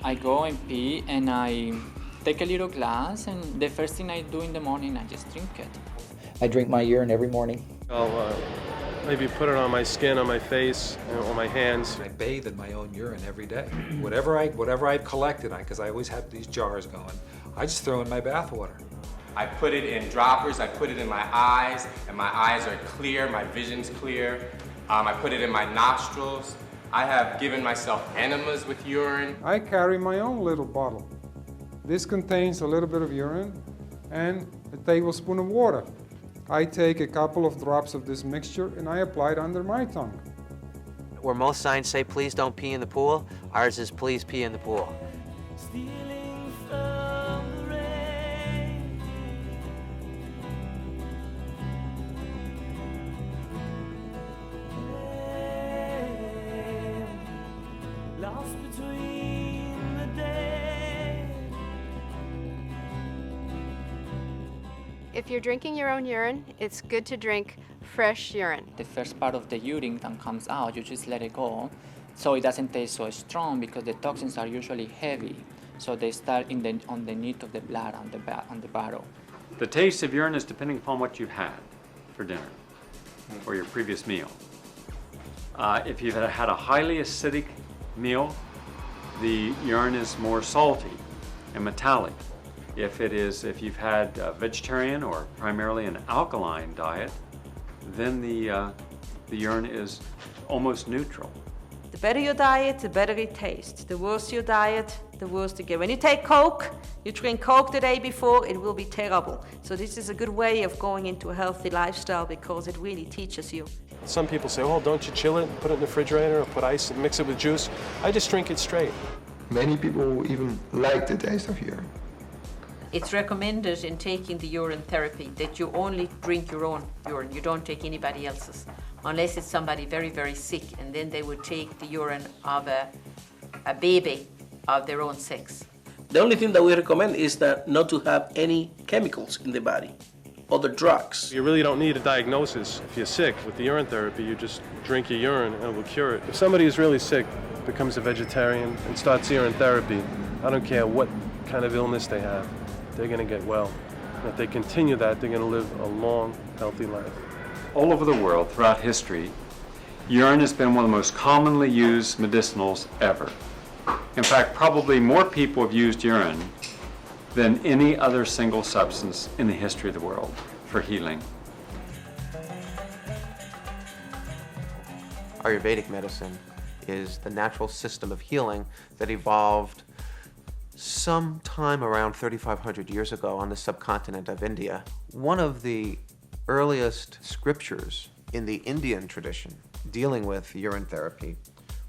I go and pee and I take a little glass, and the first thing I do in the morning, I just drink it. I drink my urine every morning. I'll maybe put it on my skin, on my face, on my hands. I bathe in my own urine every day. Whatever I've collected, because I always have these jars going, I just throw in my bath water. I put it in droppers, I put it in my eyes, and my eyes are clear, my vision's clear. I put it in my nostrils. I have given myself enemas with urine. I carry my own little bottle. This contains a little bit of urine and a tablespoon of water. I take a couple of drops of this mixture and I apply it under my tongue. Where most signs say, please don't pee in the pool, ours is, please pee in the pool. Stealing from the rain. Lost between the day. If you're drinking your own urine, it's good to drink fresh urine. The first part of the urine that comes out, you just let it go, so it doesn't taste so strong because the toxins are usually heavy. So they start underneath of the blood on the bottle. The taste of urine is depending upon what you've had for dinner or your previous meal. If you've had a highly acidic meal, the urine is more salty and metallic. If you've had a vegetarian or primarily an alkaline diet, then the urine is almost neutral. The better your diet, the better it tastes. The worse your diet, the worse it gets. When you take Coke, you drink Coke the day before, it will be terrible. So this is a good way of going into a healthy lifestyle because it really teaches you. Some people say, oh, don't you chill it, put it in the refrigerator, or put ice and mix it with juice. I just drink it straight. Many people even like the taste of urine. It's recommended in taking the urine therapy that you only drink your own urine. You don't take anybody else's, unless it's somebody very, very sick, and then they would take the urine of a baby of their own sex. The only thing that we recommend is that not to have any chemicals in the body, other drugs. You really don't need a diagnosis. If you're sick with the urine therapy, you just drink your urine and it will cure it. If somebody is really sick, becomes a vegetarian, and starts urine therapy, I don't care what kind of illness they have, they're going to get well. And if they continue that, they're going to live a long, healthy life. All over the world, throughout history, urine has been one of the most commonly used medicinals ever. In fact, probably more people have used urine than any other single substance in the history of the world for healing. Ayurvedic medicine is the natural system of healing that evolved sometime around 3,500 years ago on the subcontinent of India. One of the earliest scriptures in the Indian tradition dealing with urine therapy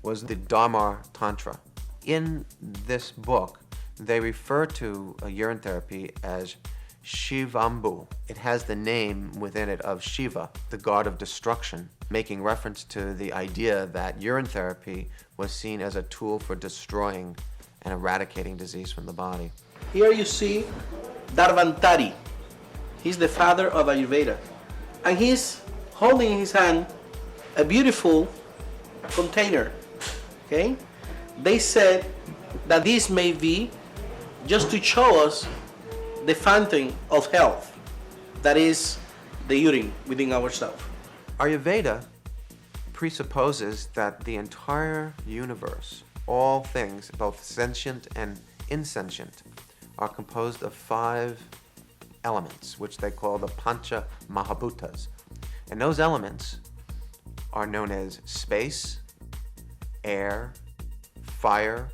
was the Dharma Tantra. In this book, they refer to urine therapy as Shivambu. It has the name within it of Shiva, the god of destruction, making reference to the idea that urine therapy was seen as a tool for destroying and eradicating disease from the body. Here you see Dharvantari. He's the father of Ayurveda. And he's holding in his hand a beautiful container, okay? They said that this may be just to show us the fountain of health, that is the urine within ourselves. Ayurveda presupposes that the entire universe, all things, both sentient and insentient, are composed of 5 elements, which they call the Pancha Mahabhutas. And those elements are known as space, air, fire,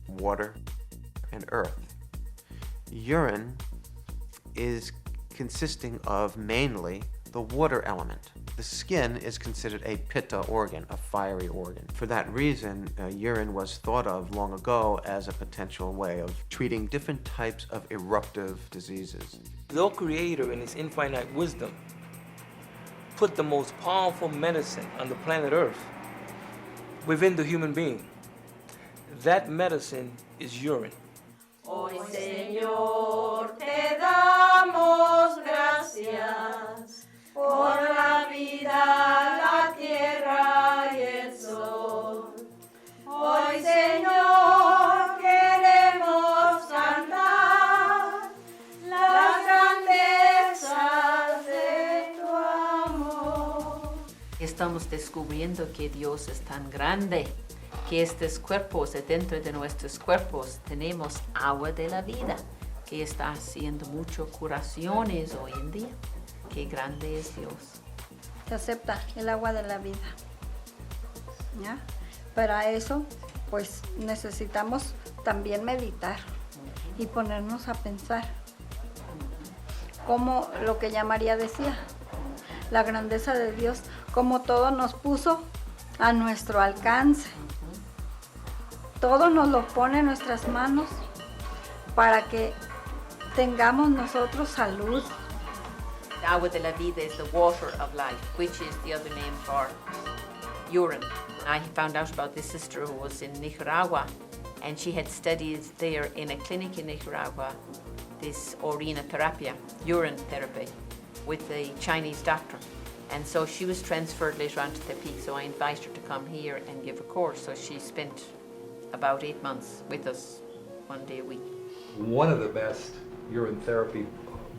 water, and earth. Urine is consisting of mainly the water element. The skin is considered a pitta organ, a fiery organ. For that reason, urine was thought of long ago as a potential way of treating different types of eruptive diseases. The Creator, in His infinite wisdom, put the most powerful medicine on the planet Earth within the human being. That medicine is urine. Hoy, Señor, te damos gracias por la vida, la tierra y el sol. Hoy, Señor, que estamos descubriendo que Dios es tan grande, que estos cuerpos, dentro de nuestros cuerpos, tenemos agua de la vida, que está haciendo muchas curaciones hoy en día. Qué grande es Dios. Se acepta el agua de la vida. ¿Ya? Para eso, pues necesitamos también meditar y ponernos a pensar. Como lo que ya María decía, la grandeza de Dios, como todo nos puso a nuestro alcance. Todo nos lo pone en nuestras manos para que tengamos nosotros salud. Agua de la vida is the water of life, which is the other name for urine. I found out about this sister who was in Nicaragua, and she had studied there in a clinic in Nicaragua, this Urintherapie, urine therapy, with a Chinese doctor. And so she was transferred later on to the Peak, so I invited her to come here and give a course. So she spent about 8 months with us, 1 day a week. One of the best urine therapy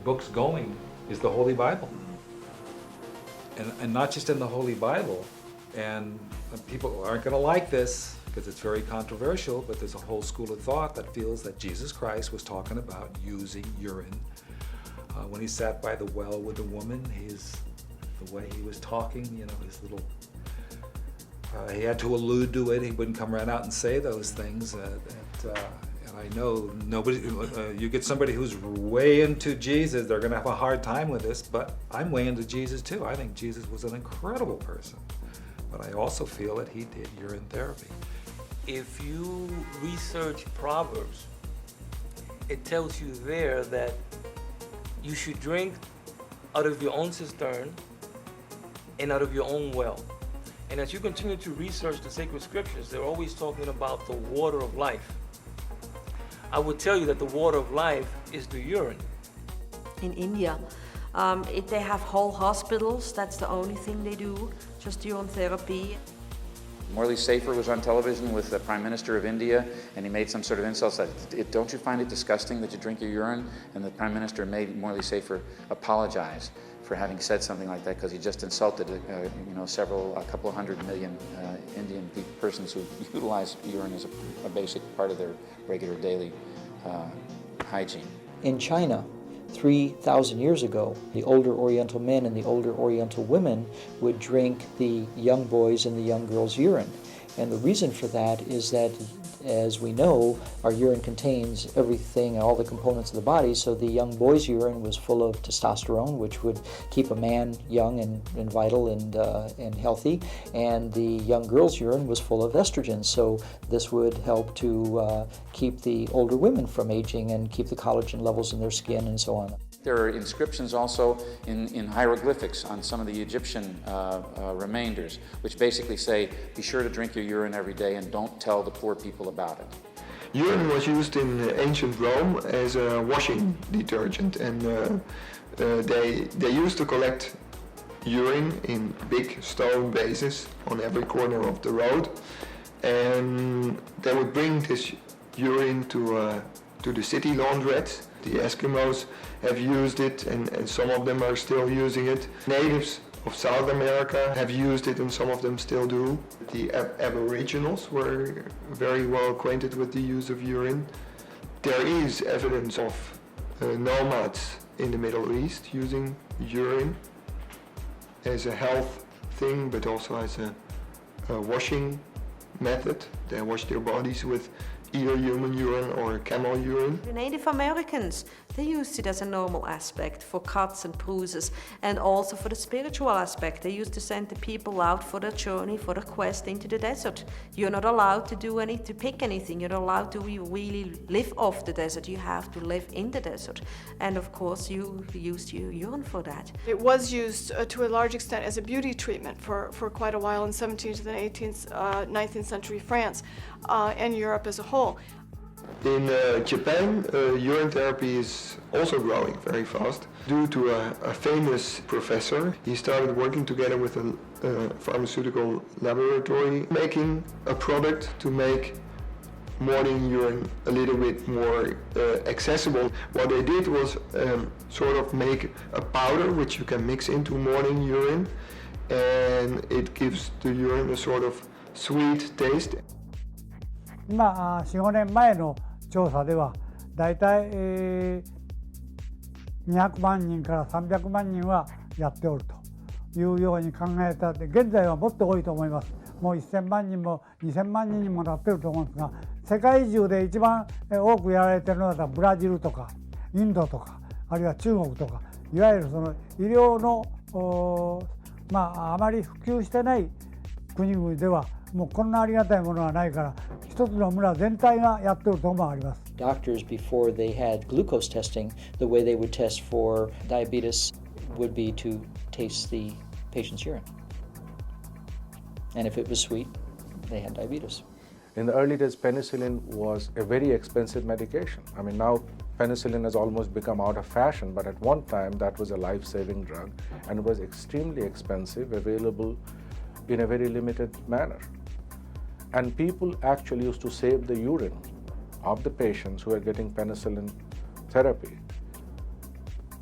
books going is the Holy Bible. And not just in the Holy Bible, and people aren't going to like this because it's very controversial, but there's a whole school of thought that feels that Jesus Christ was talking about using urine. When he sat by the well with the woman, the way he was talking, his little, he had to allude to it. He wouldn't come right out and say those things. And I know nobody, you get somebody who's way into Jesus, they're going to have a hard time with this, but I'm way into Jesus too. I think Jesus was an incredible person, but I also feel that he did urine therapy. If you research Proverbs, it tells you there that you should drink out of your own cistern and out of your own well. And as you continue to research the sacred scriptures, they're always talking about the water of life. I would tell you that the water of life is the urine. In India, they have whole hospitals. That's the only thing they do, just urine therapy. Morley Safer was on television with the Prime Minister of India, and he made some sort of insult, said, "Don't you find it disgusting that you drink your urine?" And the Prime Minister made Morley Safer apologize for having said something like that, because he just insulted a couple of 100 million Indian persons who utilize urine as a basic part of their regular daily hygiene. In China, 3,000 years ago, the older Oriental men and the older Oriental women would drink the young boys and the young girls' urine. And the reason for that is that, as we know, our urine contains everything, all the components of the body, so the young boy's urine was full of testosterone, which would keep a man young and vital and healthy, and the young girl's urine was full of estrogen, so this would help to keep the older women from aging and keep the collagen levels in their skin and so on. There are inscriptions also in hieroglyphics on some of the Egyptian remainders, which basically say, be sure to drink your urine every day and don't tell the poor people about it. Urine was used in ancient Rome as a washing detergent, and they used to collect urine in big stone vases on every corner of the road, and they would bring this urine to the city laundrettes. The Eskimos have used it, and some of them are still using it. Natives of South America have used it, and some of them still do. The Aboriginals were very well acquainted with the use of urine. There is evidence of nomads in the Middle East using urine as a health thing, but also as a washing method. They wash their bodies with either human urine or camel urine. The Native Americans, they used it as a normal aspect for cuts and bruises, and also for the spiritual aspect. They used to send the people out for their journey, for the quest into the desert. You're not allowed to pick anything. You're not allowed to really live off the desert. You have to live in the desert. And of course, you used your urine for that. It was used to a large extent as a beauty treatment for quite a while in 17th and 18th, 19th century France and Europe as a whole. In Japan, urine therapy is also growing very fast due to a famous professor. He started working together with a pharmaceutical laboratory, making a product to make morning urine a little bit more accessible. What they did was sort of make a powder which you can mix into morning urine, and it gives the urine a sort of sweet taste. 今、4、5年前の調査では、だいたい200万人から300万人はやっておるというように考えたって、現在はもっと多いと思います。もう1000万人も2000万人にもなっていると思うんですが、世界中で一番多くやられているのはブラジルとかインドとか、あるいは中国とか、いわゆるその医療のあまり普及してない国々では、もうこんなありがたいものはないから、一つの村全体がやってるところもあります。Doctors, before they had glucose testing, the way they would test for diabetes would be to taste the patient's urine. And if it was sweet, they had diabetes. In the early days, penicillin was a very expensive medication. I mean, now penicillin has almost become out of fashion, but at one time that was a life-saving drug and it was extremely expensive, available in a very limited manner. And people actually used to save the urine of the patients who were getting penicillin therapy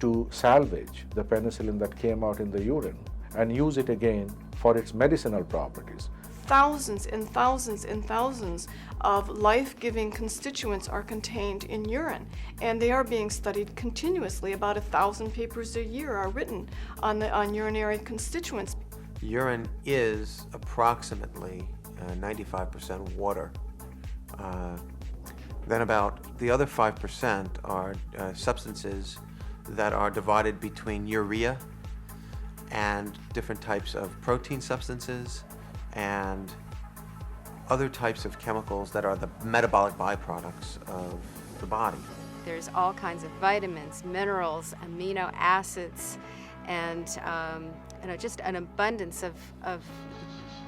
to salvage the penicillin that came out in the urine and use it again for its medicinal properties. Thousands and thousands and thousands of life-giving constituents are contained in urine, and they are being studied continuously. About 1,000 papers a year are written on urinary constituents. Urine is approximately 95% water. Then about the other 5% are substances that are divided between urea and different types of protein substances and other types of chemicals that are the metabolic byproducts of the body. There's all kinds of vitamins, minerals, amino acids, and just an abundance of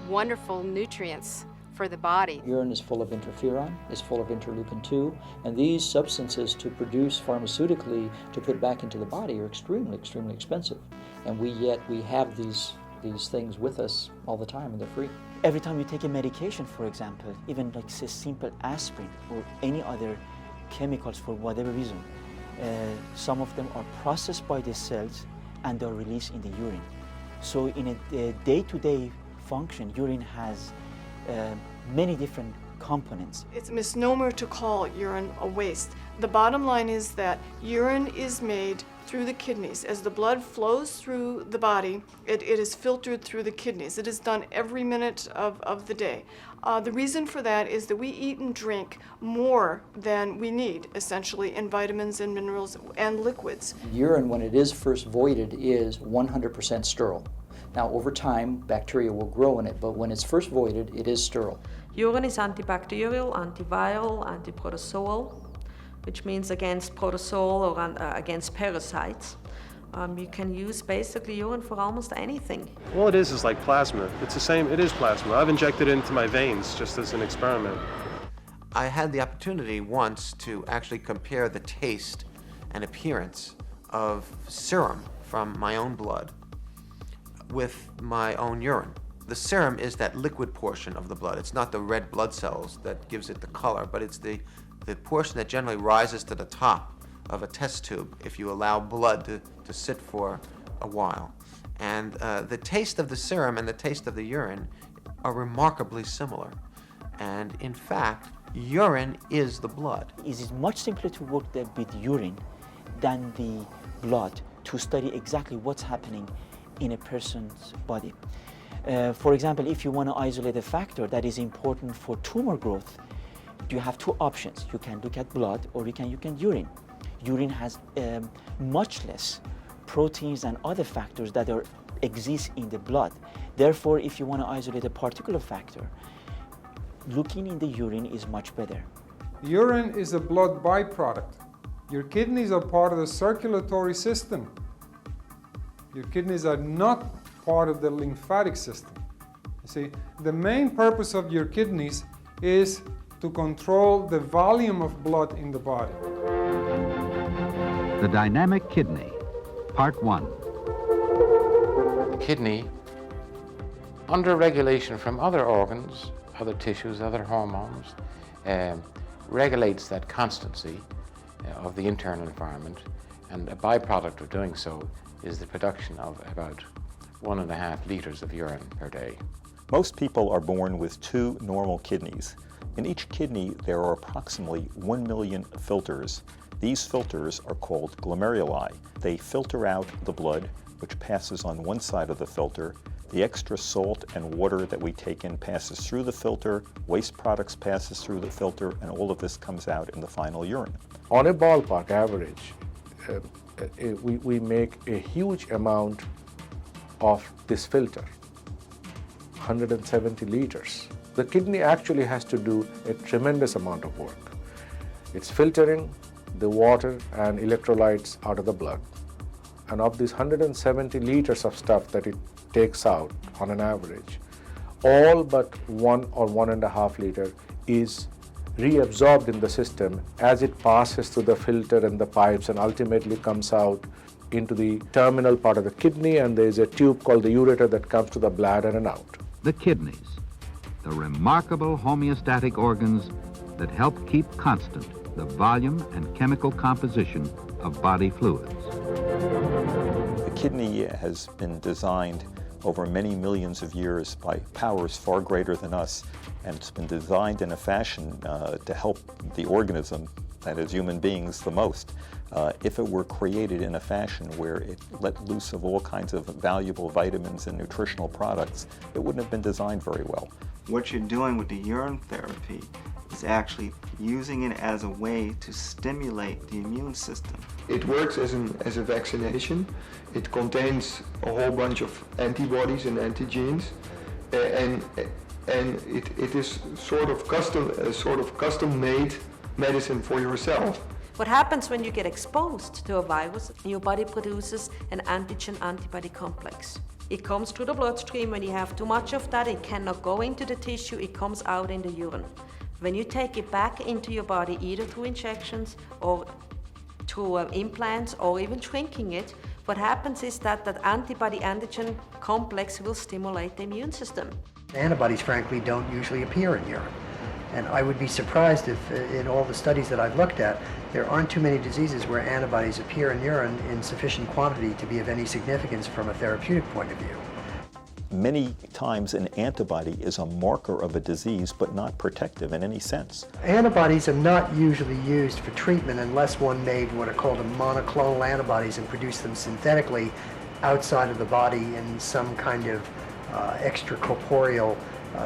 wonderful nutrients for the body. Urine is full of interferon, is full of interleukin-2, and these substances to produce pharmaceutically to put back into the body are extremely, extremely expensive. And yet we have these things with us all the time and they're free. Every time you take a medication, for example, even like say simple aspirin or any other chemicals for whatever reason, some of them are processed by the cells and they're released in the urine. So in a day-to-day function, urine has many different components. It's a misnomer to call urine a waste. The bottom line is that urine is made through the kidneys. As the blood flows through the body, it is filtered through the kidneys. It is done every minute of the day. The reason for that is that we eat and drink more than we need, essentially, in vitamins and minerals and liquids. Urine, when it is first voided, is 100% sterile. Now, over time, bacteria will grow in it, but when it's first voided, it is sterile. Urine is antibacterial, antiviral, antiprotozoal, which means against protozoal or against parasites. You can use basically urine for almost anything. All it is like plasma. It's the same, it is plasma. I've injected it into my veins just as an experiment. I had the opportunity once to actually compare the taste and appearance of serum from my own blood with my own urine. The serum is that liquid portion of the blood. It's not the red blood cells that gives it the color, but it's the portion that generally rises to the top of a test tube if you allow blood to sit for a while. And the taste of the serum and the taste of the urine are remarkably similar. And in fact, urine is the blood. It is much simpler to work with urine than the blood to study exactly what's happening in a person's body. For example, if you want to isolate a factor that is important for tumor growth, you have two options. You can look at blood or you can look at urine. Urine has much less proteins and other factors that exist in the blood. Therefore, if you want to isolate a particular factor, looking in the urine is much better. Urine is a blood byproduct. Your kidneys are part of the circulatory system. Your kidneys are not part of the lymphatic system. You see, the main purpose of your kidneys is to control the volume of blood in the body. The dynamic kidney, part 1. The kidney, under regulation from other organs, other tissues, other hormones, regulates that constancy of the internal environment, and a byproduct of doing so is the production of about 1.5 liters of urine per day. Most people are born with 2 normal kidneys. In each kidney, there are approximately 1 million filters. These filters are called glomeruli. They filter out the blood, which passes on one side of the filter. The extra salt and water that we take in passes through the filter, waste products passes through the filter, and all of this comes out in the final urine. On a ballpark average, we make a huge amount of this filter, 170 liters. The kidney actually has to do a tremendous amount of work. It's filtering the water and electrolytes out of the blood. And of these 170 liters of stuff that it takes out on an average, all but 1 or 1.5 liter is reabsorbed in the system as it passes through the filter and the pipes and ultimately comes out into the terminal part of the kidney, and there is a tube called the ureter that comes to the bladder and out. The kidneys, the remarkable homeostatic organs that help keep constant the volume and chemical composition of body fluids. The kidney has been designed over many millions of years by powers far greater than us, and it's been designed in a fashion to help the organism, that is human beings, the most. If it were created in a fashion where it let loose of all kinds of valuable vitamins and nutritional products, it wouldn't have been designed very well. What you're doing with the urine therapy is actually using it as a way to stimulate the immune system. It works as a vaccination. It contains a whole bunch of antibodies and antigens, and it is sort of custom-made medicine for yourself. What happens when you get exposed to a virus, your body produces an antigen-antibody complex. It comes through the bloodstream. When you have too much of that, it cannot go into the tissue, it comes out in the urine. When you take it back into your body, either through injections or through implants or even drinking it, what happens is that antibody-antigen complex will stimulate the immune system. Antibodies, frankly, don't usually appear in urine. And I would be surprised if, in all the studies that I've looked at, there aren't too many diseases where antibodies appear in urine in sufficient quantity to be of any significance from a therapeutic point of view. Many times an antibody is a marker of a disease, but not protective in any sense. Antibodies are not usually used for treatment unless one made what are called monoclonal antibodies and produced them synthetically outside of the body in some kind of extracorporeal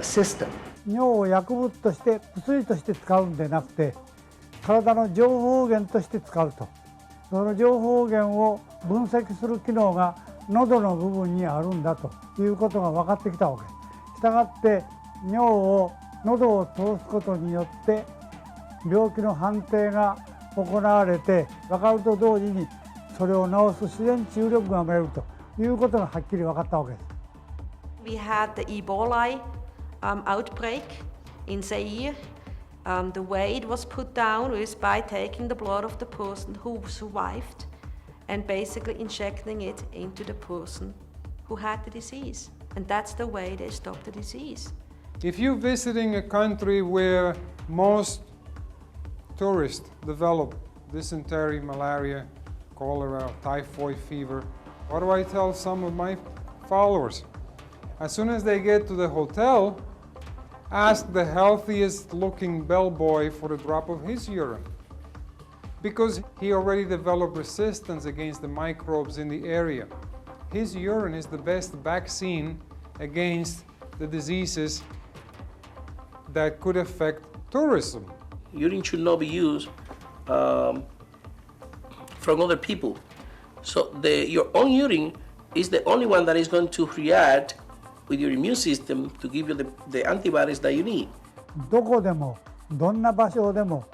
system. 尿を薬物として薬として使うんでなくて、体の情報源として使うと。その情報源を分析する機能が喉の部分にあるんだということが分かってきたわけ。したがって尿を喉を通すことによって病気の判定が行われて分かると同時にそれを治す自然治癒力が生まれるということがはっきり分かったわけです。We had the Ebola outbreak in Zaire. The way it was put down was by taking the blood of the person who survived and basically injecting it into the person who had the disease. And that's the way they stopped the disease. If you're visiting a country where most tourists develop dysentery, malaria, cholera, typhoid fever, what do I tell some of my followers? As soon as they get to the hotel, ask the healthiest looking bellboy for a drop of his urine, because he already developed resistance against the microbes in the area. His urine is the best vaccine against the diseases that could affect tourism. Urine should not be used from other people. So your own urine is the only one that is going to react with your immune system to give you the antibodies that you need. どこでもどんな場所でも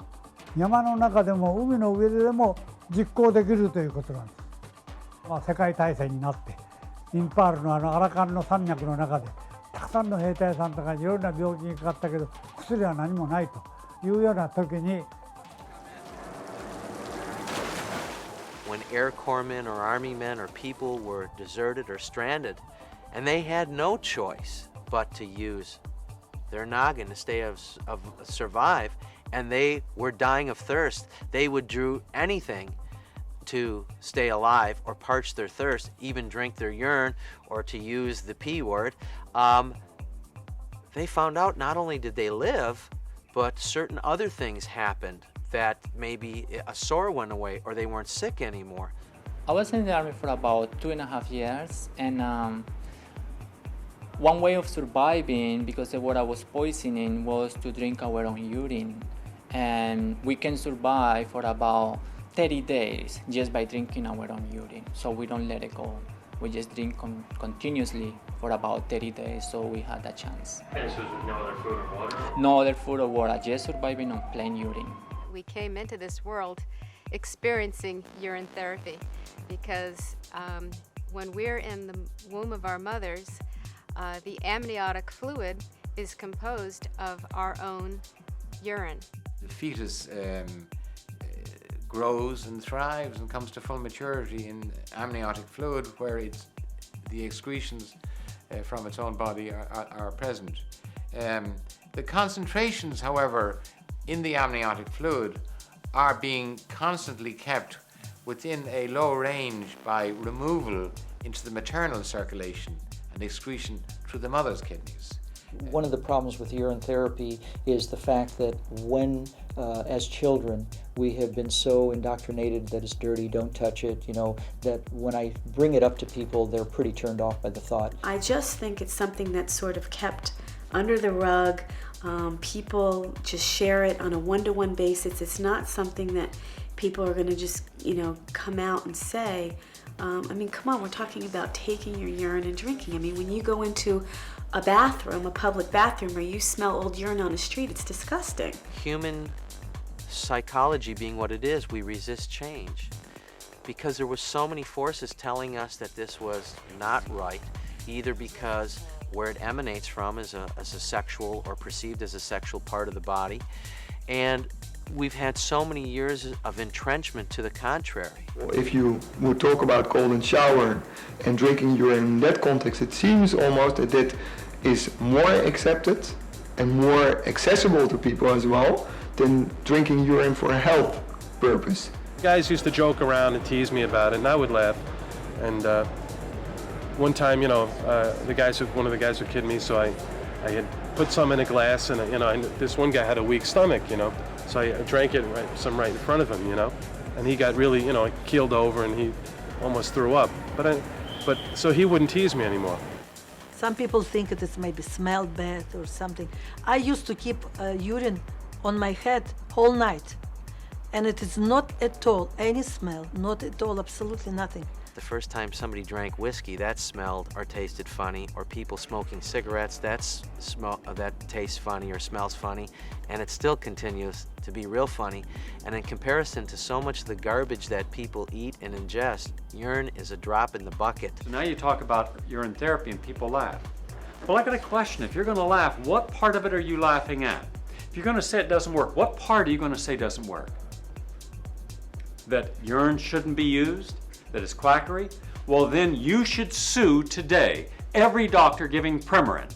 山の中でも海の上でも実行できるということなんです。世界大戦になってインパールのアラカンの山脈の中でたくさんの兵隊さんとかいろいろな病気にかかったけど薬は何もないというような時に When air corpsmen or army men or people were deserted or stranded, and they had no choice but to use their noggin to survive, and they were dying of thirst, they would do anything to stay alive or parch their thirst, even drink their urine, or to use the P word, they found out not only did they live, but certain other things happened, that maybe a sore went away or they weren't sick anymore. I was in the army for about 2.5 years, and one way of surviving, because the water was poisoning, was to drink our own urine. And we can survive for about 30 days just by drinking our own urine. So we don't let it go. We just drink continuously for about 30 days, so we had a chance. And so no other food or water? No other food or water, just surviving on plain urine. We came into this world experiencing urine therapy because when we're in the womb of our mothers, the amniotic fluid is composed of our own urine. The fetus grows and thrives and comes to full maturity in amniotic fluid, where the excretions from its own body are present. The concentrations, however, in the amniotic fluid are being constantly kept within a low range by removal into the maternal circulation and excretion through the mother's kidneys. One of the problems with urine therapy is the fact that when, as children, we have been so indoctrinated that it's dirty, don't touch it, that when I bring it up to people, they're pretty turned off by the thought. I just think it's something that's sort of kept under the rug. People just share it on a one-to-one basis. It's not something that people are going to just, come out and say. Come on, we're talking about taking your urine and drinking. When you go into a bathroom, a public bathroom, where you smell old urine on the street, it's disgusting. Human psychology being what it is, we resist change. Because there were so many forces telling us that this was not right, either because where it emanates from is a sexual or perceived as a sexual part of the body, and we've had so many years of entrenchment to the contrary. If you would talk about golden shower and drinking urine in that context, it seems almost that that is more accepted and more accessible to people as well than drinking urine for a health purpose. Guys used to joke around and tease me about it, and I would laugh. And one time, one of the guys would kid me, so I had put some in a glass, and this one guy had a weak stomach, so I drank it right in front of him, and he got really, keeled over, and he almost threw up. But so he wouldn't tease me anymore. Some people think it is maybe smell bad or something. I used to keep urine on my head whole night, and it is not at all any smell, not at all, absolutely nothing. The first time somebody drank whiskey, that smelled or tasted funny, or people smoking cigarettes, that tastes funny or smells funny, and it still continues to be real funny. And in comparison to so much of the garbage that people eat and ingest, urine is a drop in the bucket. So now you talk about urine therapy and people laugh. Well, I got a question. If you're going to laugh, what part of it are you laughing at? If you're going to say it doesn't work, what part are you going to say doesn't work? That urine shouldn't be used? That is quackery? Well, then you should sue today every doctor giving Premarin,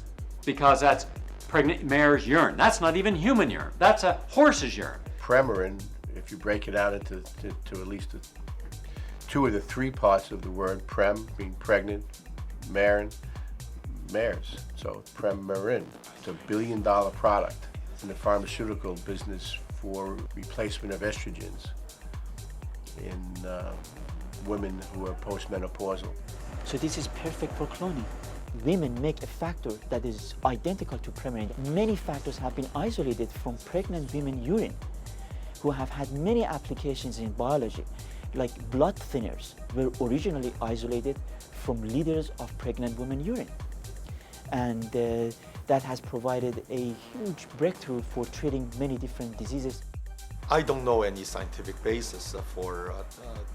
because that's pregnant mare's urine. That's not even human urine. That's a horse's urine. Premarin, if you break it out into at least two of the three parts of the word, prem being pregnant, marin, mares. So Premarin, it's a $1 billion product in the pharmaceutical business for replacement of estrogens in women who are postmenopausal. So this is perfect for cloning. Women make a factor that is identical to Premarin. Many factors have been isolated from pregnant women urine, who have had many applications in biology, like blood thinners were originally isolated from liters of pregnant women urine. And that has provided a huge breakthrough for treating many different diseases. I don't know any scientific basis for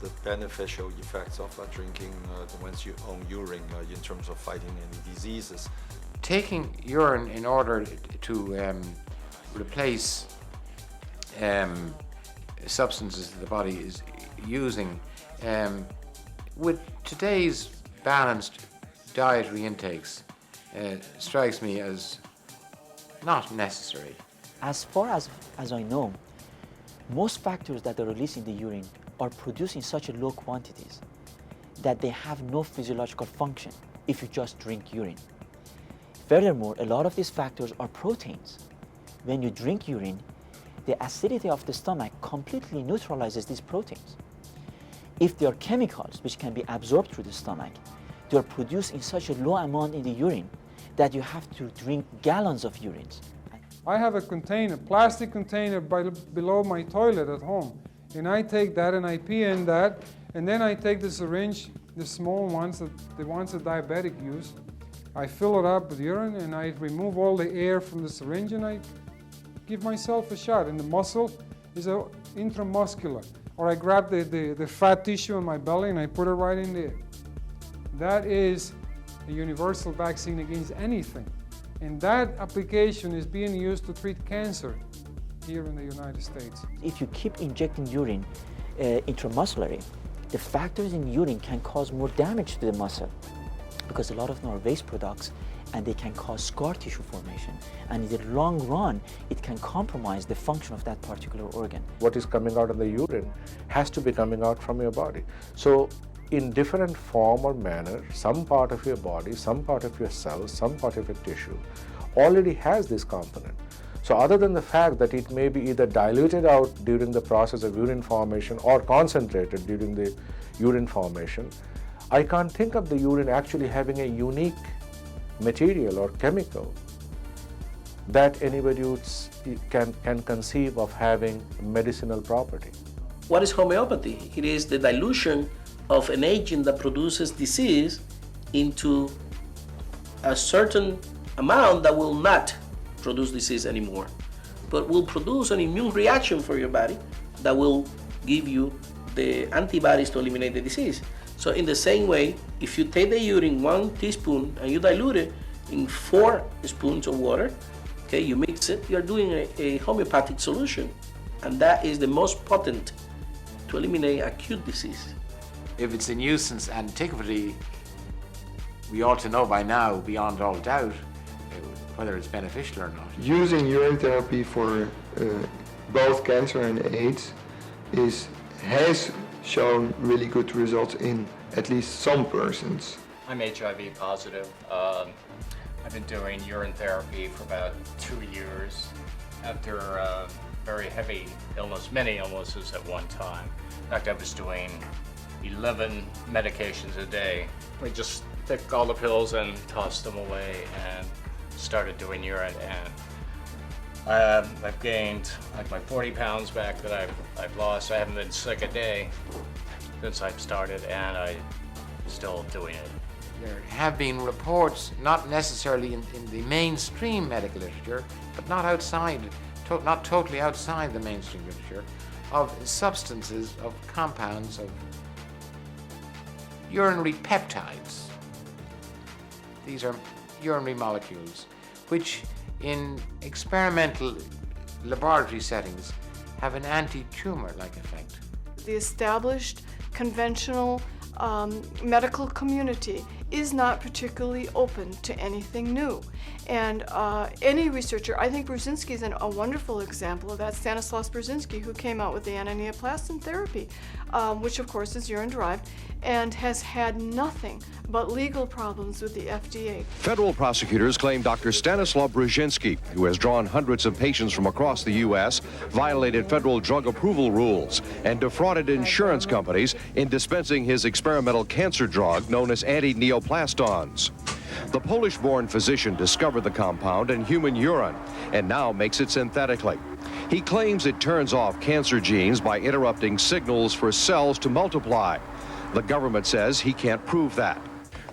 the beneficial effects of drinking one's own urine in terms of fighting any diseases. Taking urine in order to replace substances that the body is using, with today's balanced dietary intakes, strikes me as not necessary. As far as I know, Most factors that are released in the urine are produced in such low quantities that they have no physiological function if you just drink urine. Furthermore, a lot of these factors are proteins. When you drink urine, the acidity of the stomach completely neutralizes these proteins. If they are chemicals which can be absorbed through the stomach, they are produced in such a low amount in the urine that you have to drink gallons of urine. I have a container, plastic container below my toilet at home, and I take that and I pee in that, and then I take the syringe, the small ones, the ones that diabetic use. I fill it up with urine and I remove all the air from the syringe and I give myself a shot. And the muscle is intramuscular. Or I grab the fat tissue in my belly and I put it right in there. That is a universal vaccine against anything. And that application is being used to treat cancer here in the United States. If you keep injecting urine intramuscularly, the factors in urine can cause more damage to the muscle because a lot of them are waste products and they can cause scar tissue formation. And in the long run, it can compromise the function of that particular organ. What is coming out of the urine has to be coming out from your body. So in different form or manner, some part of your body, some part of your cells, some part of your tissue already has this component. So other than the fact that it may be either diluted out during the process of urine formation or concentrated during the urine formation, I can't think of the urine actually having a unique material or chemical that anybody can conceive of having medicinal property. What is homeopathy? It is the dilution of an agent that produces disease into a certain amount that will not produce disease anymore, but will produce an immune reaction for your body that will give you the antibodies to eliminate the disease. So in the same way, if you take the urine 1 teaspoon and you dilute it in 4 spoons of water, okay, you mix it, you're doing a homeopathic solution. And that is the most potent to eliminate acute disease. If it's a nuisance antiquity, we ought to know by now, beyond all doubt, whether it's beneficial or not. Using urine therapy for both cancer and AIDS has shown really good results in at least some persons. I'm HIV positive. I've been doing urine therapy for about 2 years after very heavy illness, many illnesses at one time. In fact, I was doing 11 medications a day. I just took all the pills and tossed them away and started doing urine, and I've gained like my 40 pounds back that I've lost. I haven't been sick a day since I've started, and I'm still doing it. There have been reports, not necessarily in the mainstream medical literature, but not totally outside the mainstream literature, of substances, of compounds, of urinary peptides. These are urinary molecules, which in experimental laboratory settings have an anti-tumor-like effect. The established conventional medical community is not particularly open to anything new. And any researcher, I think Brzezinski is a wonderful example of that, Stanislaus Brzezinski, who came out with the ananiaplastin therapy, which of course is urine-derived, and has had nothing but legal problems with the FDA. Federal prosecutors claim Dr. Stanislaw Brzezinski, who has drawn hundreds of patients from across the U.S., violated federal drug approval rules and defrauded insurance companies in dispensing his experimental cancer drug known as anti-neoplastons. The Polish-born physician discovered the compound in human urine and now makes it synthetically. He claims it turns off cancer genes by interrupting signals for cells to multiply. The government says he can't prove that.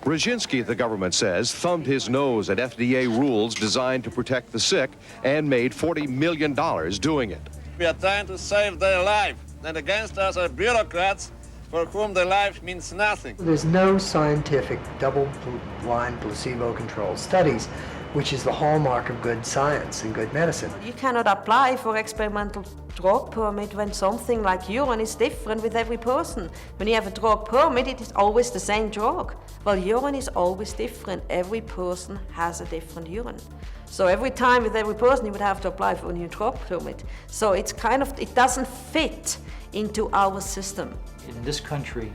Brzezinski, the government says, thumbed his nose at FDA rules designed to protect the sick and made $40 million doing it. We are trying to save their life, and against us are bureaucrats for whom their life means nothing. There's no scientific double-blind placebo-controlled studies which is the hallmark of good science and good medicine. You cannot apply for experimental drug permit when something like urine is different with every person. When you have a drug permit, it is always the same drug. Well, urine is always different. Every person has a different urine. So every time with every person, you would have to apply for a new drug permit. So it's kind of, it doesn't fit into our system. In this country,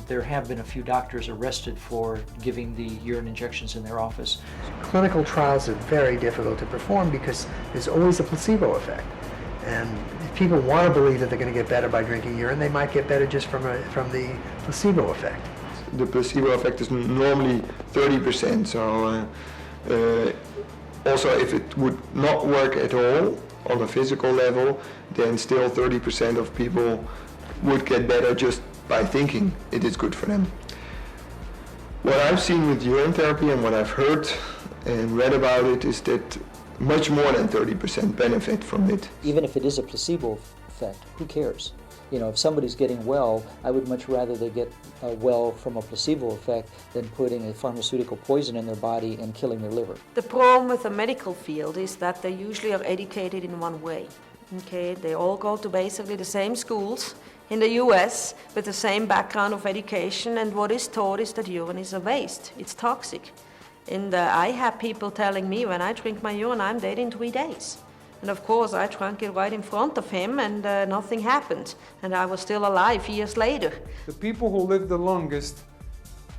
there have been a few doctors arrested for giving the urine injections in their office. Clinical trials are very difficult to perform because there's always a placebo effect. And if people want to believe that they're going to get better by drinking urine, they might get better just from the placebo effect. The placebo effect is normally 30%, so also if it would not work at all on a physical level, then still 30% of people would get better just by thinking it is good for them. What I've seen with urine therapy and what I've heard and read about it is that much more than 30% benefit from it. Even if it is a placebo effect, who cares? You know, if somebody's getting well, I would much rather they get well from a placebo effect than putting a pharmaceutical poison in their body and killing their liver. The problem with the medical field is that they usually are educated in one way. Okay, they all go to basically the same schools in the US with the same background of education, and what is taught is that urine is a waste, it's toxic. And I have people telling me when I drink my urine, I'm dead in 3 days. And of course, I drank it right in front of him and nothing happened. And I was still alive years later. The people who live the longest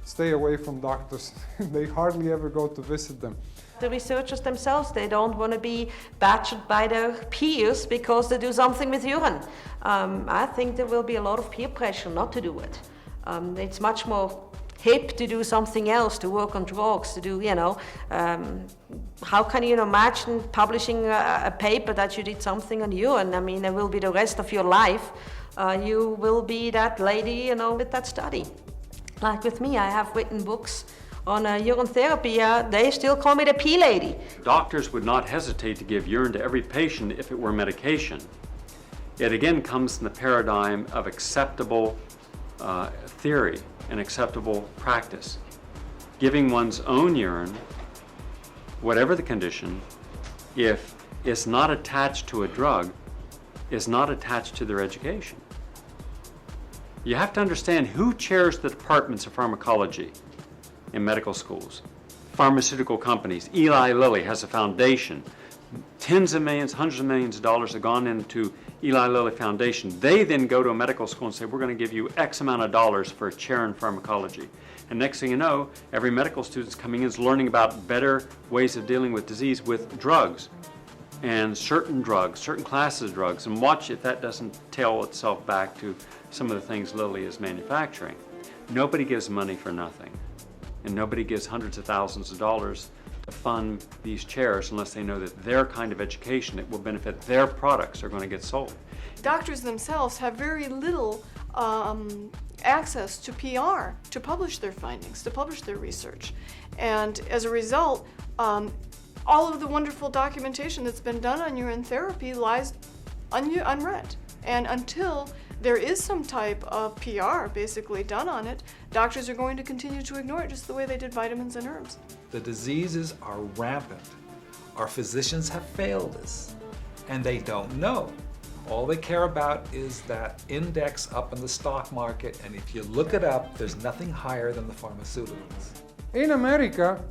stay away from doctors. They hardly ever go to visit them. The researchers themselves, they don't want to be badgered by their peers because they do something with urine. I think there will be a lot of peer pressure not to do it. It's much more hip to do something else, to work on drugs, to do, you know, how can you imagine publishing a paper that you did something on urine? I mean, it will be the rest of your life. You will be that lady, you know, with that study. Like with me, I have written books on urine therapy. They still call me the pee lady. Doctors would not hesitate to give urine to every patient if it were medication. It again comes from the paradigm of acceptable theory and acceptable practice. Giving one's own urine, whatever the condition, if it's not attached to a drug, is not attached to their education. You have to understand who chairs the departments of pharmacology in medical schools. Pharmaceutical companies. Eli Lilly has a foundation. Tens of millions, hundreds of millions of dollars have gone into Eli Lilly Foundation. They then go to a medical school and say, we're going to give you X amount of dollars for a chair in pharmacology. And next thing you know, every medical student's coming in is learning about better ways of dealing with disease with drugs and certain drugs, certain classes of drugs, and watch if that doesn't tail itself back to some of the things Lilly is manufacturing. Nobody gives money for nothing, and nobody gives hundreds of thousands of dollars to fund these chairs unless they know that their kind of education that will benefit their products are going to get sold. Doctors themselves have very little access to PR to publish their findings, to publish their research. And as a result, all of the wonderful documentation that's been done on urine therapy lies unread. And until there is some type of PR basically done on it, doctors are going to continue to ignore it just the way they did vitamins and herbs. The diseases are rampant. Our physicians have failed us, and they don't know. All they care about is that index up in the stock market, and if you look it up, there's nothing higher than the pharmaceuticals. In America,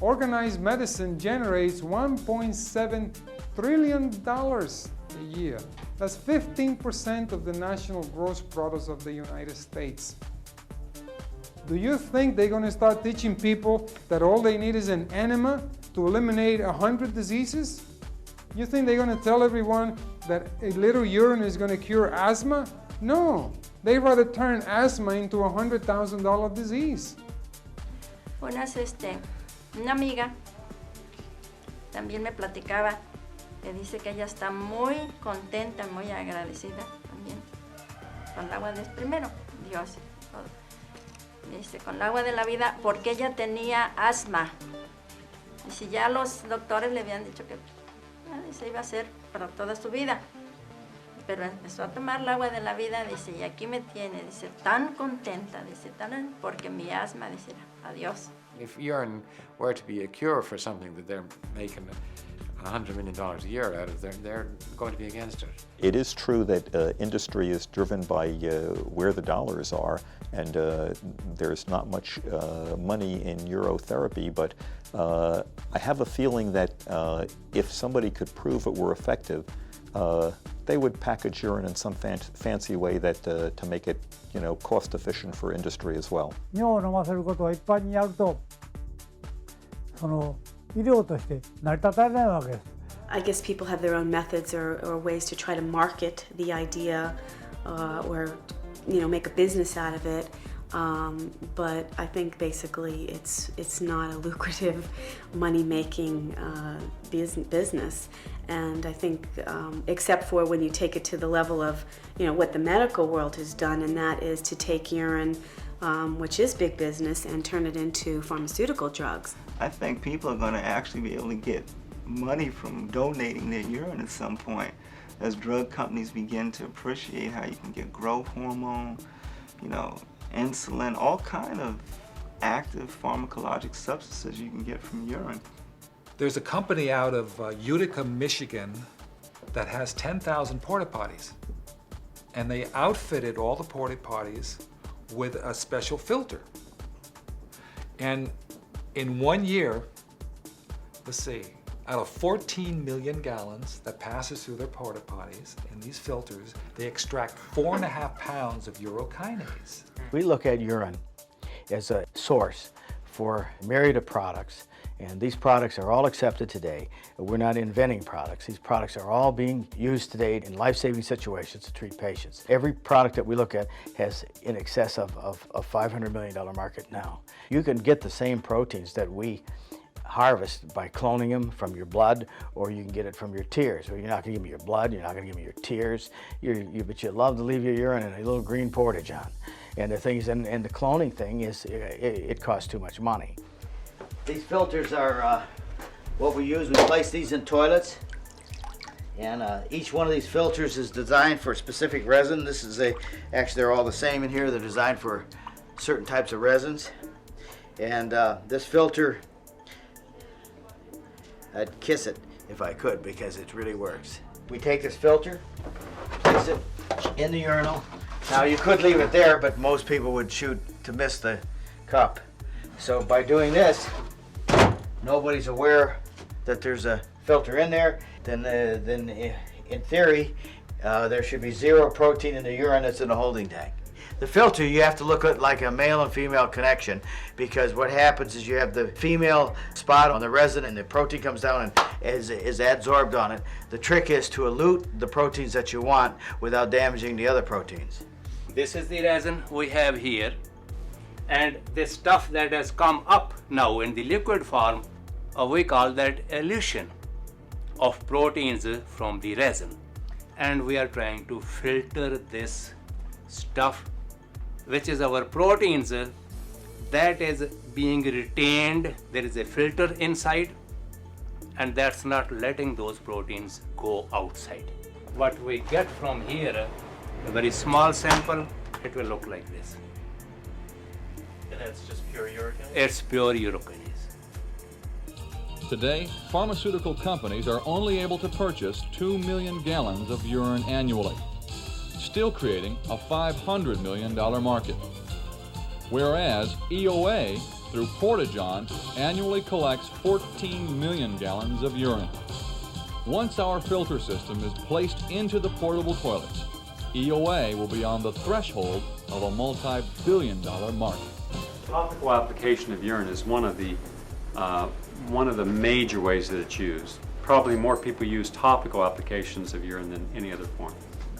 organized medicine generates $1.7 trillion a year. That's 15% of the national gross product of the United States. Do you think they're going to start teaching people that all they need is an enema to eliminate 100 diseases? You think they're going to tell everyone that a little urine is going to cure asthma? No, they'd rather turn asthma into a $100,000 disease. Buenas, una amiga también me platicaba que dice que ella está muy contenta, muy agradecida también con el agua de primero, Dios, todo. Dice, con el agua de la vida, porque ella tenía asma. Y si ya los doctores le habían dicho que se iba a hacer para toda su vida. Pero empezó a tomar el agua de la vida, dice, y aquí me tiene, dice, tan contenta, dice, tan, porque mi asma, dice, adiós. If urine were to be a cure for something that they're making $100 million a year out of, they're going to be against it. It is true that industry is driven by where the dollars are, and there's not much money in urotherapy, but I have a feeling that if somebody could prove it were effective, they would package urine in some fancy way that to make it, cost efficient for industry as well. 尿を飲ませることが一般にやると、その医療として成り立たないわけです。I guess people have their own methods or ways to try to market the idea or make a business out of it. But I think basically it's not a lucrative money-making business. And I think except for when you take it to the level of what the medical world has done, and that is to take urine, which is big business, and turn it into pharmaceutical drugs. I think people are going to actually be able to get money from donating their urine at some point as drug companies begin to appreciate how you can get growth hormone, insulin, all kind of active pharmacologic substances you can get from urine. There's a company out of Utica, Michigan that has 10,000 porta potties, and they outfitted all the porta potties with a special filter. And in 1 year, let's see, out of 14 million gallons that passes through their porta potties in these filters, they extract 4.5 pounds of urokinase. We look at urine as a source for a myriad of products, and these products are all accepted today. We're not inventing products. These products are all being used today in life-saving situations to treat patients. Every product that we look at has in excess of a $500 million market now. You can get the same proteins that we harvest by cloning them from your blood, or you can get it from your tears. Well, you're not going to give me your blood, you're not going to give me your tears, but you love to leave your urine in a little green porta john. And the things, and the cloning thing is, it costs too much money. These filters are what we use. We place these in toilets, and each one of these filters is designed for a specific resin. This is actually they're all the same in here. They're designed for certain types of resins. And this filter, I'd kiss it if I could, because it really works. We take this filter, place it in the urinal. Now you could leave it there, but most people would shoot to miss the cup. So by doing this, nobody's aware that there's a filter in there. Then in theory, there should be zero protein in the urine that's in the holding tank. The filter, you have to look at like a male and female connection, because what happens is you have the female spot on the resin and the protein comes down and is adsorbed on it. The trick is to elute the proteins that you want without damaging the other proteins. This is the resin we have here, and the stuff that has come up now in the liquid form, we call that elution of proteins from the resin. And we are trying to filter this stuff, which is our proteins, that is being retained. There is a filter inside, and that's not letting those proteins go outside. What we get from here, a very small sample, it will look like this. And that's just pure urokinase? It's pure urokinase. Today, pharmaceutical companies are only able to purchase 2 million gallons of urine annually, still creating a $500 million market. Whereas EOA, through Porta-John, annually collects 14 million gallons of urine. Once our filter system is placed into the portable toilets, EOA will be on the threshold of a multi-billion-dollar market. Topical application of urine is one of the major ways that it's used. Probably more people use topical applications of urine than any other form.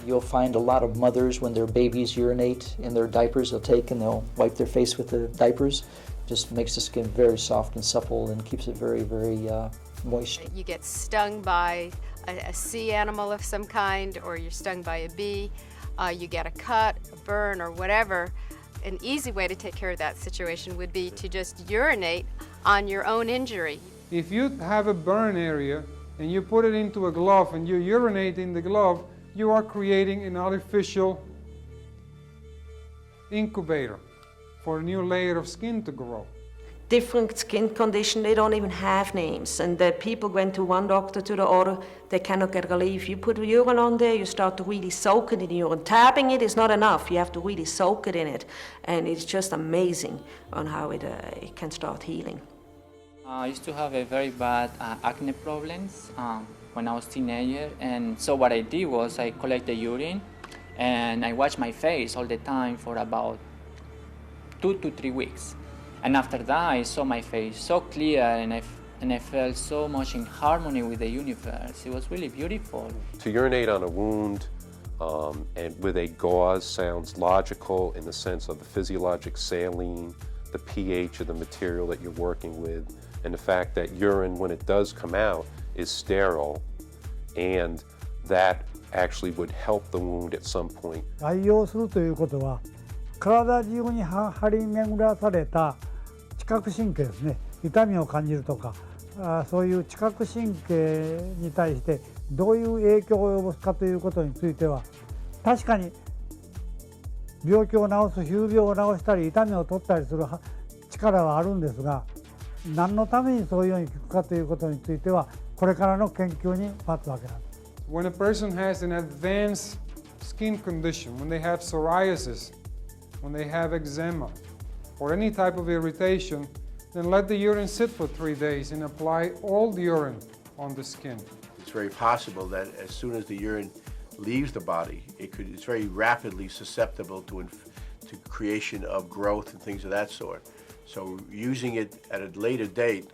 You'll find a lot of mothers, when their babies urinate in their diapers, they'll take and they'll wipe their face with the diapers. Just makes the skin very soft and supple and keeps it very, very moist. You get stung by a sea animal of some kind, or you're stung by a bee, you get a cut, a burn, or whatever. An easy way to take care of that situation would be to just urinate on your own injury. If you have a burn area and you put it into a glove and you urinate in the glove, you are creating an artificial incubator for a new layer of skin to grow. different skin condition, they don't even have names. And the people went to one doctor to the other, they cannot get relief. You put urine on there, you start to really soak it in urine. Tapping it is not enough, you have to really soak it in it. And it's just amazing on how it can start healing. I used to have a very bad acne problems when I was a teenager, and so what I did was I collected urine and I washed my face all the time for about 2 to 3 weeks. And after that, I saw my face so clear, and I felt so much in harmony with the universe. It was really beautiful. To urinate on a wound and with a gauze sounds logical in the sense of the physiologic saline, the pH of the material that you're working with, and the fact that urine, when it does come out, is sterile, and that actually would help the wound at some point. 外用するということは、体中に張り巡らされた知覚神経ですね、痛みを感じるとか、そういう知覚神経に対してどういう影響を及ぼすかということについては、確かに病気を治す、皮膚病を治したり痛みを取ったりする力はあるんですが、何のためにそういうように効くかということについては、これからの研究に待つわけなんです。When a person has an advanced skin condition, when they have psoriasis, when they have eczema, or any type of irritation, then let the urine sit for 3 days and apply all the urine on the skin. It's very possible that as soon as the urine leaves the body, it's very rapidly susceptible to creation of growth and things of that sort. So using it at a later date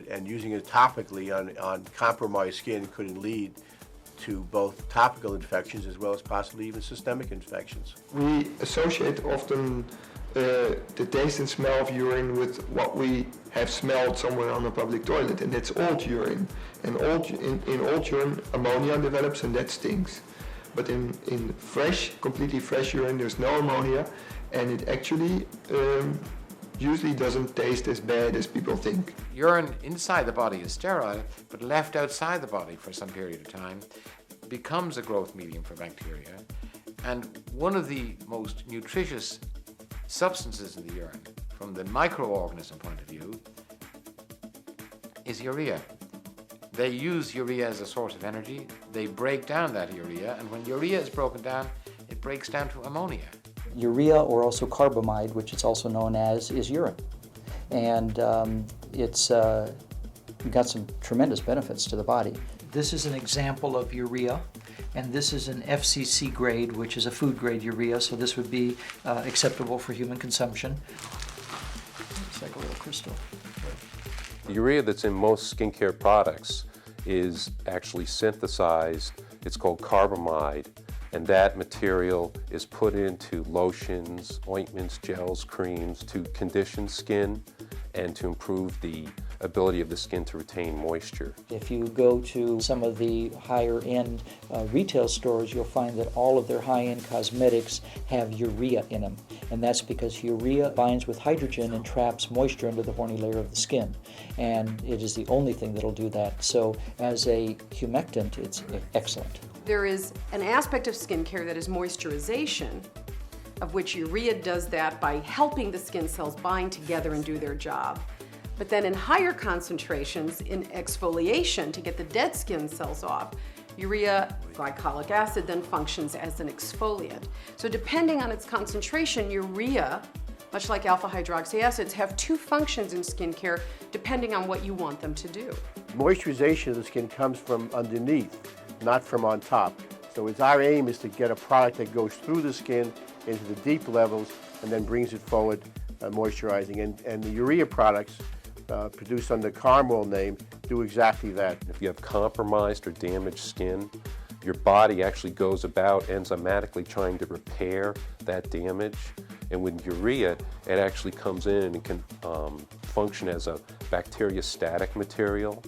and using it topically on compromised skin could lead to both topical infections as well as possibly even systemic infections. We associate often the taste and smell of urine with what we have smelled somewhere on a public toilet, and that's old urine. And in old urine, ammonia develops, and that stinks. But in fresh, completely fresh urine, there's no ammonia, and it actually usually doesn't taste as bad as people think. Urine inside the body is sterile, but left outside the body for some period of time becomes a growth medium for bacteria. And one of the most nutritious substances in the urine, from the microorganism point of view, is urea. They use urea as a source of energy. They break down that urea, and when urea is broken down, it breaks down to ammonia. Urea, or also carbamide, which it's also known as, is urine. And it's got some tremendous benefits to the body. This is an example of urea, and this is an FCC grade, which is a food grade urea, so this would be acceptable for human consumption. It's like a little crystal. The urea that's in most skincare products is actually synthesized. It's called carbamide, and that material is put into lotions, ointments, gels, creams to condition skin and to improve the ability of the skin to retain moisture. If you go to some of the higher end retail stores, you'll find that all of their high-end cosmetics have urea in them. And that's because urea binds with hydrogen and traps moisture under the horny layer of the skin. And it is the only thing that'll do that. So as a humectant, it's excellent. There is an aspect of skincare that is moisturization, of which urea does that by helping the skin cells bind together and do their job. But then in higher concentrations, in exfoliation to get the dead skin cells off, urea glycolic acid then functions as an exfoliant. So depending on its concentration, urea, much like alpha hydroxy acids, have two functions in skincare depending on what you want them to do. Moisturization of the skin comes from underneath, not from on top. So it's our aim is to get a product that goes through the skin into the deep levels and then brings it forward moisturizing. And the urea products produced under the Carmel name do exactly that. If you have compromised or damaged skin, your body actually goes about enzymatically trying to repair that damage. And with urea, it actually comes in and can function as a bacteriostatic material,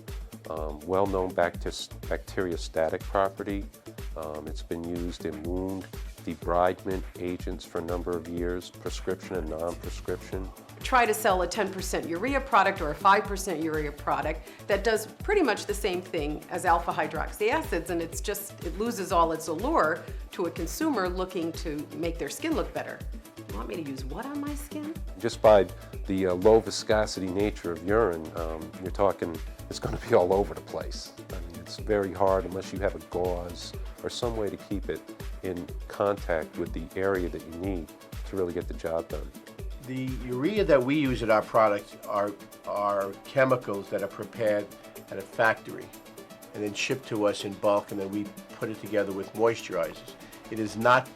well-known bacteriostatic property. It's been used in wound debridement agents for a number of years, prescription and non-prescription. Try to sell a 10% urea product or a 5% urea product that does pretty much the same thing as alpha hydroxy acids, and it loses all its allure to a consumer looking to make their skin look better. want me to use what on my skin? Just by the low viscosity nature of urine, you're talking it's going to be all over the place. I mean, it's very hard unless you have a gauze or some way to keep it in contact with the area that you need to really get the job done. The urea that we use in our products are chemicals that are prepared at a factory and then shipped to us in bulk, and then we put it together with moisturizers. It is not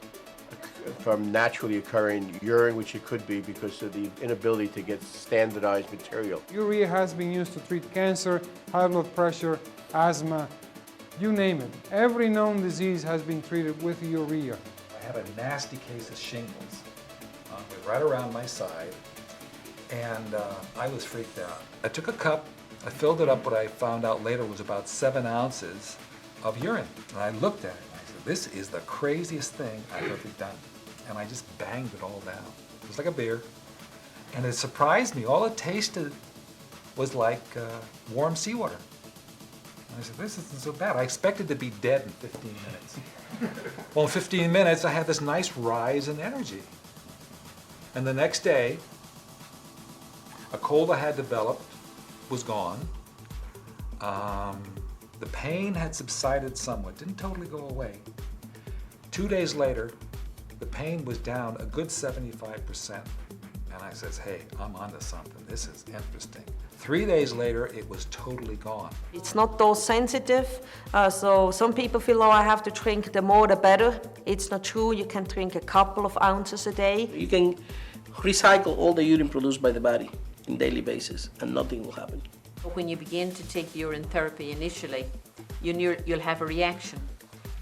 from naturally occurring urine, which it could be because of the inability to get standardized material. Urea has been used to treat cancer, high blood pressure, asthma, you name it. Every known disease has been treated with urea. I had a nasty case of shingles right around my side, and I was freaked out. I took a cup, I filled it up, what I found out later was about 7 ounces of urine. And I looked at it and I said, this is the craziest thing I've ever done. And I just banged it all down. It was like a beer. And it surprised me. All it tasted was like warm seawater. And I said, this isn't so bad. I expected to be dead in 15 minutes. Well, in 15 minutes, I had this nice rise in energy. And the next day, a cold I had developed was gone. The pain had subsided somewhat, didn't totally go away. 2 days later, the pain was down a good 75%. And I says, hey, I'm onto something. This is interesting. 3 days later, it was totally gone. It's not dose sensitive, so some people feel, oh, I have to drink the more the better. It's not true. You can drink a couple of ounces a day. You can recycle all the urine produced by the body on a daily basis, and nothing will happen. When you begin to take urine therapy initially, you'll have a reaction,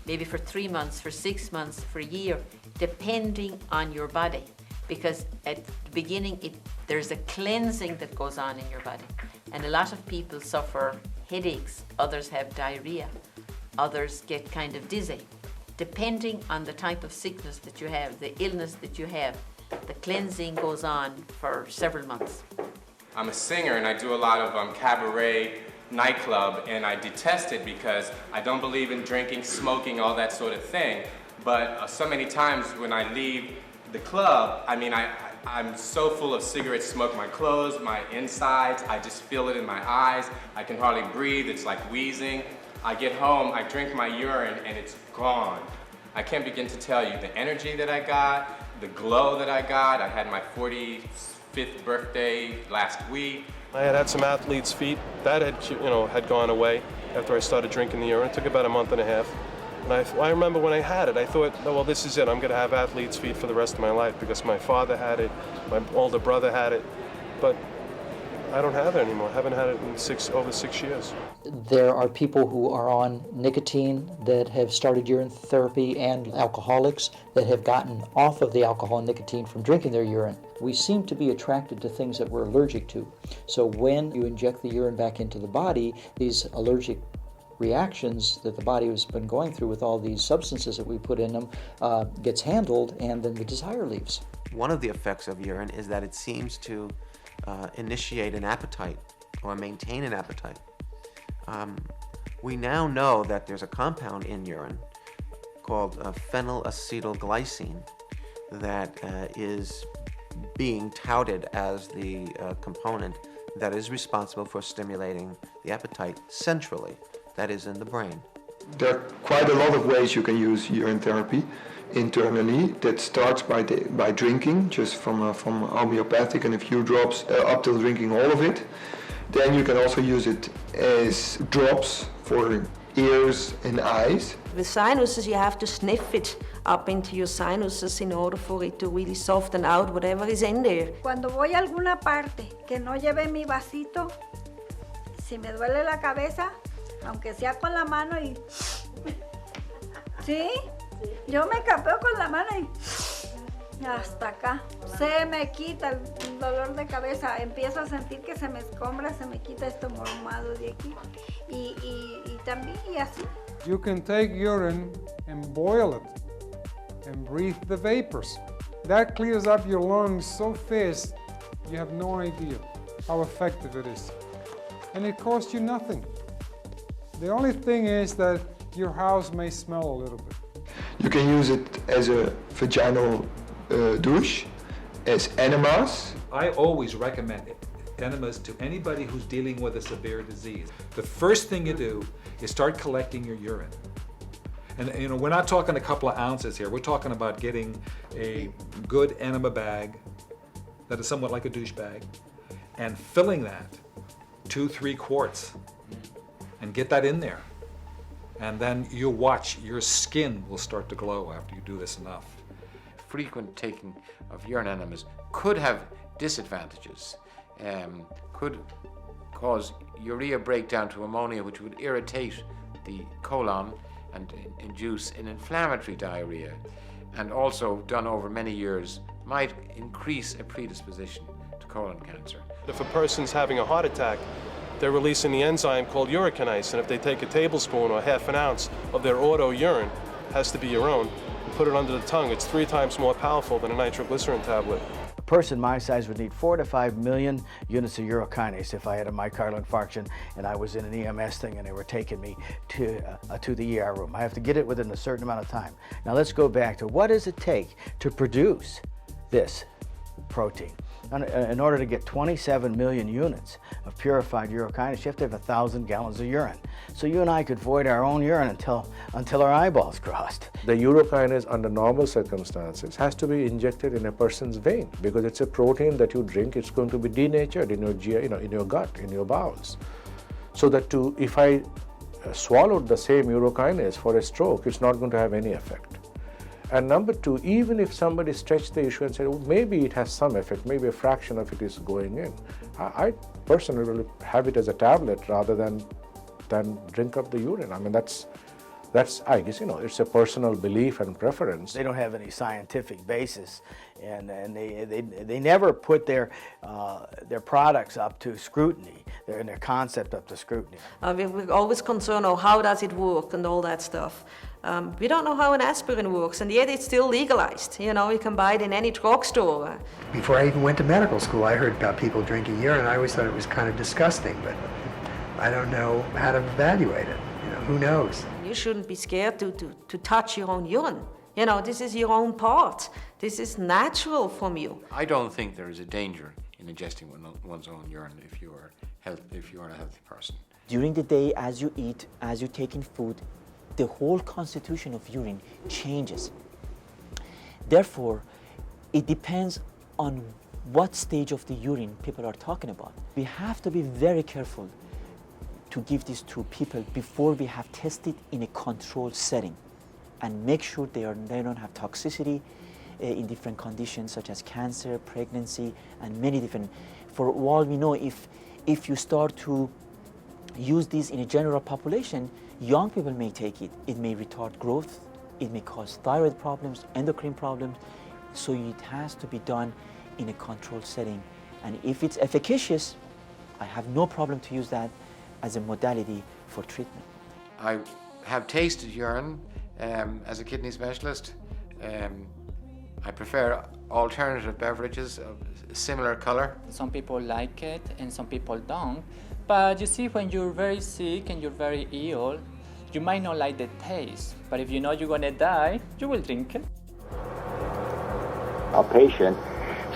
maybe for 3 months, for 6 months, for a year, depending on your body. Because at the beginning, there's a cleansing that goes on in your body. And a lot of people suffer headaches, others have diarrhea, others get kind of dizzy. Depending on the type of sickness that you have, the illness that you have, the cleansing goes on for several months. I'm a singer and I do a lot of cabaret, nightclub, and I detest it because I don't believe in drinking, smoking, all that sort of thing. But so many times when I leave the club, I mean, I'm so full of cigarette smoke, my clothes, my insides, I just feel it in my eyes. I can hardly breathe, it's like wheezing. I get home, I drink my urine, and it's gone. I can't begin to tell you the energy that I got, the glow that I got. I had my 45th birthday last week. I had some athlete's feet. That had gone away after I started drinking the urine. It took about a month and a half. And I remember when I had it, I thought, oh, well, this is it. I'm going to have athlete's feet for the rest of my life because my father had it, my older brother had it. But I don't have it anymore. I haven't had it in over 6 years. There are people who are on nicotine that have started urine therapy, and alcoholics that have gotten off of the alcohol and nicotine from drinking their urine. We seem to be attracted to things that we're allergic to. So when you inject the urine back into the body, these allergic reactions that the body has been going through with all these substances that we put in them gets handled, and then the desire leaves. One of the effects of urine is that it seems to initiate an appetite or maintain an appetite. We now know that there's a compound in urine called phenylacetylglycine that is being touted as the component that is responsible for stimulating the appetite centrally, that is in the brain. There are quite a lot of ways you can use urine therapy internally. That starts by drinking, just from homeopathic and a few drops up till drinking all of it. Then you can also use it as drops for ears and eyes. With sinuses, you have to sniff it up into your sinuses in order for it to really soften out whatever is in there. Cuando voy a alguna parte que no lleve mi vasito, si me duele la cabeza, aunque sea con la mano y... ¿Sí? Yo me capeo con la mano y... Hasta acá. Se me quita el dolor de cabeza. Empiezo a sentir que se me escombra, se me quita esto mormado de aquí. Y también y así. You can take urine and boil it and breathe the vapors. That clears up your lungs so fast, you have no idea how effective it is. And it costs you nothing. The only thing is that your house may smell a little bit. You can use it as a vaginal douche, as enemas. I always recommend enemas to anybody who's dealing with a severe disease. The first thing you do is start collecting your urine. And you know, we're not talking a couple of ounces here. We're talking about getting a good enema bag that is somewhat like a douche bag and filling that 2-3 quarts and get that in there. And then you watch, your skin will start to glow after you do this enough. Frequent taking of urine enemas could have disadvantages, could cause urea breakdown to ammonia, which would irritate the colon and induce an inflammatory diarrhea, and also done over many years might increase a predisposition to colon cancer. If a person's having a heart attack, they're releasing the enzyme called uricanase, and if they take a tablespoon or half an ounce of their auto urine, has to be your own, and put it under the tongue, it's 3 times more powerful than a nitroglycerin tablet. A person my size would need 4 to 5 million units of urokinase if I had a myocardial infarction and I was in an EMS thing and they were taking me to the ER room. I have to get it within a certain amount of time. Now let's go back to what does it take to produce this protein? In order to get 27 million units of purified urokinase, you have to have 1,000 gallons of urine. So you and I could void our own urine until our eyeballs crossed. The urokinase under normal circumstances has to be injected in a person's vein because it's a protein that you drink. It's going to be denatured in your GI, in your gut, in your bowels. So that if I swallowed the same urokinase for a stroke, it's not going to have any effect. And number 2, even if somebody stretched the issue and said, well, maybe it has some effect, maybe a fraction of it is going in, I personally will have it as a tablet rather than drink up the urine. I mean, that's I guess, it's a personal belief and preference. They don't have any scientific basis, and they never put their products up to scrutiny, their concept up to scrutiny. We're always concerned, how does it work and all that stuff. We don't know how an aspirin works, and yet it's still legalized. You can buy it in any drugstore. Before I even went to medical school, I heard about people drinking urine. I always thought it was kind of disgusting, but I don't know how to evaluate it. Who knows? You shouldn't be scared to touch your own urine. This is your own part. This is natural from you. I don't think there is a danger in ingesting one's own urine if you are a healthy person. During the day, as you eat, as you take in food, the whole constitution of urine changes. Therefore, it depends on what stage of the urine people are talking about. We have to be very careful to give this to people before we have tested in a controlled setting and make sure they don't have toxicity in different conditions such as cancer, pregnancy, and many different. For all we know, if you start to use this in a general population, young people may take it. It may retard growth, it may cause thyroid problems, endocrine problems, so it has to be done in a controlled setting. And if it's efficacious, I have no problem to use that as a modality for treatment. I have tasted urine as a kidney specialist. I prefer alternative beverages of similar color. Some people like it and some people don't. But you see, when you're very sick and you're very ill, you might not like the taste, but if you know you're gonna die, you will drink it. A patient,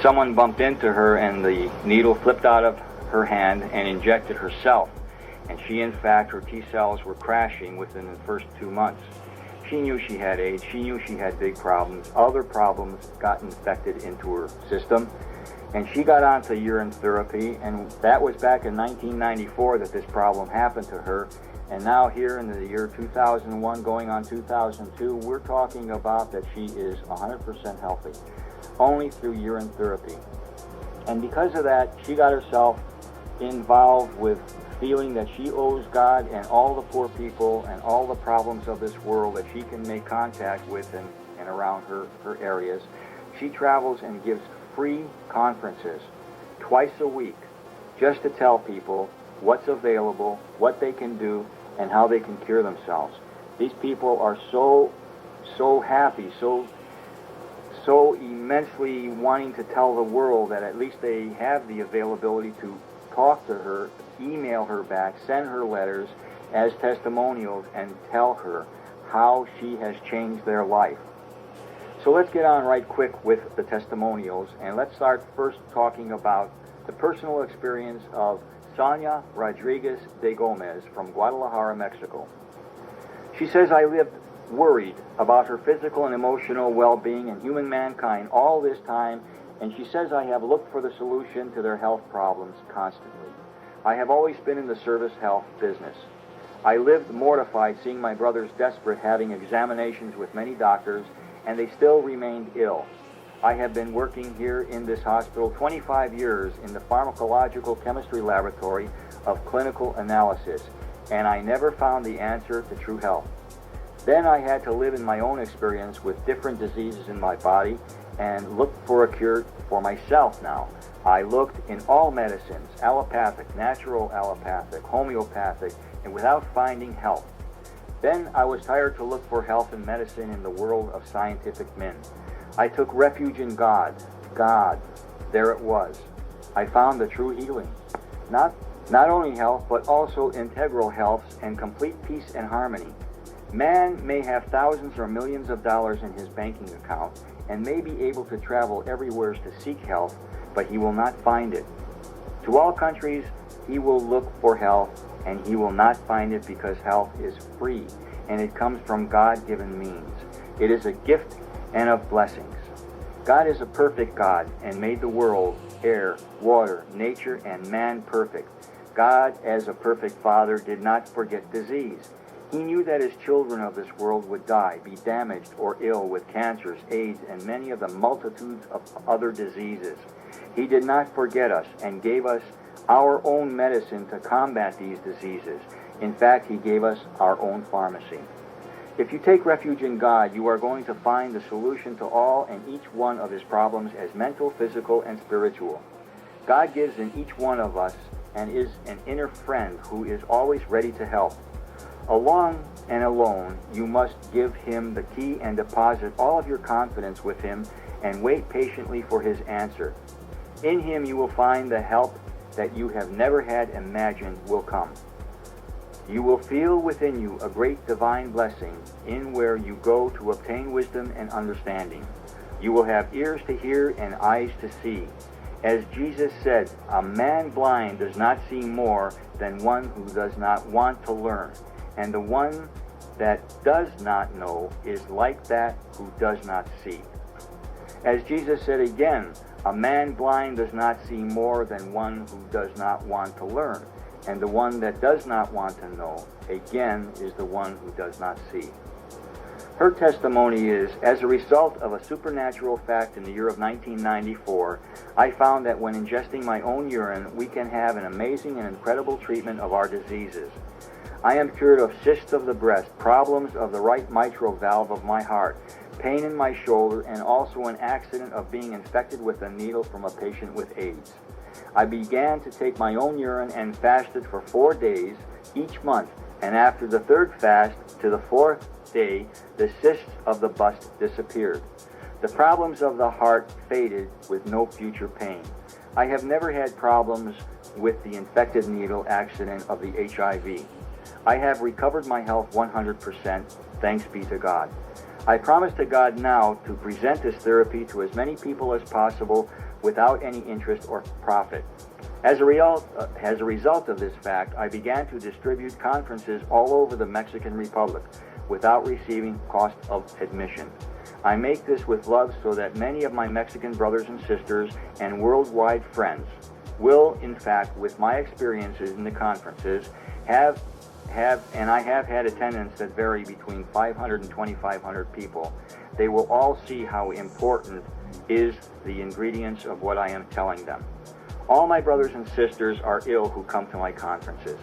someone bumped into her and the needle flipped out of her hand and injected herself. And she, in fact, her T cells were crashing within the first 2 months. She knew she had AIDS, she knew she had big problems, other problems got infected into her system, and she got onto urine therapy, and that was back in 1994 that this problem happened to her. And now here in the year 2001, going on 2002, we're talking about that she is 100% healthy, only through urine therapy. And because of that, she got herself involved with feeling that she owes God and all the poor people and all the problems of this world that she can make contact with and around her areas. She travels and gives free conferences twice a week just to tell people what's available, what they can do, and how they can cure themselves. These people are so happy, so immensely wanting to tell the world that at least they have the availability to talk to her, email her back, send her letters as testimonials, and tell her how she has changed their life. So let's get on right quick with the testimonials, and let's start first talking about the personal experience of Sonia Rodriguez de Gomez from Guadalajara, Mexico. She says, I lived worried about her physical and emotional well-being and human mankind all this time, and she says, I have looked for the solution to their health problems constantly. I have always been in the service health business. I lived mortified seeing my brothers desperate, having examinations with many doctors, and they still remained ill. I have been working here in this hospital 25 years in the pharmacological chemistry laboratory of clinical analysis, and I never found the answer to true health. Then I had to live in my own experience with different diseases in my body and look for a cure for myself now. I looked in all medicines, allopathic, natural allopathic, homeopathic, and without finding help. Then I was tired to look for health and medicine in the world of scientific men. I took refuge in God. God, there it was. I found the true healing. Not only health, but also integral health and complete peace and harmony. Man may have thousands or millions of dollars in his banking account and may be able to travel everywhere to seek health, but he will not find it. To all countries, he will look for health, and he will not find it because health is free, and it comes from God-given means. It is a gift and of blessings. God is a perfect God and made the world, air, water, nature, and man perfect. God, as a perfect Father, did not forget disease. He knew that his children of this world would die, be damaged or ill with cancers, AIDS, and many of the multitudes of other diseases. He did not forget us and gave us our own medicine to combat these diseases. In fact, he gave us our own pharmacy. If you take refuge in God, you are going to find the solution to all and each one of his problems as mental, physical, and spiritual. God gives in each one of us and is an inner friend who is always ready to help. Along and alone, you must give him the key and deposit all of your confidence with him and wait patiently for his answer. In him you will find the help that you have never had imagined will come. You will feel within you a great divine blessing in where you go to obtain wisdom and understanding. You will have ears to hear and eyes to see. As Jesus said, a man blind does not see more than one who does not want to learn. And the one that does not know is like that who does not see. As Jesus said again, a man blind does not see more than one who does not want to learn. And the one that does not want to know, again, is the one who does not see. Her testimony is, as a result of a supernatural fact in the year of 1994, I found that when ingesting my own urine, we can have an amazing and incredible treatment of our diseases. I am cured of cysts of the breast, problems of the right mitral valve of my heart, pain in my shoulder, and also an accident of being infected with a needle from a patient with AIDS. I began to take my own urine and fasted for 4 days each month, and after the third fast to the fourth day, the cysts of the bust disappeared. The problems of the heart faded with no future pain. I have never had problems with the infected needle accident of the HIV. I have recovered my health 100%, thanks be to God. I promise to God now to present this therapy to as many people as possible without any interest or profit. As a result of this fact, I began to distribute conferences all over the Mexican Republic without receiving cost of admission. I make this with love so that many of my Mexican brothers and sisters and worldwide friends will, in fact, with my experiences in the conferences, and I have had attendance that vary between 500 and 2,500 people. They will all see how important is the ingredients of what I am telling them. All my brothers and sisters are ill who come to my conferences.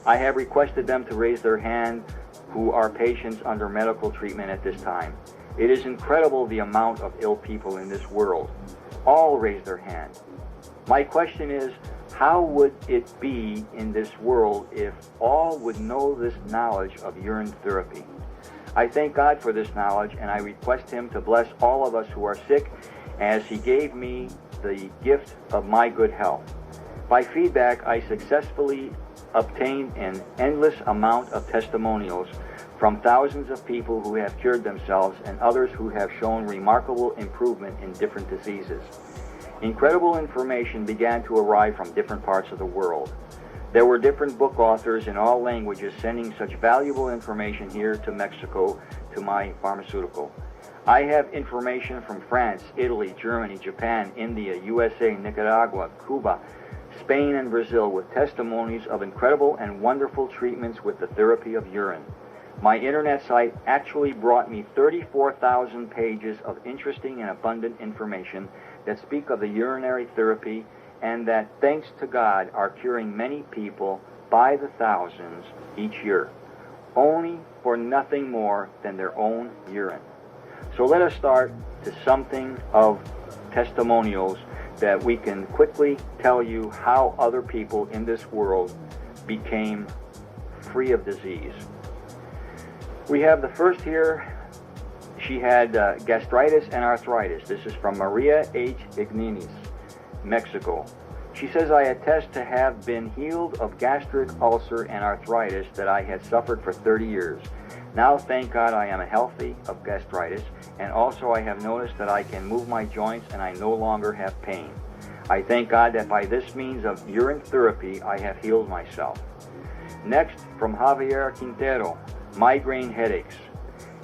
I have requested them to raise their hand who are patients under medical treatment at this time. It is incredible the amount of ill people in this world. All raise their hand. My question is, how would it be in this world if all would know this knowledge of urine therapy? I thank God for this knowledge, and I request him to bless all of us who are sick as he gave me the gift of my good health. By feedback, I successfully obtained an endless amount of testimonials from thousands of people who have cured themselves and others who have shown remarkable improvement in different diseases. Incredible information began to arrive from different parts of the world. There were different book authors in all languages sending such valuable information here to Mexico to my pharmaceutical. I have information from France, Italy, Germany, Japan, India, USA, Nicaragua, Cuba, Spain, and Brazil with testimonies of incredible and wonderful treatments with the therapy of urine. My internet site actually brought me 34,000 pages of interesting and abundant information that speak of the urinary therapy and that, thanks to God, are curing many people by the thousands each year, only for nothing more than their own urine. So let us start to something of testimonials that we can quickly tell you how other people in this world became free of disease. We have the first here. She had gastritis and arthritis. This is from Maria H. Ignanis, Mexico. She says, I attest to have been healed of gastric ulcer and arthritis that I had suffered for 30 years. Now, thank God, I am healthy of gastritis, and also I have noticed that I can move my joints and I no longer have pain. I thank God that by this means of urine therapy, I have healed myself. Next, from Javier Quintero, migraine headaches.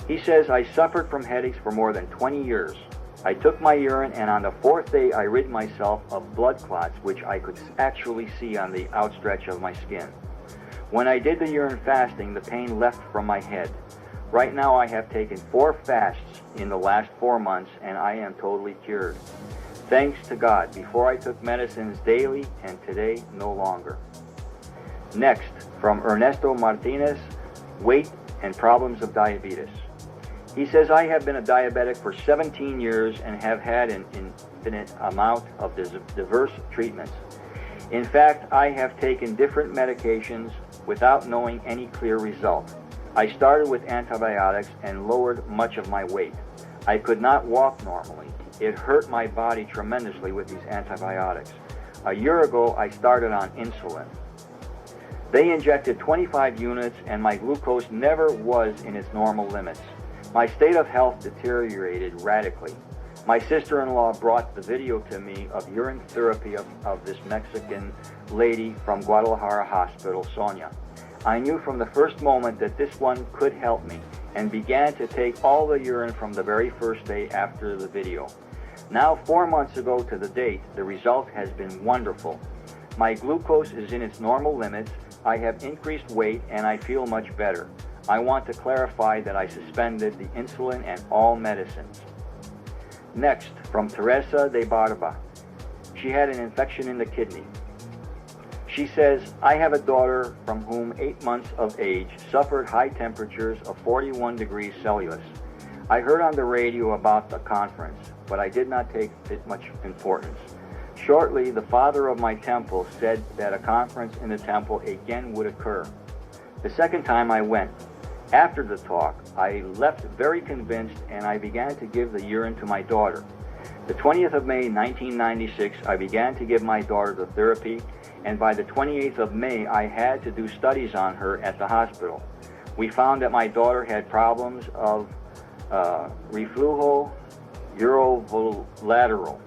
He says, I suffered from headaches for more than 20 years. I took my urine, and on the fourth day, I rid myself of blood clots, which I could actually see on the outstretch of my skin. When I did the urine fasting, the pain left from my head. Right now, I have taken 4 fasts in the last 4 months, and I am totally cured. Thanks to God. Before I took medicines daily, and today, no longer. Next, from Ernesto Martinez, weight and problems of diabetes. He says, I have been a diabetic for 17 years and have had an infinite amount of diverse treatments. In fact, I have taken different medications without knowing any clear result. I started with antibiotics and lowered much of my weight. I could not walk normally. It hurt my body tremendously with these antibiotics. A year ago, I started on insulin. They injected 25 units and my glucose never was in its normal limits. My state of health deteriorated radically. My sister-in-law brought the video to me of urine therapy of this Mexican lady from Guadalajara Hospital, Sonia. I knew from the first moment that this one could help me and began to take all the urine from the very first day after the video. Now, 4 months ago to the date, the result has been wonderful. My glucose is in its normal limits, I have increased weight, and I feel much better. I want to clarify that I suspended the insulin and all medicines. Next, from Teresa de Barba. She had an infection in the kidney. She says, I have a daughter from whom 8 months of age suffered high temperatures of 41 degrees Celsius. I heard on the radio about the conference, but I did not take it much importance. Shortly, the father of my temple said that a conference in the temple again would occur. The second time I went. After the talk, I left very convinced and I began to give the urine to my daughter. The 20th of May, 1996, I began to give my daughter the therapy, and by the 28th of May, I had to do studies on her at the hospital. We found that my daughter had problems of reflujo urovolateral.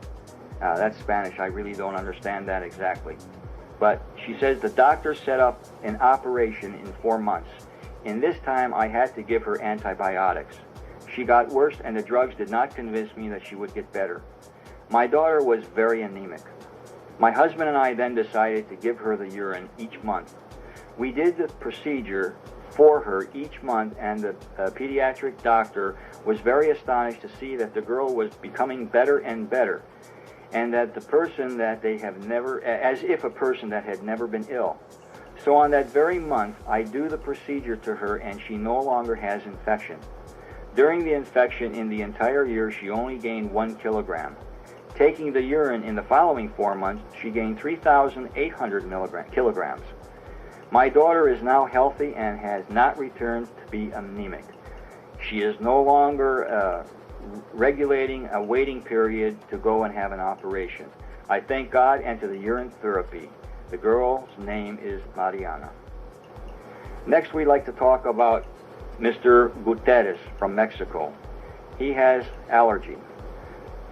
That's Spanish. I really don't understand that exactly. But she says the doctor set up an operation in 4 months. In this time, I had to give her antibiotics. She got worse, and the drugs did not convince me that she would get better. My daughter was very anemic. My husband and I then decided to give her the urine each month. We did the procedure for her each month, and the pediatric doctor was very astonished to see that the girl was becoming better and better, and that the person that they have never, as if a person that had never been ill. So on that very month, I do the procedure to her, and she no longer has infection. During the infection in the entire year, she only gained 1 kilogram. Taking the urine in the following 4 months, she gained 3,800 kilograms. My daughter is now healthy and has not returned to be anemic. She is no longer regulating a waiting period to go and have an operation. I thank God and to the urine therapy. The girl's name is Mariana. Next, we'd like to talk about Mr. Gutierrez from Mexico. He has allergy.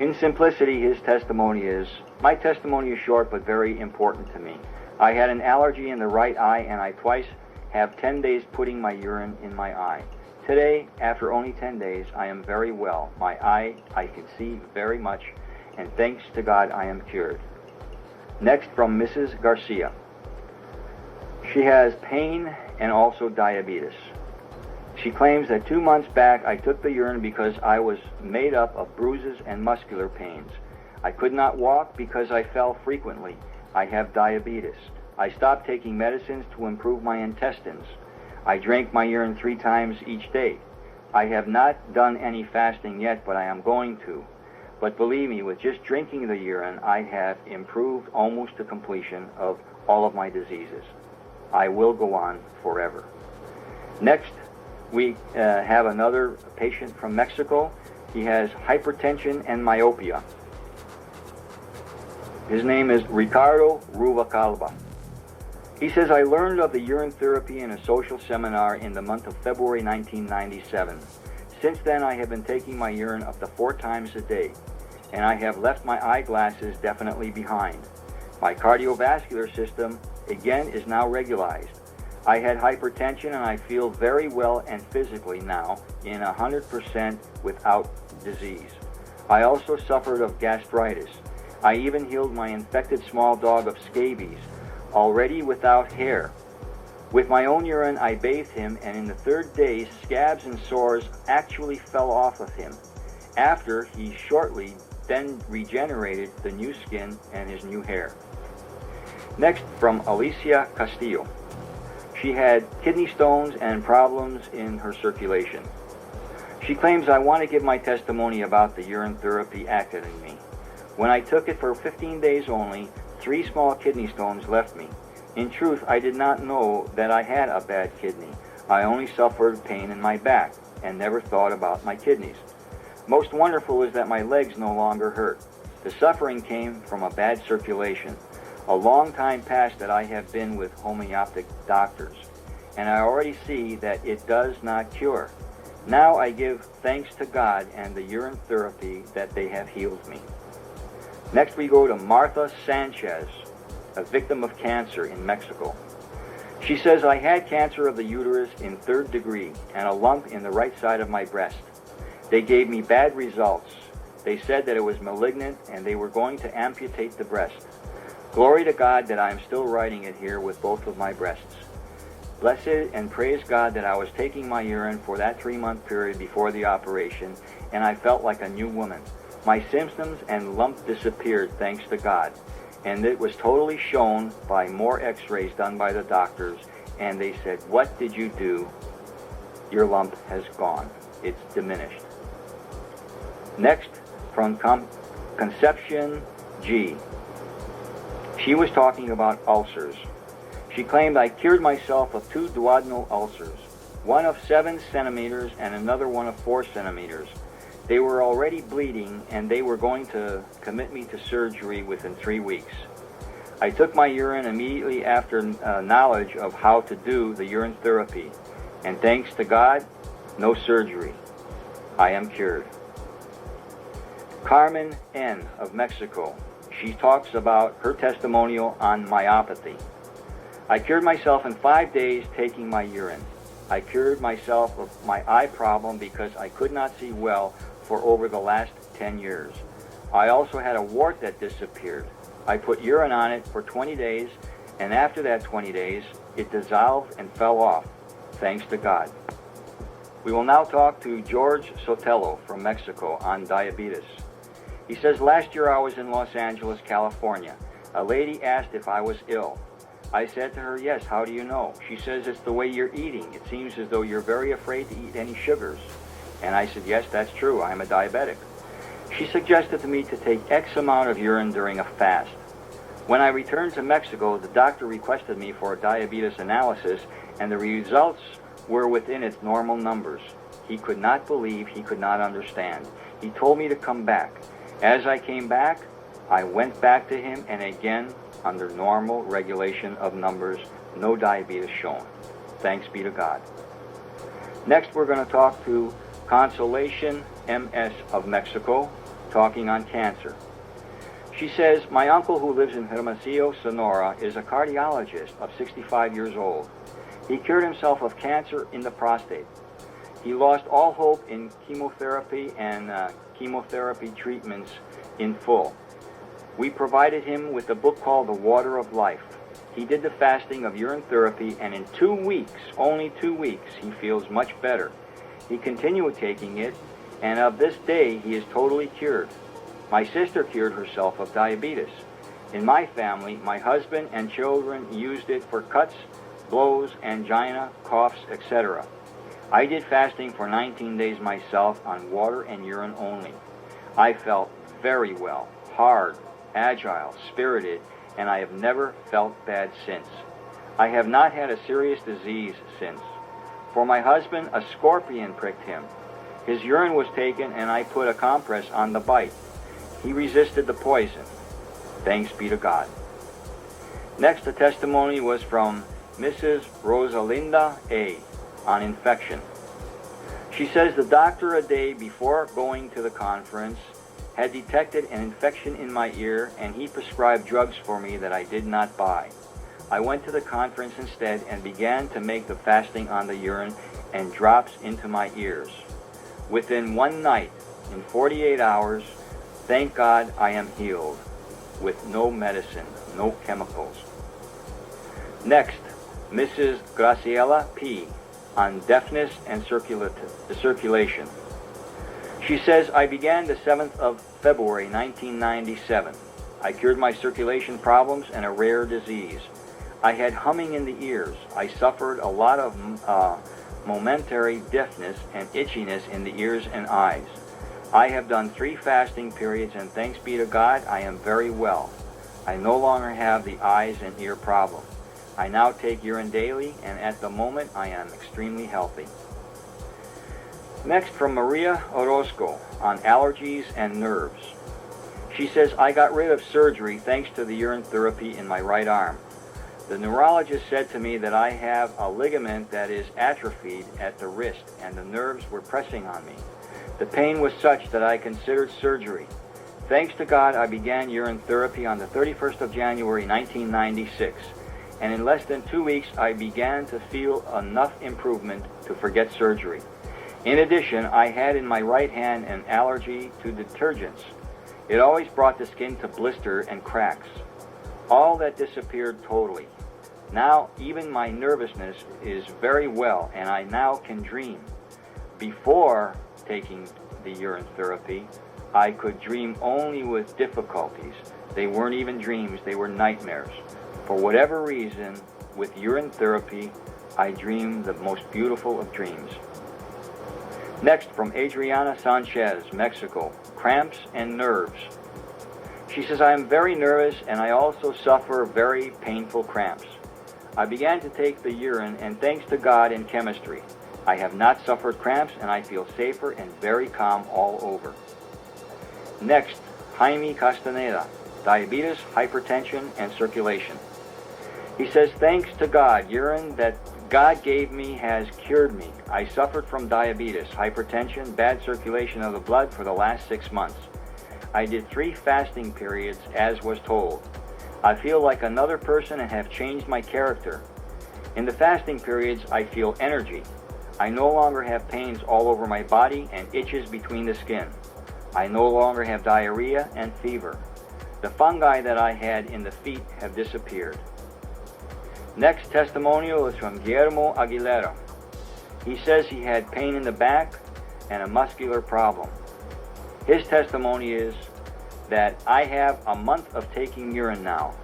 In simplicity, his testimony is, my testimony is short but very important to me. I had an allergy in the right eye and I twice have 10 days putting my urine in my eye. Today, after only 10 days, I am very well. My eye, I can see very much, and thanks to God, I am cured. Next, from Mrs. Garcia. She has pain and also diabetes. She claims that 2 months back I took the urine because I was made up of bruises and muscular pains. I could not walk because I fell frequently. I have diabetes. I stopped taking medicines to improve my intestines. I drank my urine 3 times each day. I have not done any fasting yet, but I am going to. But believe me, with just drinking the urine, I have improved almost to completion of all of my diseases. I will go on forever. Next, we have another patient from Mexico. He has hypertension and myopia. His name is Ricardo Rubalcaba. He says, I learned of the urine therapy in a social seminar in the month of February 1997. Since then, I have been taking my urine up to 4 times a day, and I have left my eyeglasses definitely behind. My cardiovascular system, again, is now regularized. I had hypertension and I feel very well and physically now in 100% without disease. I also suffered of gastritis. I even healed my infected small dog of scabies, already without hair. With my own urine, I bathed him, and in the 3rd day, scabs and sores actually fell off of him. After, he shortly then regenerated the new skin and his new hair. Next, from Alicia Castillo. She had kidney stones and problems in her circulation. She claims, I want to give my testimony about the urine therapy acted in me. When I took it for 15 days only, 3 small kidney stones left me. In truth, I did not know that I had a bad kidney. I only suffered pain in my back and never thought about my kidneys. Most wonderful is that my legs no longer hurt. The suffering came from a bad circulation. A long time past that I have been with homeopathic doctors, and I already see that it does not cure. Now I give thanks to God and the urine therapy that they have healed me. Next we go to Martha Sanchez, a victim of cancer in Mexico. She says, I had cancer of the uterus in 3rd degree and a lump in the right side of my breast. They gave me bad results. They said that it was malignant and they were going to amputate the breast. Glory to God that I am still writing it here with both of my breasts. Blessed and praise God that I was taking my urine for that 3-month period before the operation, and I felt like a new woman. My symptoms and lump disappeared thanks to God, and it was totally shown by more x-rays done by the doctors, and they said, what did you do? Your lump has gone. It's diminished. Next, from Conception G. She was talking about ulcers. She claimed, I cured myself of 2 duodenal ulcers, one of 7 centimeters and another one of 4 centimeters. They were already bleeding and they were going to commit me to surgery within 3 weeks. I took my urine immediately after knowledge of how to do the urine therapy, and thanks to God, no surgery. I am cured. Carmen N. of Mexico. She talks about her testimonial on myopathy. I cured myself in 5 days taking my urine. I cured myself of my eye problem because I could not see well for over the last 10 years. I also had a wart that disappeared. I put urine on it for 20 days, and after that 20 days, it dissolved and fell off, thanks to God. We will now talk to George Sotelo from Mexico on diabetes. He says, last year I was in Los Angeles, California. A lady asked if I was ill. I said to her, yes, how do you know? She says, it's the way you're eating. It seems as though you're very afraid to eat any sugars. And I said, yes, that's true. I'm a diabetic. She suggested to me to take X amount of urine during a fast. When I returned to Mexico, the doctor requested me for a diabetes analysis, and the results were within its normal numbers. He could not believe, he could not understand. He told me to come back. As I came back, I went back to him, and again, under normal regulation of numbers, no diabetes shown. Thanks be to God. Next, we're going to talk to Consolation MS of Mexico, talking on cancer. She says, my uncle who lives in Hermosillo, Sonora, is a cardiologist of 65 years old. He cured himself of cancer in the prostate. He lost all hope in chemotherapy and chemotherapy treatments in full. We provided him with a book called The Water of Life. He did the fasting of urine therapy, and in 2 weeks, only 2 weeks, he feels much better. He continued taking it, and of this day, he is totally cured. My sister cured herself of diabetes. In my family, my husband and children used it for cuts, blows, angina, coughs, etc. I did fasting for 19 days myself on water and urine only. I felt very well, hard, agile, spirited, and I have never felt bad since. I have not had a serious disease since. For my husband, a scorpion pricked him. His urine was taken and I put a compress on the bite. He resisted the poison. Thanks be to God. Next, the testimony was from Mrs. Rosalinda A. on infection. She says the doctor a day before going to the conference had detected an infection in my ear, and he prescribed drugs for me that I did not buy. I went to the conference instead and began to make the fasting on the urine and drops into my ears. Within one night, in 48 hours, thank God I am healed, with no medicine, no chemicals. Next, Mrs. Graciela P. on deafness and circulation. She says, I began the 7th of February 1997. I cured my circulation problems and a rare disease. I had humming in the ears. I suffered a lot of momentary deafness and itchiness in the ears and eyes. I have done 3 fasting periods, and thanks be to God, I am very well. I no longer have the eyes and ear problem. I now take urine daily, and at the moment I am extremely healthy. Next, from Maria Orozco on allergies and nerves. She says, I got rid of surgery thanks to the urine therapy in my right arm. The neurologist said to me that I have a ligament that is atrophied at the wrist, and the nerves were pressing on me. The pain was such that I considered surgery. Thanks to God, I began urine therapy on the 31st of January 1996, and in less than 2 weeks I began to feel enough improvement to forget surgery. In addition, I had in my right hand an allergy to detergents. It always brought the skin to blister and cracks. All that disappeared totally. Now even my nervousness is very well, and I now can dream. Before taking the urine therapy, I could dream only with difficulties. They weren't even dreams, they were nightmares. For whatever reason, with urine therapy, I dream the most beautiful of dreams. Next, from Adriana Sanchez, Mexico, cramps and nerves. She says, I am very nervous and I also suffer very painful cramps. I began to take the urine, and thanks to God and chemistry, I have not suffered cramps and I feel safer and very calm all over. Next, Jaime Castaneda, diabetes, hypertension, and circulation. He says, thanks to God, urine that God gave me has cured me. I suffered from diabetes, hypertension, bad circulation of the blood for the last 6 months. I did 3 fasting periods as was told. I feel like another person and have changed my character. In the fasting periods, I feel energy. I no longer have pains all over my body and itches between the skin. I no longer have diarrhea and fever. The fungi that I had in the feet have disappeared. Next testimonial is from Guillermo Aguilera. He says he had pain in the back and a muscular problem. His testimony is that I have a month of taking urine now.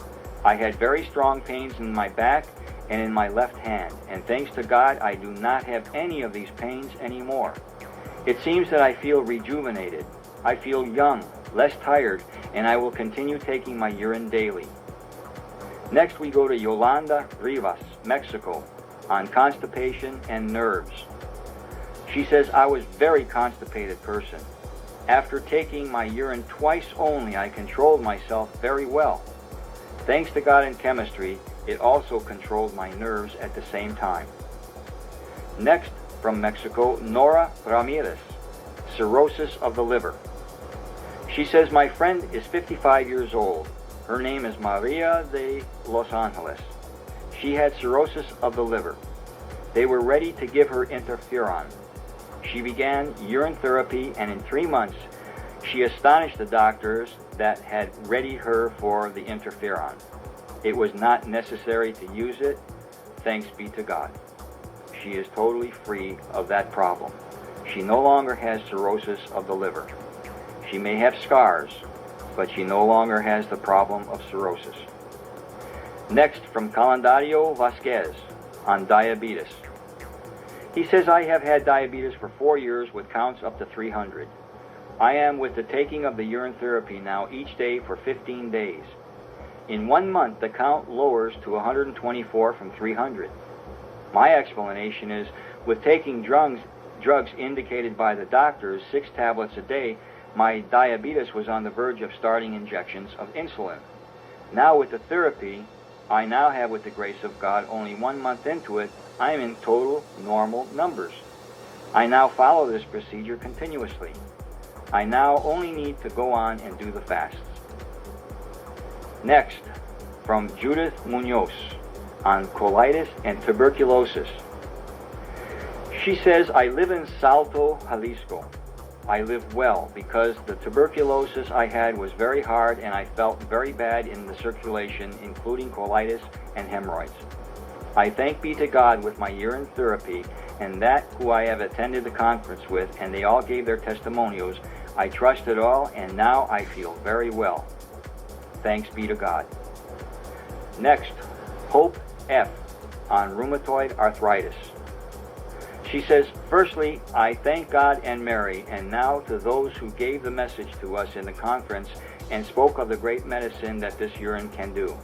I had very strong pains in my back and in my left hand, and thanks to God, I do not have any of these pains anymore. It seems that I feel rejuvenated. I feel young, less tired, and I will continue taking my urine daily. Next, we go to Yolanda Rivas, Mexico, on constipation and nerves. She says, I was a very constipated person. After taking my urine twice only, I controlled myself very well. Thanks to God and chemistry, it also controlled my nerves at the same time. Next, from Mexico, Nora Ramirez, cirrhosis of the liver. She says, my friend is 55 years old. Her name is Maria de Los Angeles. She had cirrhosis of the liver. They were ready to give her interferon. She began urine therapy, and in 3 months, she astonished the doctors that had readied her for the interferon. It was not necessary to use it. Thanks be to God. She is totally free of that problem. She no longer has cirrhosis of the liver. She may have scars, but she no longer has the problem of cirrhosis. Next, from Calendario Vasquez on diabetes. He says, I have had diabetes for 4 years with counts up to 300. I am with the taking of the urine therapy now each day for 15 days. In 1 month, the count lowers to 124 from 300. My explanation is, with taking drugs indicated by the doctors, 6 tablets a day, my diabetes was on the verge of starting injections of insulin. Now with the therapy I now have, with the grace of God, only 1 month into it, I am in total normal numbers. I now follow this procedure continuously. I now only need to go on and do the fasts. Next, from Judith Munoz on colitis and tuberculosis. She says, I live in Salto, Jalisco. I live well because the tuberculosis I had was very hard and I felt very bad in the circulation, including colitis and hemorrhoids. I thank be to God with my urine therapy and that who I have attended the conference with, and they all gave their testimonials. I trust it all, and now I feel very well. Thanks be to God. Next, Hope F on rheumatoid arthritis. She says, firstly, I thank God and Mary, and now to those who gave the message to us in the conference and spoke of the great medicine that this urine can do.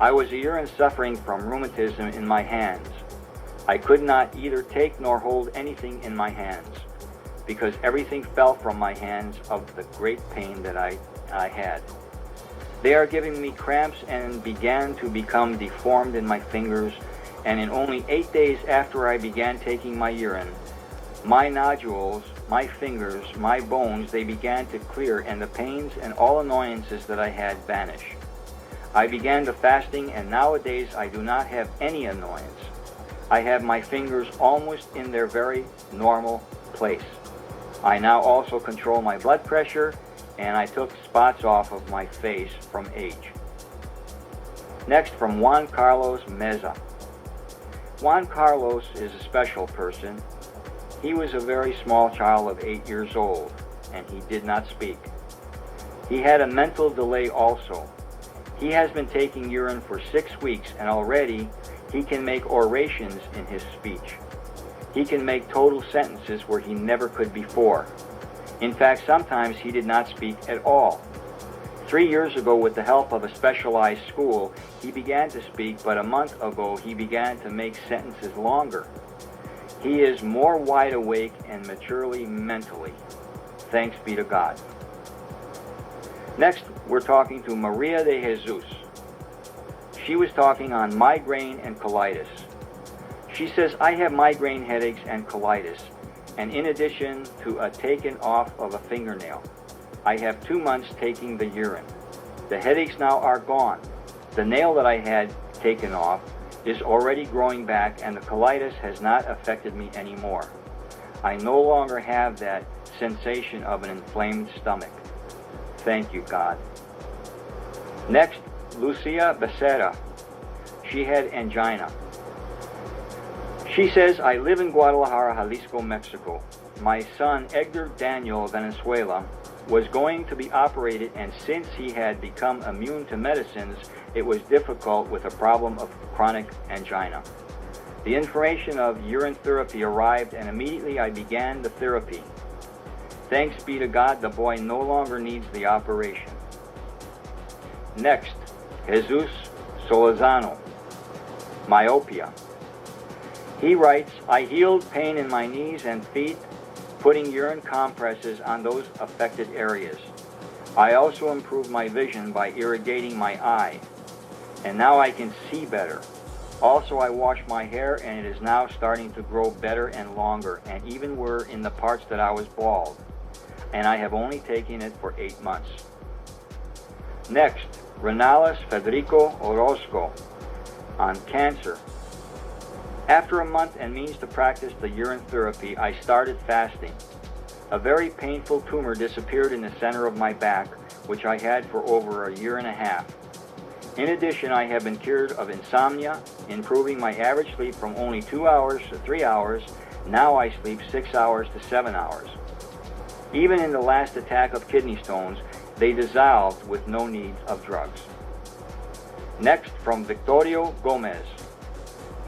I was a urine suffering from rheumatism in my hands. I could not either take nor hold anything in my hands because everything fell from my hands of the great pain that I had. They are giving me cramps and began to become deformed in my fingers, and in only 8 days after I began taking my urine, my nodules, my fingers, my bones, they began to clear, and the pains and all annoyances that I had vanish. I began the fasting, and nowadays I do not have any annoyance. I have my fingers almost in their very normal place. I now also control my blood pressure, and I took spots off of my face from age. Next, from Juan Carlos Meza. Juan Carlos is a special person. He was a very small child of 8 years old, and he did not speak. He had a mental delay also. He has been taking urine for 6 weeks, and already he can make orations in his speech. He can make total sentences where he never could before. In fact, sometimes he did not speak at all. 3 years ago, with the help of a specialized school, he began to speak, but a month ago he began to make sentences longer. He is more wide awake and maturely mentally. Thanks be to God. Next, we're talking to Maria de Jesus. She was talking on migraine and colitis. She says, I have migraine headaches and colitis, and in addition to a taken off of a fingernail. I have 2 months taking the urine. The headaches now are gone. The nail that I had taken off is already growing back, and the colitis has not affected me anymore. I no longer have that sensation of an inflamed stomach. Thank you, God. Next, Lucia Becerra. She had angina. She says, I live in Guadalajara, Jalisco, Mexico. My son, Edgar Daniel of Venezuela, was going to be operated, and since he had become immune to medicines, it was difficult with a problem of chronic angina. The information of urine therapy arrived, and immediately I began the therapy. Thanks be to God, the boy no longer needs the operation. Next, Jesus Solazano, myopia. He writes, I healed pain in my knees and feet, putting urine compresses on those affected areas. I also improved my vision by irrigating my eye, and now I can see better. Also, I wash my hair and it is now starting to grow better and longer, and even were in the parts that I was bald. And I have only taken it for 8 months. Next, Renales Federico Orozco on cancer. After a month and means to practice the urine therapy, I started fasting. A very painful tumor disappeared in the center of my back, which I had for over a year and a half. In addition, I have been cured of insomnia, improving my average sleep from only 2 hours to 3 hours. Now I sleep 6 hours to 7 hours. Even in the last attack of kidney stones, they dissolved with no need of drugs. Next, from Victorio Gomez.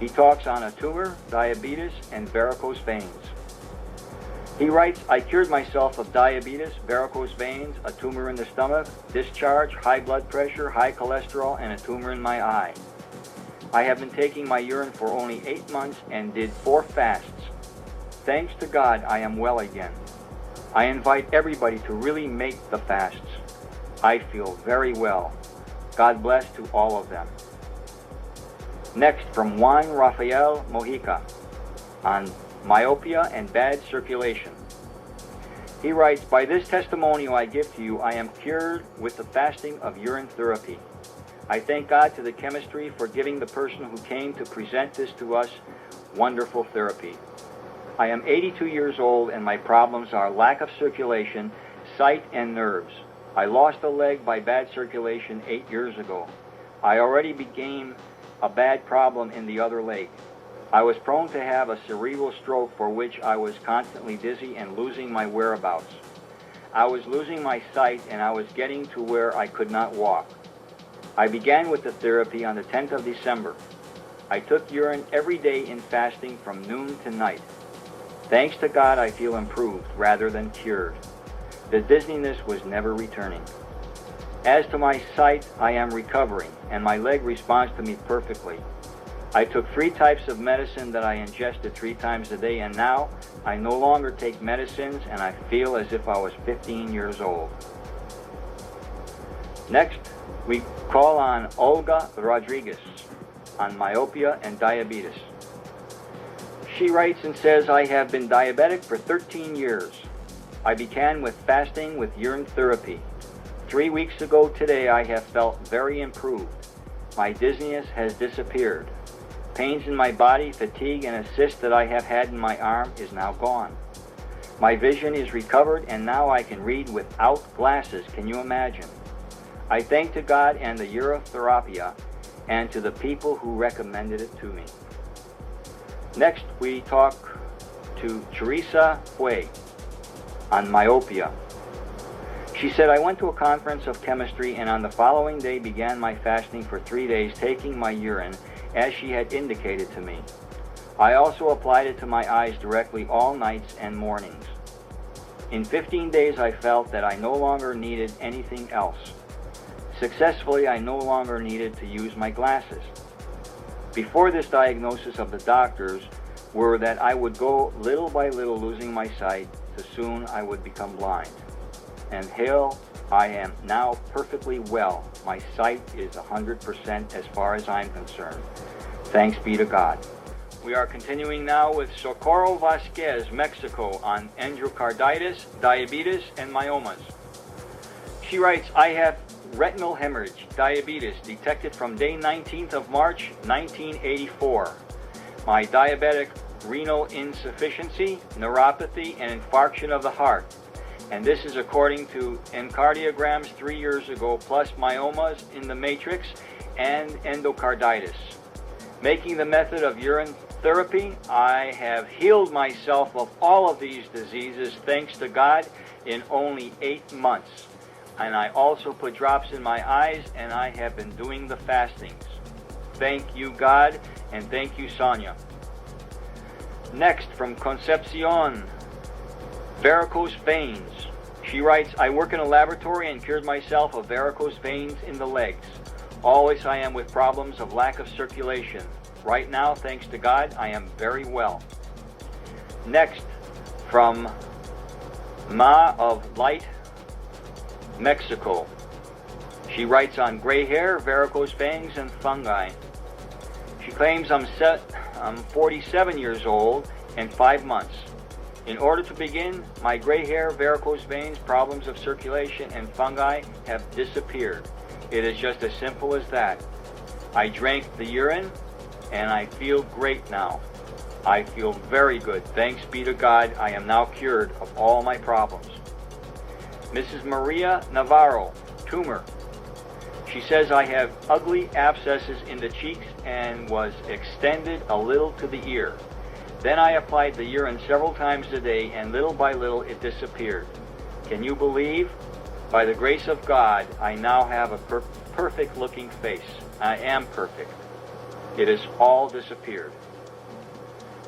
He talks on a tumor, diabetes, and varicose veins. He writes, I cured myself of diabetes, varicose veins, a tumor in the stomach, discharge, high blood pressure, high cholesterol, and a tumor in my eye. I have been taking my urine for only 8 months and did 4 fasts. Thanks to God, I am well again. I invite everybody to really make the fasts. I feel very well. God bless to all of them. Next, from Juan Rafael Mojica on myopia and bad circulation. He writes, by this testimonial I give to you, I am cured with the fasting of urine therapy. I thank God to the chemistry for giving the person who came to present this to us wonderful therapy. I am 82 years old and my problems are lack of circulation, sight, and nerves. I lost a leg by bad circulation 8 years ago. I already became a bad problem in the other leg. I was prone to have a cerebral stroke for which I was constantly dizzy and losing my whereabouts. I was losing my sight and I was getting to where I could not walk. I began with the therapy on the 10th of December. I took urine every day in fasting from noon to night. Thanks to God, I feel improved rather than cured. The dizziness was never returning. As to my sight, I am recovering and my leg responds to me perfectly. I took 3 types of medicine that I ingested 3 times a day, and now I no longer take medicines and I feel as if I was 15 years old. Next, we call on Olga Rodriguez on myopia and diabetes. She writes and says, I have been diabetic for 13 years. I began with fasting with urine therapy. 3 weeks ago today, I have felt very improved. My dizziness has disappeared. Pains in my body, fatigue, and a cyst that I have had in my arm is now gone. My vision is recovered and now I can read without glasses. Can you imagine? I thank to God and the Urintherapie and to the people who recommended it to me. Next, we talk to Teresa Hui on myopia. She said, I went to a conference of chemistry and on the following day began my fasting for 3 days, taking my urine as she had indicated to me. I also applied it to my eyes directly all nights and mornings. In 15 days, I felt that I no longer needed anything else. Successfully, I no longer needed to use my glasses. Before this diagnosis of the doctors were that I would go little by little losing my sight, so soon I would become blind. And hail, I am now perfectly well. My sight is 100% as far as I'm concerned. Thanks be to God. We are continuing now with Socorro Vasquez, Mexico, on endocarditis, diabetes, and myomas. She writes, I have retinal hemorrhage, diabetes, detected from day 19th of March, 1984. My diabetic renal insufficiency, neuropathy, and infarction of the heart. And this is according to encardiograms 3 years ago, plus myomas in the matrix and endocarditis. Making the method of urine therapy, I have healed myself of all of these diseases, thanks to God, in only 8 months. And I also put drops in my eyes, and I have been doing the fastings. Thank you, God, and thank you, Sonia. Next, from Concepcion, varicose veins. She writes, I work in a laboratory and cured myself of varicose veins in the legs. Always I am with problems of lack of circulation. Right now, thanks to God, I am very well. Next, from Ma of Light, Mexico. She writes on gray hair, varicose veins, and fungi. She claims I'm 47 years old and 5 months. In order to begin, my gray hair, varicose veins, problems of circulation, and fungi have disappeared. It is just as simple as that. I drank the urine, and I feel great now. I feel very good. Thanks be to God, I am now cured of all my problems. Mrs. Maria Navarro, tumor. She says I have ugly abscesses in the cheeks and was extended a little to the ear. Then I applied the urine several times a day, and little by little it disappeared. Can you believe? By the grace of God, I now have a perfect looking face. I am perfect. It has all disappeared.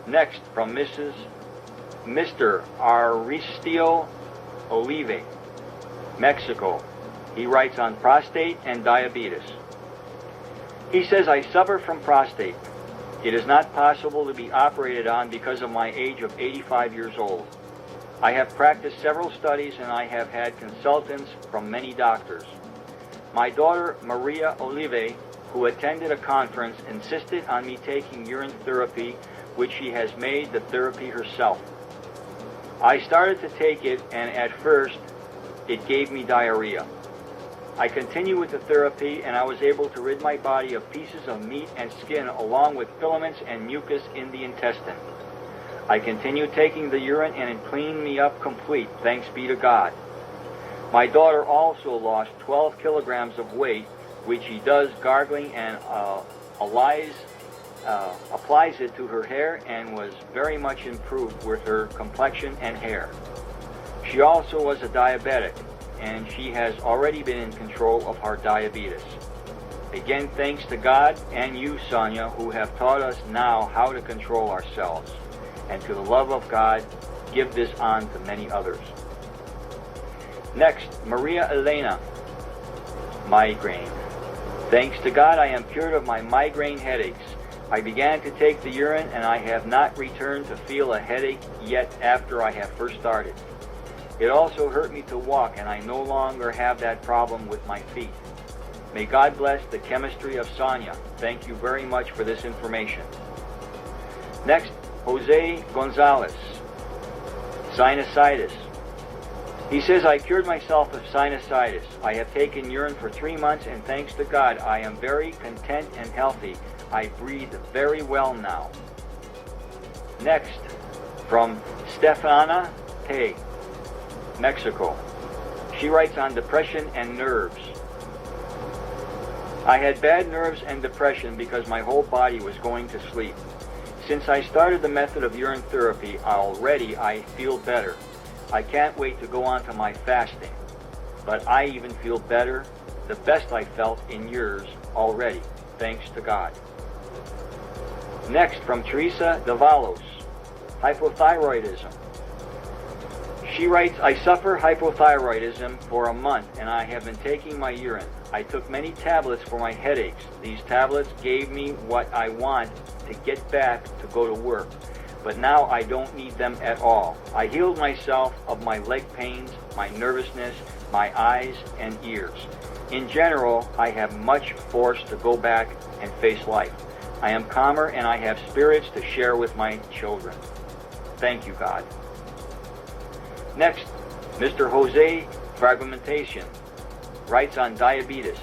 Next, from Mr. Aristio Olive, Mexico. He writes on prostate and diabetes. He says, I suffer from prostate. It is not possible to be operated on because of my age of 85 years old. I have practiced several studies and I have had consultants from many doctors. My daughter, Maria Olive, who attended a conference, insisted on me taking urine therapy, which she has made the therapy herself. I started to take it, and at first, it gave me diarrhea. I continued with the therapy, and I was able to rid my body of pieces of meat and skin, along with filaments and mucus in the intestine. I continued taking the urine, and it cleaned me up complete, thanks be to God. My daughter also lost 12 kilograms of weight, which she does gargling and applies it to her hair, and was very much improved with her complexion and hair. She also was a diabetic, and she has already been in control of her diabetes. Again, thanks to God and you, Sonia, who have taught us now how to control ourselves. And to the love of God, give this on to many others. Next, Maria Elena, migraine. Thanks to God, I am cured of my migraine headaches. I began to take the urine, and I have not returned to feel a headache yet after I have first started. It also hurt me to walk, and I no longer have that problem with my feet. May God bless the chemistry of Sonia. Thank you very much for this information. Next, Jose Gonzalez, sinusitis. He says, I cured myself of sinusitis. I have taken urine for 3 months, and thanks to God, I am very content and healthy. I breathe very well now. Next, from Stefana T, Mexico. She writes on depression and nerves. I had bad nerves and depression because my whole body was going to sleep. Since I started the method of urine therapy, already I feel better. I can't wait to go on to my fasting. But I even feel better, the best I felt in years already, thanks to God. Next, from Teresa Davalos, hypothyroidism. She writes, I suffer hypothyroidism for a month, and I have been taking my urine. I took many tablets for my headaches. These tablets gave me what I want to get back to go to work. But now I don't need them at all. I healed myself of my leg pains, my nervousness, my eyes and ears. In general, I have much force to go back and face life. I am calmer, and I have spirits to share with my children. Thank you, God. Next, Mr. Jose Fragmentation writes on diabetes.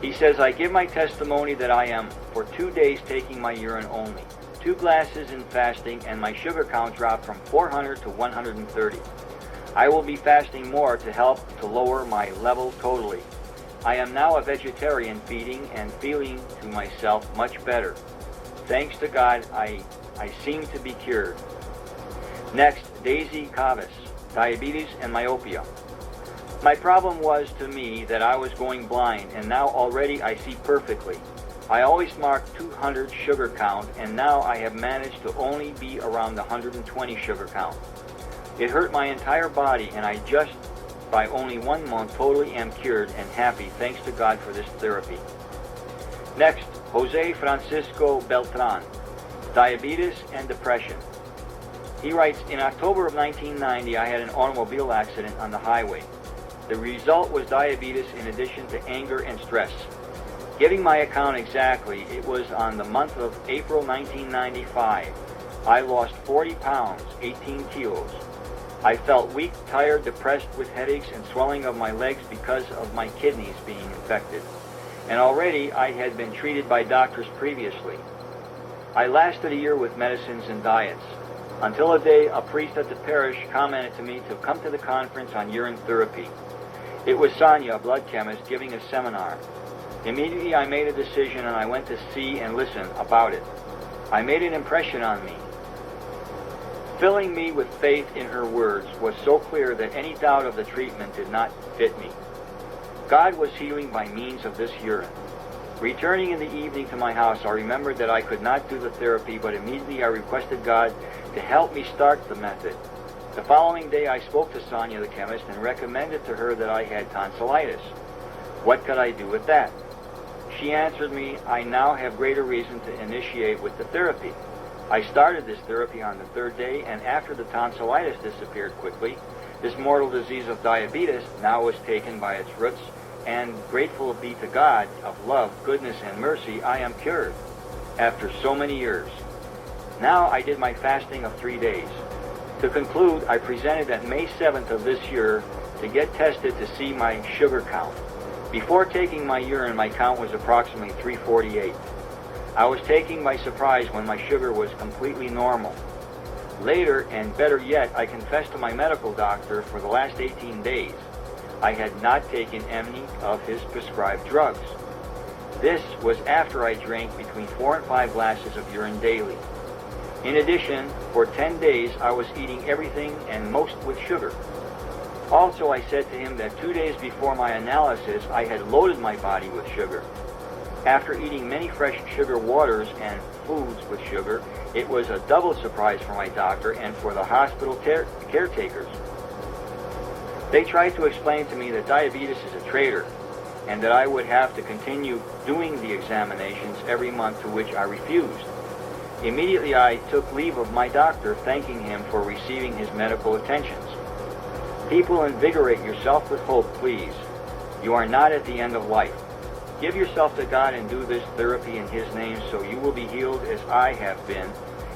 He says, I give my testimony that I am for 2 days taking my urine only. 2 glasses in fasting, and my sugar count dropped from 400 to 130. I will be fasting more to help to lower my level totally. I am now a vegetarian, feeding and feeling to myself much better. Thanks to God, I seem to be cured. Next, Daisy Cavas, diabetes and myopia. My problem was to me that I was going blind, and now already I see perfectly. I always marked 200 sugar count, and now I have managed to only be around 120 sugar count. It hurt my entire body, and I just, by only 1 month, totally am cured and happy, thanks to God for this therapy. Next, Jose Francisco Beltran, diabetes and depression. He writes, in October of 1990, I had an automobile accident on the highway. The result was diabetes in addition to anger and stress. Giving my account exactly, it was on the month of April 1995. I lost 40 pounds, 18 kilos. I felt weak, tired, depressed with headaches and swelling of my legs because of my kidneys being infected. And already I had been treated by doctors previously. I lasted a year with medicines and diets, until a day a priest at the parish commented to me to come to the conference on urine therapy. It was Sonia, a blood chemist, giving a seminar. Immediately I made a decision and I went to see and listen about it. I made an impression on me. Filling me with faith in her words was so clear that any doubt of the treatment did not fit me. God was healing by means of this urine. Returning in the evening to my house, I remembered that I could not do the therapy, but immediately I requested God to help me start the method. The following day I spoke to Sonia, the chemist, and recommended to her that I had tonsillitis. What could I do with that? She answered me, I now have greater reason to initiate with the therapy. I started this therapy on the third day, and after the tonsillitis disappeared quickly, this mortal disease of diabetes now was taken by its roots, and grateful be to God of love, goodness, and mercy, I am cured after so many years. Now I did my fasting of 3 days. To conclude, I presented at May 7th of this year to get tested to see my sugar count. Before taking my urine, my count was approximately 348. I was taken by surprise when my sugar was completely normal. Later, and better yet, I confessed to my medical doctor for the last 18 days I had not taken any of his prescribed drugs. This was after I drank between 4 and 5 glasses of urine daily. In addition, for 10 days I was eating everything and most with sugar. Also, I said to him that 2 days before my analysis I had loaded my body with sugar. After eating many fresh sugar waters and foods with sugar, it was a double surprise for my doctor and for the hospital caretakers. They tried to explain to me that diabetes is a traitor and that I would have to continue doing the examinations every month, to which I refused. Immediately I took leave of my doctor, thanking him for receiving his medical attentions. People, invigorate yourself with hope, please. You are not at the end of life. Give yourself to God and do this therapy in His name, so you will be healed as I have been,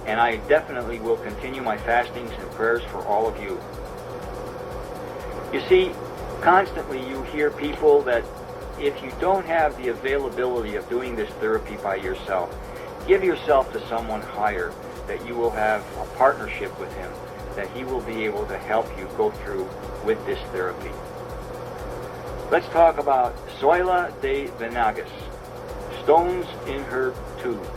and I definitely will continue my fastings and prayers for all of you. You see, constantly you hear people that if you don't have the availability of doing this therapy by yourself, give yourself to someone higher, that you will have a partnership with him, that he will be able to help you go through with this therapy. Let's talk about Zoila de Venegas, stones in her tubes.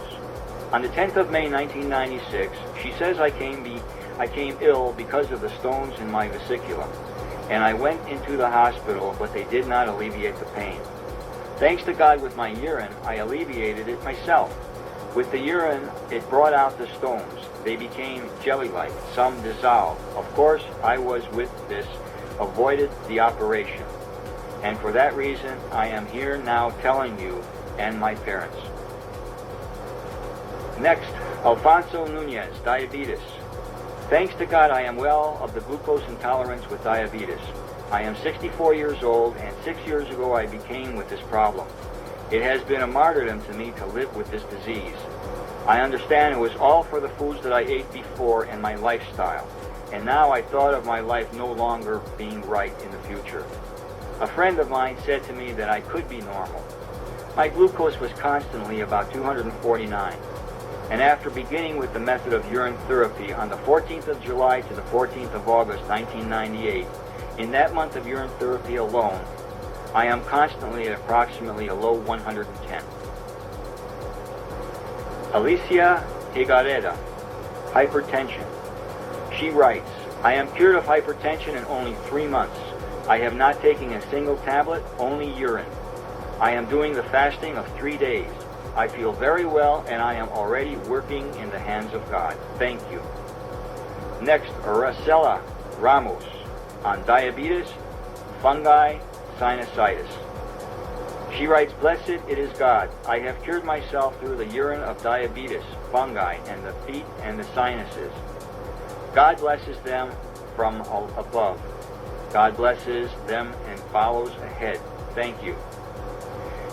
On the 10th of May 1996, she says I came ill because of the stones in my vesicula, and I went into the hospital, but they did not alleviate the pain. Thanks to God, with my urine, I alleviated it myself. With the urine, it brought out the stones. They became jelly-like, some dissolved. Of course, I was with this, avoided the operation. And for that reason, I am here now telling you and my parents. Next, Alfonso Nunez, diabetes. Thanks to God, I am well of the glucose intolerance with diabetes. I am 64 years old, and 6 years ago I became with this problem. It has been a martyrdom to me to live with this disease. I understand it was all for the foods that I ate before and my lifestyle, and now I thought of my life no longer being right in the future. A friend of mine said to me that I could be normal. My glucose was constantly about 249, and after beginning with the method of urine therapy on the 14th of July to the 14th of August 1998, in that month of urine therapy alone, I am constantly at approximately a low 110. Alicia Higareda, hypertension. She writes, I am cured of hypertension in only 3 months. I have not taken a single tablet, only urine. I am doing the fasting of 3 days. I feel very well, and I am already working in the hands of God. Thank you. Next, Aracela Ramos, on diabetes, fungi, sinusitis. She writes, Blessed it is God. I have cured myself through the urine of diabetes, fungi, and the feet and the sinuses. God blesses them from above. God blesses them and follows ahead. Thank you.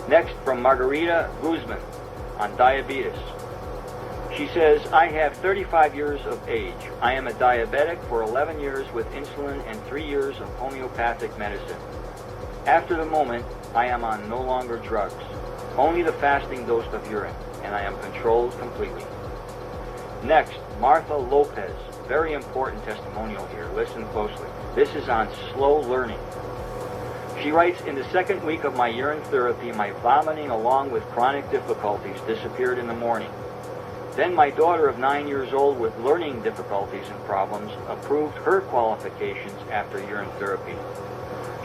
Next, from Margarita Guzman on diabetes. She says, I have 35 years of age. I am a diabetic for 11 years with insulin and 3 years of homeopathic medicine. After the moment, I am on no longer drugs, only the fasting dose of urine, and I am controlled completely. Next, Martha Lopez. Very important testimonial here. Listen closely. This is on slow learning. She writes, in the second week of my urine therapy, my vomiting along with chronic difficulties disappeared in the morning. Then my daughter of 9 years old with learning difficulties and problems approved her qualifications after urine therapy.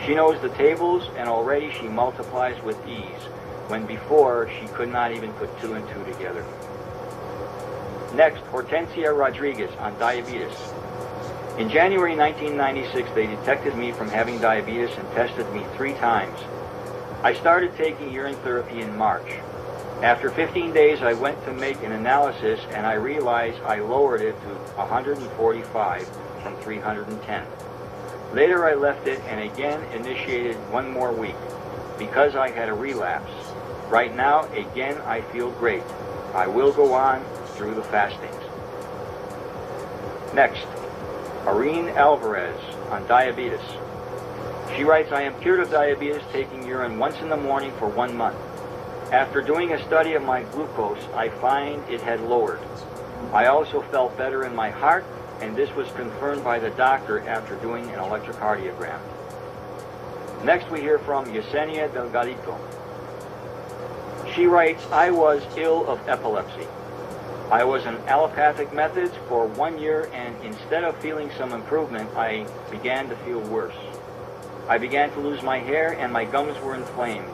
She knows the tables and already she multiplies with ease, when before she could not even put 2 and 2 together. Next, Hortensia Rodriguez on diabetes. In January 1996, they detected me from having diabetes and tested me 3 times. I started taking urine therapy in March. After 15 days, I went to make an analysis and I realized I lowered it to 145 from 310. Later, I left it and again initiated 1 more week because I had a relapse. Right now, again, I feel great. I will go on through the fastings. Next, Irene Alvarez on diabetes. She writes, I am cured of diabetes, taking urine once in the morning for 1 month. After doing a study of my glucose, I find it had lowered. I also felt better in my heart, and this was confirmed by the doctor after doing an electrocardiogram. Next, we hear from Yesenia Delgadito. She writes, I was ill of epilepsy. I was on allopathic methods for 1 year, and instead of feeling some improvement, I began to feel worse. I began to lose my hair, and my gums were inflamed.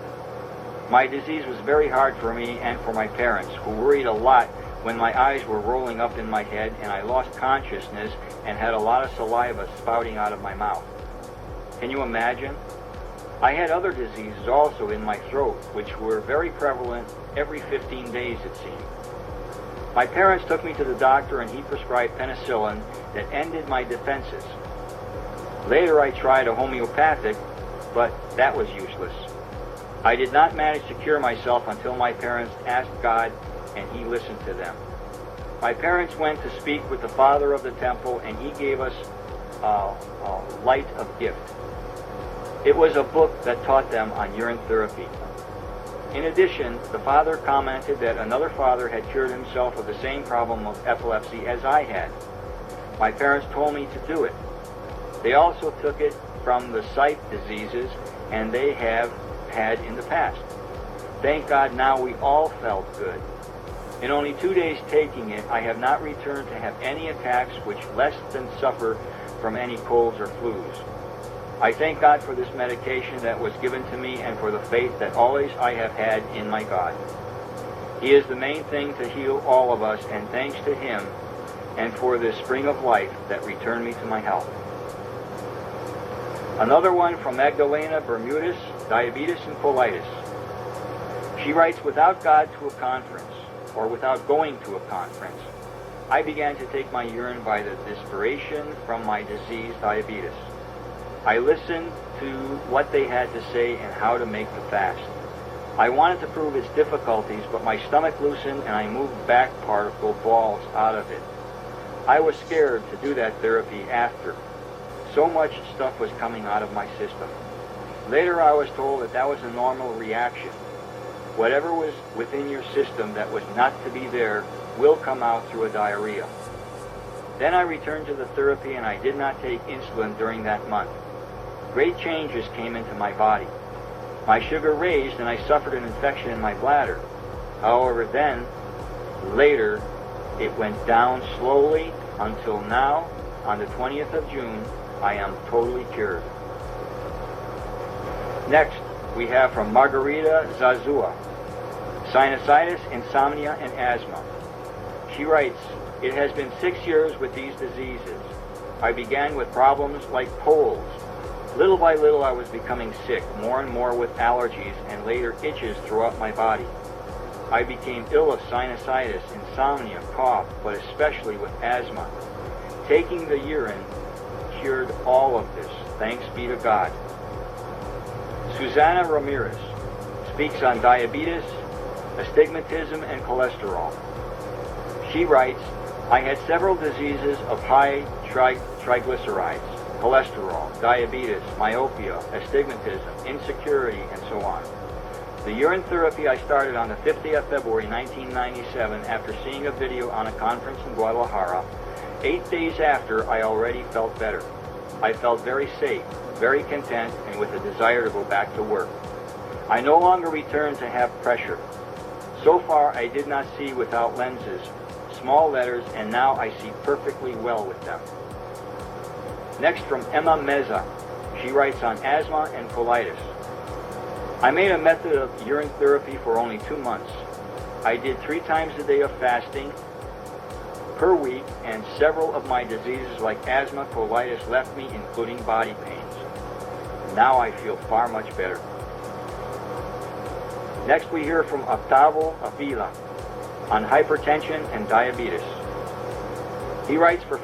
My disease was very hard for me and for my parents, who worried a lot when my eyes were rolling up in my head and I lost consciousness and had a lot of saliva spouting out of my mouth. Can you imagine? I had other diseases also in my throat, which were very prevalent every 15 days, it seemed. My parents took me to the doctor and he prescribed penicillin that ended my defenses. Later I tried a homeopathic, but that was useless. I did not manage to cure myself until my parents asked God and he listened to them. My parents went to speak with the father of the temple and he gave us a light of gift. It was a book that taught them on urine therapy. In addition, the father commented that another father had cured himself of the same problem of epilepsy as I had. My parents told me to do it. They also took it from the sight diseases and they have had in the past. Thank God now we all felt good. In only 2 days taking it, I have not returned to have any attacks which less than suffer from any colds or flus. I thank God for this medication that was given to me and for the faith that always I have had in my God. He is the main thing to heal all of us, and thanks to him and for this spring of life that returned me to my health. Another one from Magdalena Bermudez, diabetes and colitis. She writes, without God to a conference, or without going to a conference, I began to take my urine by the desperation from my disease, diabetes. I listened to what they had to say and how to make the fast. I wanted to prove its difficulties, but my stomach loosened and I moved back particle balls out of it. I was scared to do that therapy after. So much stuff was coming out of my system. Later I was told that that was a normal reaction. Whatever was within your system that was not to be there will come out through a diarrhea. Then I returned to the therapy and I did not take insulin during that month. Great changes came into my body. My sugar raised and I suffered an infection in my bladder. However, then, later, it went down slowly until now, on the 20th of June, I am totally cured. Next, we have from Margarita Zazua, sinusitis, insomnia, and asthma. She writes, it has been 6 years with these diseases. I began with problems like colds. Little by little I was becoming sick, more and more with allergies and later itches throughout my body. I became ill of sinusitis, insomnia, cough, but especially with asthma. Taking the urine cured all of this, thanks be to God. Susana Ramirez, speaks on diabetes, astigmatism, and cholesterol. She writes, I had several diseases of high triglycerides, cholesterol, diabetes, myopia, astigmatism, insecurity, and so on. The urine therapy I started on the 50th of February 1997 after seeing a video on a conference in Guadalajara. 8 days after, I already felt better. I felt very safe, very content, and with a desire to go back to work. I no longer returned to have pressure. So far, I did not see without lenses, small letters, and now I see perfectly well with them. Next, from Emma Meza. She writes on asthma and colitis. I made a method of urine therapy for only 2 months. I did 3 times a day of fasting per week, and several of my diseases like asthma, colitis left me, including body pains. Now I feel far much better. Next, we hear from Octavo Avila on hypertension and diabetes. He writes, for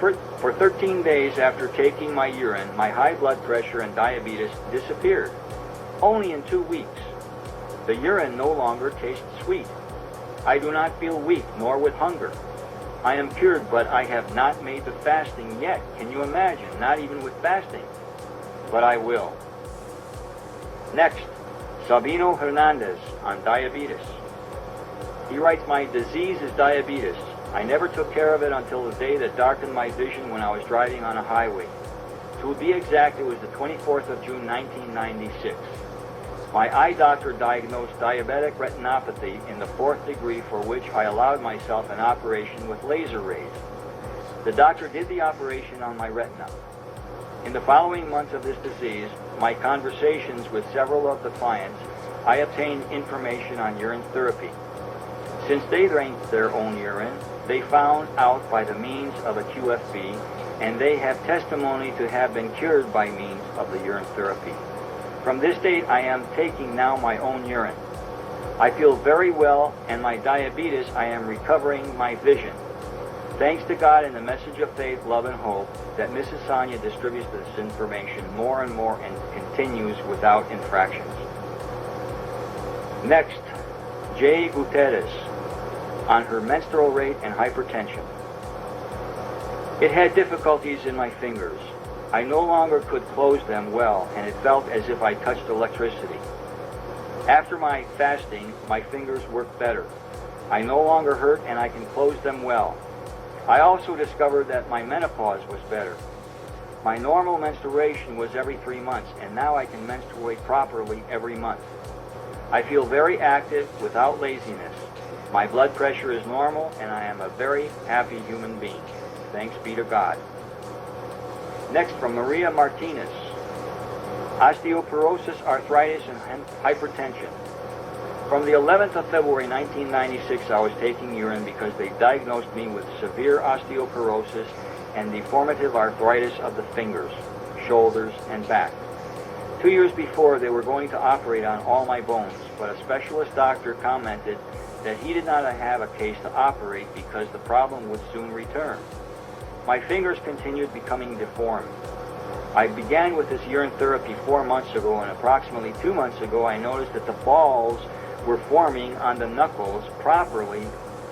13 days after taking my urine, my high blood pressure and diabetes disappeared. Only in 2 weeks. The urine no longer tastes sweet. I do not feel weak, nor with hunger. I am cured, but I have not made the fasting yet. Can you imagine? Not even with fasting. But I will. Next, Sabino Hernandez on diabetes. He writes, my disease is diabetes. I never took care of it until the day that darkened my vision when I was driving on a highway. To be exact, it was the 24th of June, 1996. My eye doctor diagnosed diabetic retinopathy in the 4th degree, for which I allowed myself an operation with laser rays. The doctor did the operation on my retina. In the following months of this disease, my conversations with several of the clients, I obtained information on urine therapy. Since they drank their own urine, they found out by the means of a QFB, and they have testimony to have been cured by means of the urine therapy. From this date, I am taking now my own urine. I feel very well, and my diabetes, I am recovering my vision. Thanks to God and the message of faith, love, and hope that Mrs. Sonia distributes this information more and more and continues without infractions. Next, Jay Gutierrez on her menstrual rate and hypertension. It had difficulties in my fingers. I no longer could close them well, and it felt as if I touched electricity. After my fasting, my fingers work better. I no longer hurt, and I can close them well. I also discovered that my menopause was better. My normal menstruation was every 3 months, and now I can menstruate properly every month. I feel very active without laziness. My blood pressure is normal, and I am a very happy human being. Thanks be to God. Next, from Maria Martinez. Osteoporosis, arthritis, and hypertension. From the 11th of February 1996, I was taking urine because they diagnosed me with severe osteoporosis and deformative arthritis of the fingers, shoulders, and back. 2 years before, they were going to operate on all my bones, but a specialist doctor commented that he did not have a case to operate because the problem would soon return. My fingers continued becoming deformed. I began with this urine therapy 4 months ago, and approximately 2 months ago I noticed that the balls were forming on the knuckles properly,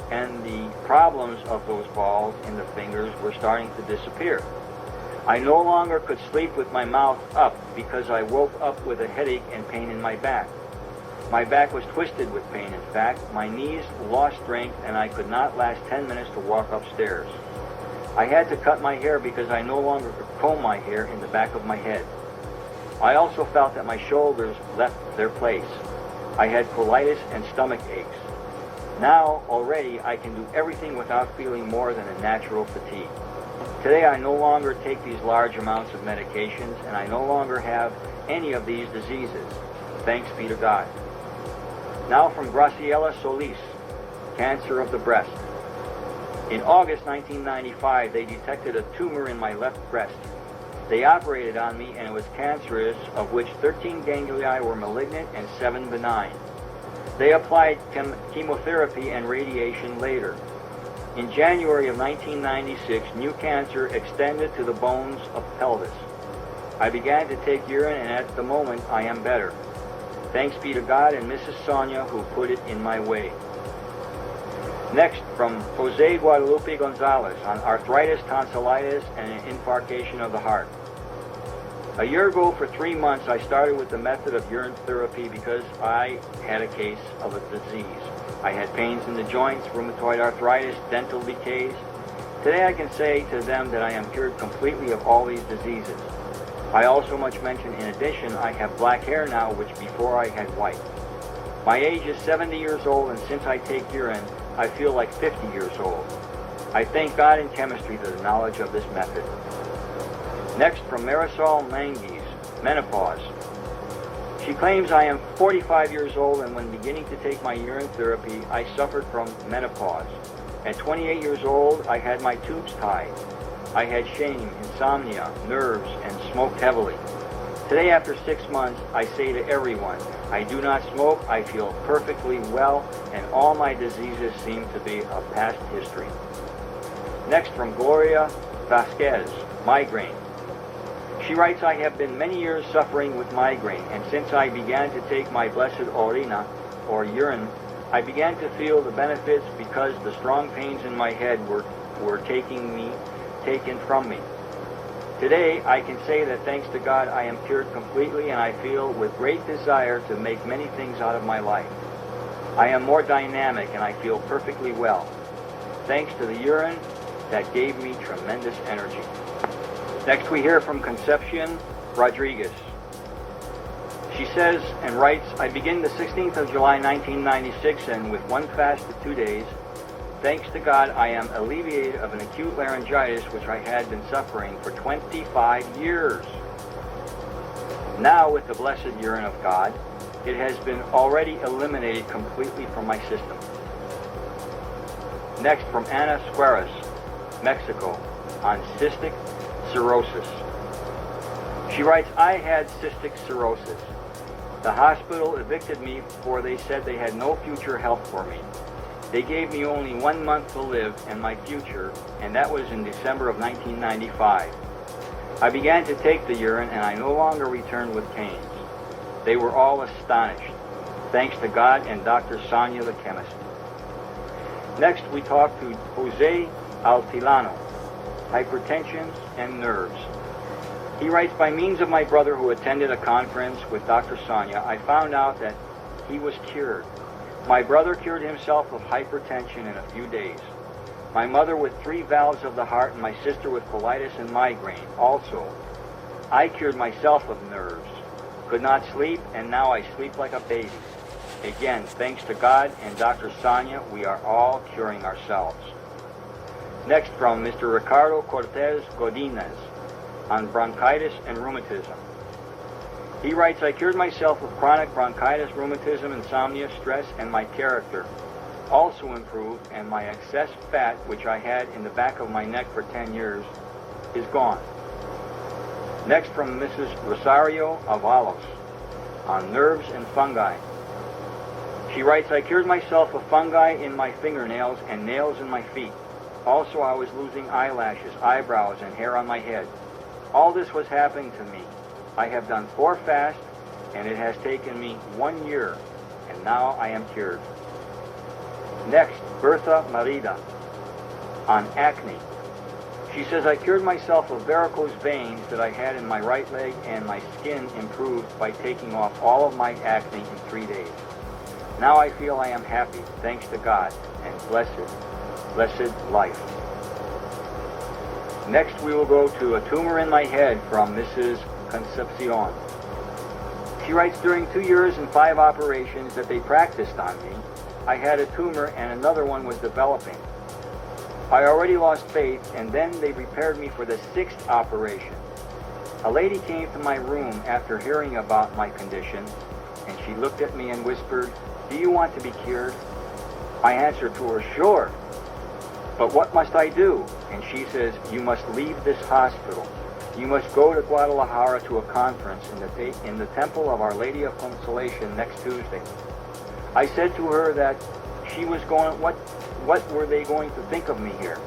and the problems of those balls in the fingers were starting to disappear. I no longer could sleep with my mouth up because I woke up with a headache and pain in my back. My back was twisted with pain. In fact, my knees lost strength, and I could not last 10 minutes to walk upstairs. I had to cut my hair because I no longer could comb my hair in the back of my head. I also felt that my shoulders left their place. I had colitis and stomach aches. Now, already, I can do everything without feeling more than a natural fatigue. Today, I no longer take these large amounts of medications, and I no longer have any of these diseases. Thanks be to God. Now from Graciela Solis, cancer of the breast. In August 1995, they detected a tumor in my left breast. They operated on me, and it was cancerous, of which 13 ganglia were malignant and 7 benign. They applied chemotherapy and radiation later. In January of 1996, new cancer extended to the bones of pelvis. I began to take urine, and at the moment, I am better. Thanks be to God and Mrs. Sonia who put it in my way. Next, from Jose Guadalupe Gonzalez on arthritis, tonsillitis, and an infarction of the heart. A year ago, for 3 months, I started with the method of urine therapy because I had a case of a disease. I had pains in the joints, rheumatoid arthritis, dental decays. Today I can say to them that I am cured completely of all these diseases. I also must mention, in addition, I have black hair now, which before I had white. My age is 70 years old, and since I take urine, I feel like 50 years old. I thank God and chemistry for the knowledge of this method. Next, from Marisol Manguez, menopause. She claims I am 45 years old, and when beginning to take my urine therapy, I suffered from menopause. At 28 years old, I had my tubes tied. I had shame, insomnia, nerves, and smoked heavily. Today, after 6 months, I say to everyone, I do not smoke, I feel perfectly well, and all my diseases seem to be of past history. Next, from Gloria Vasquez, migraine. She writes, I have been many years suffering with migraine, and since I began to take my blessed orina, or urine, I began to feel the benefits because the strong pains in my head were taken from me. Today, I can say that thanks to God, I am cured completely, and I feel with great desire to make many things out of my life. I am more dynamic, and I feel perfectly well. Thanks to the urine that gave me tremendous energy. Next, we hear from Concepcion Rodriguez. She says and writes, I begin the 16th of July 1996, and with one fast of 2 days, thanks to God, I am alleviated of an acute laryngitis which I had been suffering for 25 years. Now, with the blessed urine of God, it has been already eliminated completely from my system. Next, from Ana Suarez, Mexico, on cystic cirrhosis. She writes, I had cystic cirrhosis. The hospital evicted me for they said they had no future help for me. They gave me only 1 month to live and my future, and that was in December of 1995. I began to take the urine, and I no longer returned with pains. They were all astonished, thanks to God and Dr. Sonia the chemist. Next, we talk to Jose Altilano, hypertension and nerves. He writes, by means of my brother who attended a conference with Dr. Sonia, I found out that he was cured. My brother cured himself of hypertension in a few days. My mother with 3 valves of the heart, and my sister with colitis and migraine also. I cured myself of nerves. Could not sleep, and now I sleep like a baby. Again, thanks to God and Dr. Sonia, we are all curing ourselves. Next, from Mr. Ricardo Cortez Godinez on bronchitis and rheumatism. He writes, I cured myself of chronic bronchitis, rheumatism, insomnia, stress, and my character also improved, and my excess fat, which I had in the back of my neck for 10 years, is gone. Next, from Mrs. Rosario Avalos on nerves and fungi. She writes, I cured myself of fungi in my fingernails and nails in my feet. Also, I was losing eyelashes, eyebrows, and hair on my head. All this was happening to me. I have done 4 fasts, and it has taken me 1 year, and now I am cured. Next, Bertha Marida on acne. She says, I cured myself of varicose veins that I had in my right leg, and my skin improved by taking off all of my acne in 3 days. Now I feel I am happy, thanks to God, and blessed life. Next, we will go to a tumor in my head from Mrs. Concepcion. She writes, during 2 years and 5 operations that they practiced on me, I had a tumor and another one was developing. I already lost faith, and then they prepared me for the 6th operation. A lady came to my room after hearing about my condition, and she looked at me and whispered, do you want to be cured? I answered to her, sure. But what must I do? And she says, you must leave this hospital. You must go to Guadalajara to a conference in the Temple of Our Lady of Consolation next Tuesday. I said to her that she was going, what were they going to think of me here?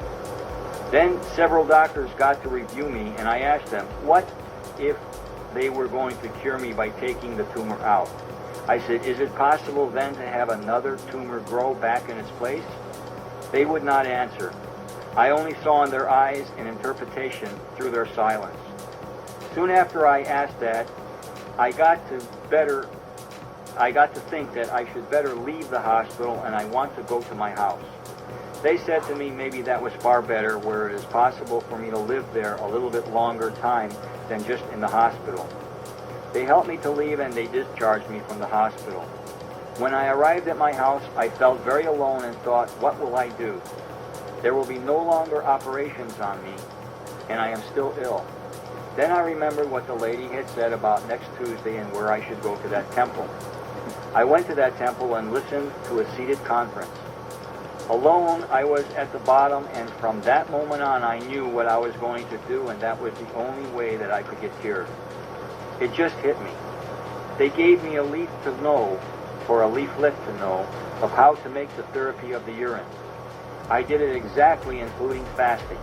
Then several doctors got to review me, and I asked them, what if they were going to cure me by taking the tumor out? I said, is it possible then to have another tumor grow back in its place? They would not answer. I only saw in their eyes an interpretation through their silence. Soon after I asked that, I got to think that I should better leave the hospital and I want to go to my house. They said to me maybe that was far better, where it is possible for me to live there a little bit longer time than just in the hospital. They helped me to leave and they discharged me from the hospital. When I arrived at my house, I felt very alone and thought, what will I do? There will be no longer operations on me, and I am still ill. Then I remembered what the lady had said about next Tuesday and where I should go to that temple. I went to that temple and listened to a seated conference. Alone, I was at the bottom, and from that moment on, I knew what I was going to do, and that was the only way that I could get cured. It just hit me. They gave me a leaf to know, or a leaflet to know, of how to make the therapy of the urine. I did it exactly, including fasting.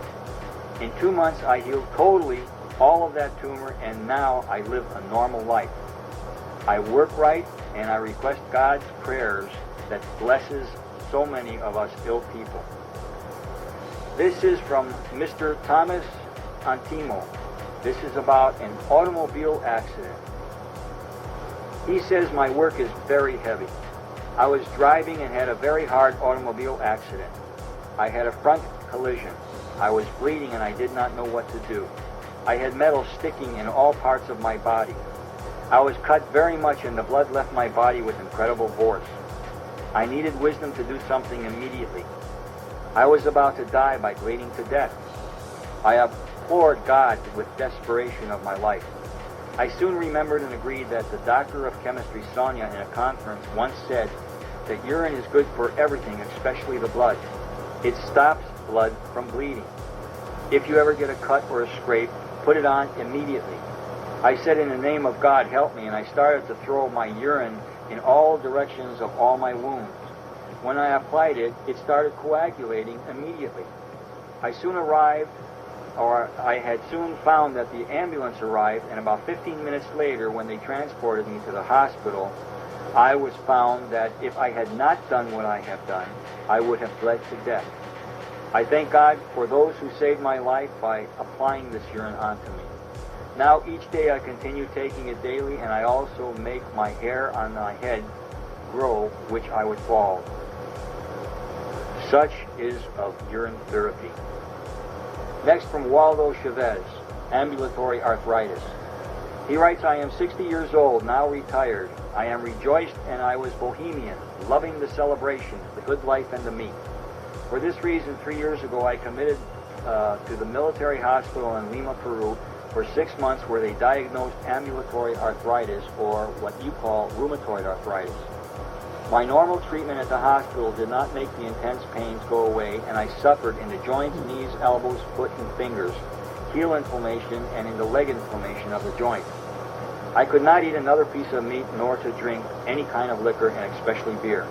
In 2 months, I healed totally all of that tumor, and now I live a normal life. I work right, and I request God's prayers that blesses so many of us ill people. This is from Mr. Thomas Antimo. This is about an automobile accident. He says, my work is very heavy. I was driving and had a very hard automobile accident. I had a front collision. I was bleeding and I did not know what to do. I had metal sticking in all parts of my body. I was cut very much and the blood left my body with incredible force. I needed wisdom to do something immediately. I was about to die by bleeding to death. I implored God with desperation of my life. I soon remembered and agreed that the doctor of chemistry, Sonia, in a conference once said that urine is good for everything, especially the blood. It stops blood from bleeding. If you ever get a cut or a scrape, put it on immediately. I said, in the name of God, help me, and I started to throw my urine in all directions of all my wounds. When I applied it, it started coagulating immediately. I had soon found that the ambulance arrived, and about 15 minutes later, when they transported me to the hospital, I was found that if I had not done what I have done, I would have bled to death. I thank God for those who saved my life by applying this urine onto me. Now each day I continue taking it daily, and I also make my hair on my head grow, which I was bald. Such is of urine therapy. Next, from Waldo Chavez, ambulatory arthritis. He writes, I am 60 years old, now retired. I am rejoiced and I was bohemian, loving the celebration, the good life and the meat. For this reason, 3 years ago, I committed to the military hospital in Lima, Peru, for 6 months, where they diagnosed ambulatory arthritis, or what you call rheumatoid arthritis. My normal treatment at the hospital did not make the intense pains go away, and I suffered in the joints, knees, elbows, foot, and fingers, heel inflammation, and in the leg inflammation of the joint. I could not eat another piece of meat nor to drink any kind of liquor, and especially beer.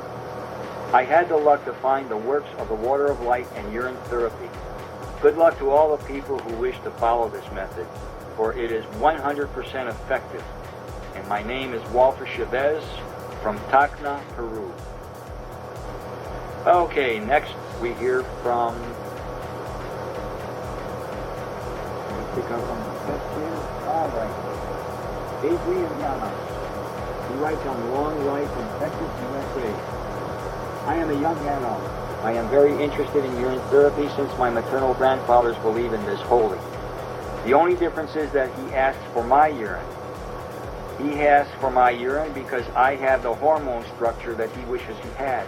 I had the luck to find the works of the water of light and urine therapy. Good luck to all the people who wish to follow this method, for it is 100% effective. And my name is Walter Chavez from Tacna, Peru. Okay, next we hear from... All right. Adrian Llamas. He writes on Long Life in Texas, USA. I am a young adult. I am very interested in urine therapy since my maternal grandfathers believe in this wholly. The only difference is that he asks for my urine. He asks for my urine because I have the hormone structure that he wishes he had.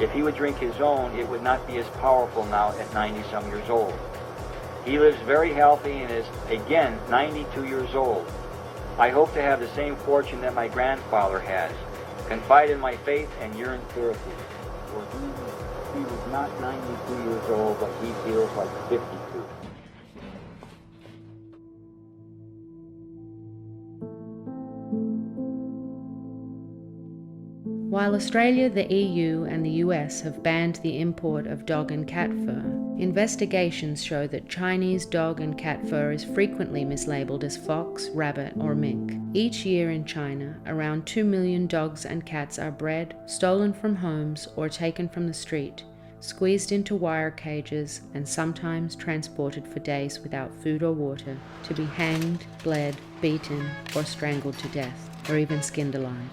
If he would drink his own, it would not be as powerful now at 90-some years old. He lives very healthy and is, again, 92 years old. I hope to have the same fortune that my grandfather has. Confide in my faith and urine therapy. For he was not 92 years old, but he feels like 52. While Australia, the EU and the US have banned the import of dog and cat fur, Investigations show that Chinese dog and cat fur is frequently mislabeled as fox, rabbit, or mink. Each year in China, around 2 million dogs and cats are bred, stolen from homes, or taken from the street, squeezed into wire cages, and sometimes transported for days without food or water to be hanged, bled, beaten, or strangled to death, or even skinned alive.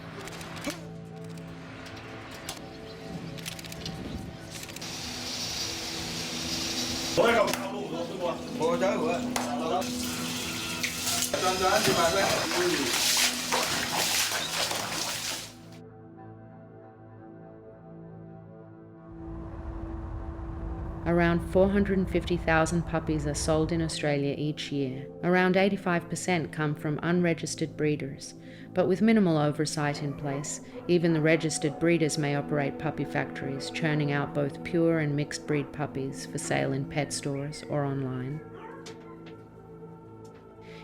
Around 450,000 puppies are sold in Australia each year. Around 85% come from unregistered breeders, but with minimal oversight in place, even the registered breeders may operate puppy factories, churning out both pure and mixed breed puppies for sale in pet stores or online.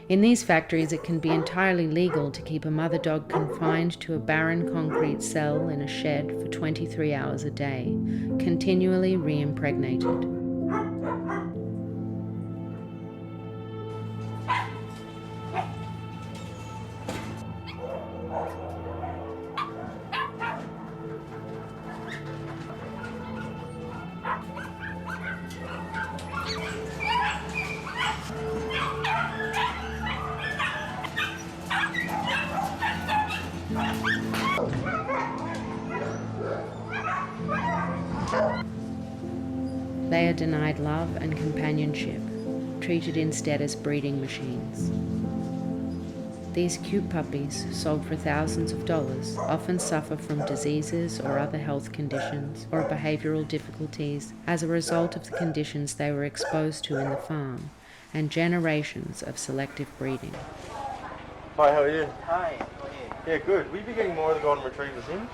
In these factories, it can be entirely legal to keep a mother dog confined to a barren concrete cell in a shed for 23 hours a day, continually re-impregnated. They are denied love and companionship, treated instead as breeding machines. These cute puppies, sold for thousands of dollars, often suffer from diseases or other health conditions or behavioral difficulties as a result of the conditions they were exposed to in the farm and generations of selective breeding. Hi, how are you? Hi, how are you? Yeah, good. Will you be getting more of the golden retrievers in?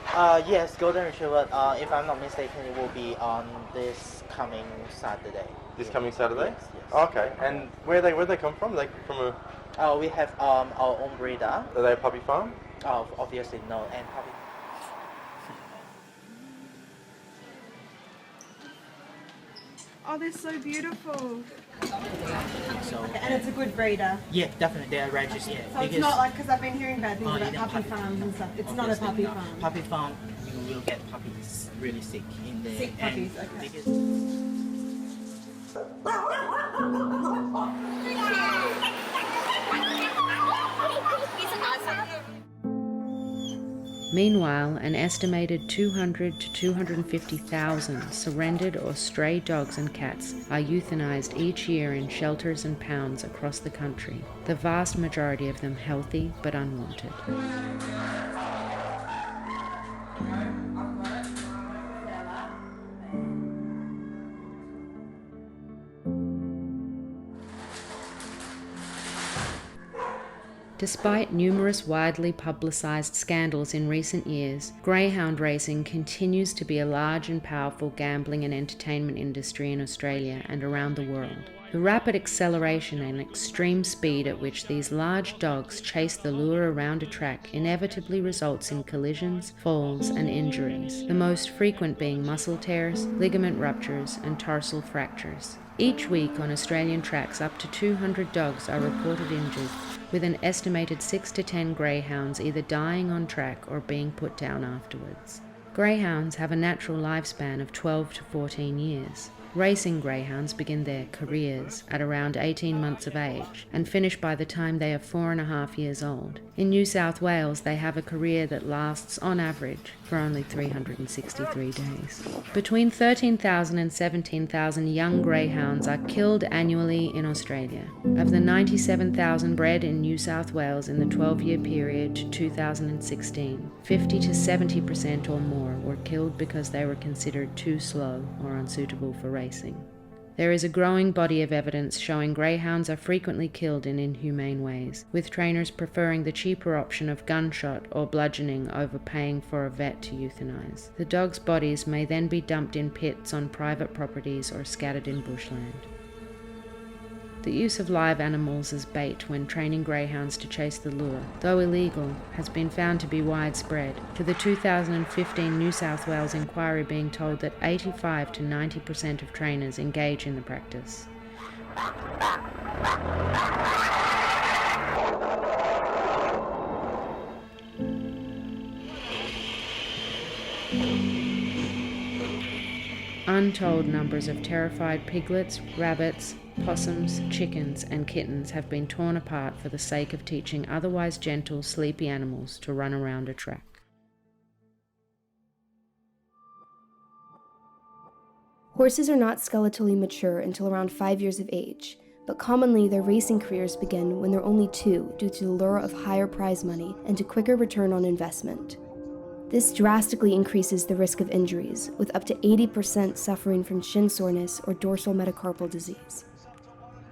Yes, golden retriever. If I'm not mistaken, it will be on this coming Saturday. This coming Saturday? Yes, yes. Okay. And where they come from? Are they from a? We have our own breeder. Are they a puppy farm? Obviously no, and puppy. Oh, they're so beautiful. So, And it's a good breeder. yeah, definitely they are registered. So it's not like, because I've been hearing bad things about the puppy farms and stuff. It's not a puppy farm. Puppy farm, you will get puppies really sick in there. Sick puppies, okay. Meanwhile, an estimated 200 to 250,000 surrendered or stray dogs and cats are euthanized each year in shelters and pounds across the country, the vast majority of them healthy but unwanted. Despite numerous widely publicized scandals in recent years, greyhound racing continues to be a large and powerful gambling and entertainment industry in Australia and around the world. The rapid acceleration and extreme speed at which these large dogs chase the lure around a track inevitably results in collisions, falls, and injuries, the most frequent being muscle tears, ligament ruptures, and tarsal fractures. Each week on Australian tracks, up to 200 dogs are reported injured, with an estimated 6 to 10 greyhounds either dying on track or being put down afterwards. Greyhounds have a natural lifespan of 12 to 14 years. Racing greyhounds begin their careers at around 18 months of age and finish by the time they are 4.5 years old. In New South Wales, they have a career that lasts, on average, for only 363 days. Between 13,000 and 17,000 young greyhounds are killed annually in Australia. Of the 97,000 bred in New South Wales in the 12-year period to 2016, 50 to 70% or more were killed because they were considered too slow or unsuitable for racing. There is a growing body of evidence showing greyhounds are frequently killed in inhumane ways, with trainers preferring the cheaper option of gunshot or bludgeoning over paying for a vet to euthanize. The dogs' bodies may then be dumped in pits on private properties or scattered in bushland. The use of live animals as bait when training greyhounds to chase the lure, though illegal, has been found to be widespread, to the 2015 New South Wales inquiry being told that 85 to 90% of trainers engage in the practice. Untold numbers of terrified piglets, rabbits, possums, chickens, and kittens have been torn apart for the sake of teaching otherwise gentle, sleepy animals to run around a track. Horses are not skeletally mature until around 5 years of age, but commonly their racing careers begin when they're only 2 due to the lure of higher prize money and a quicker return on investment. This drastically increases the risk of injuries, with up to 80% suffering from shin soreness or dorsal metacarpal disease.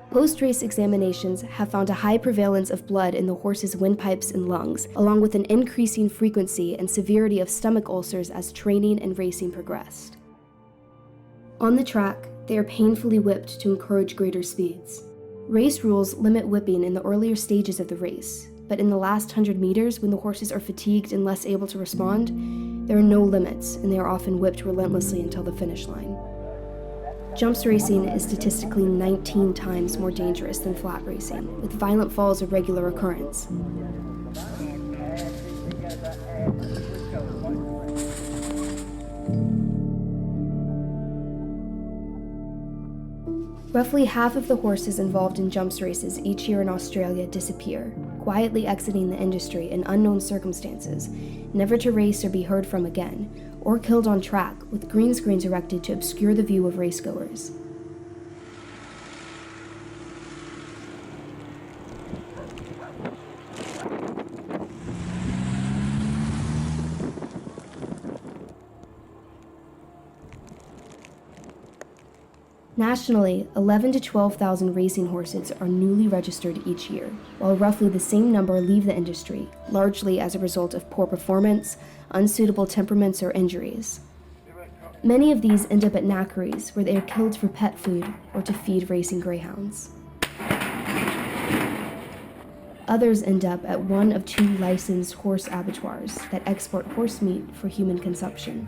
Post-race examinations have found a high prevalence of blood in the horse's windpipes and lungs, along with an increasing frequency and severity of stomach ulcers as training and racing progressed. On the track, they are painfully whipped to encourage greater speeds. Race rules limit whipping in the earlier stages of the race, but in the last 100 meters, when the horses are fatigued and less able to respond, there are no limits, and they are often whipped relentlessly until the finish line. Jumps racing is statistically 19 times more dangerous than flat racing, with violent falls a regular occurrence. Roughly half of the horses involved in jumps races each year in Australia disappear, quietly exiting the industry in unknown circumstances, never to race or be heard from again, or killed on track with green screens erected to obscure the view of racegoers. Nationally, 11,000 to 12,000 racing horses are newly registered each year, while roughly the same number leave the industry, largely as a result of poor performance, unsuitable temperaments, or injuries. Many of these end up at knackeries, where they are killed for pet food or to feed racing greyhounds. Others end up at one of 2 licensed horse abattoirs that export horse meat for human consumption.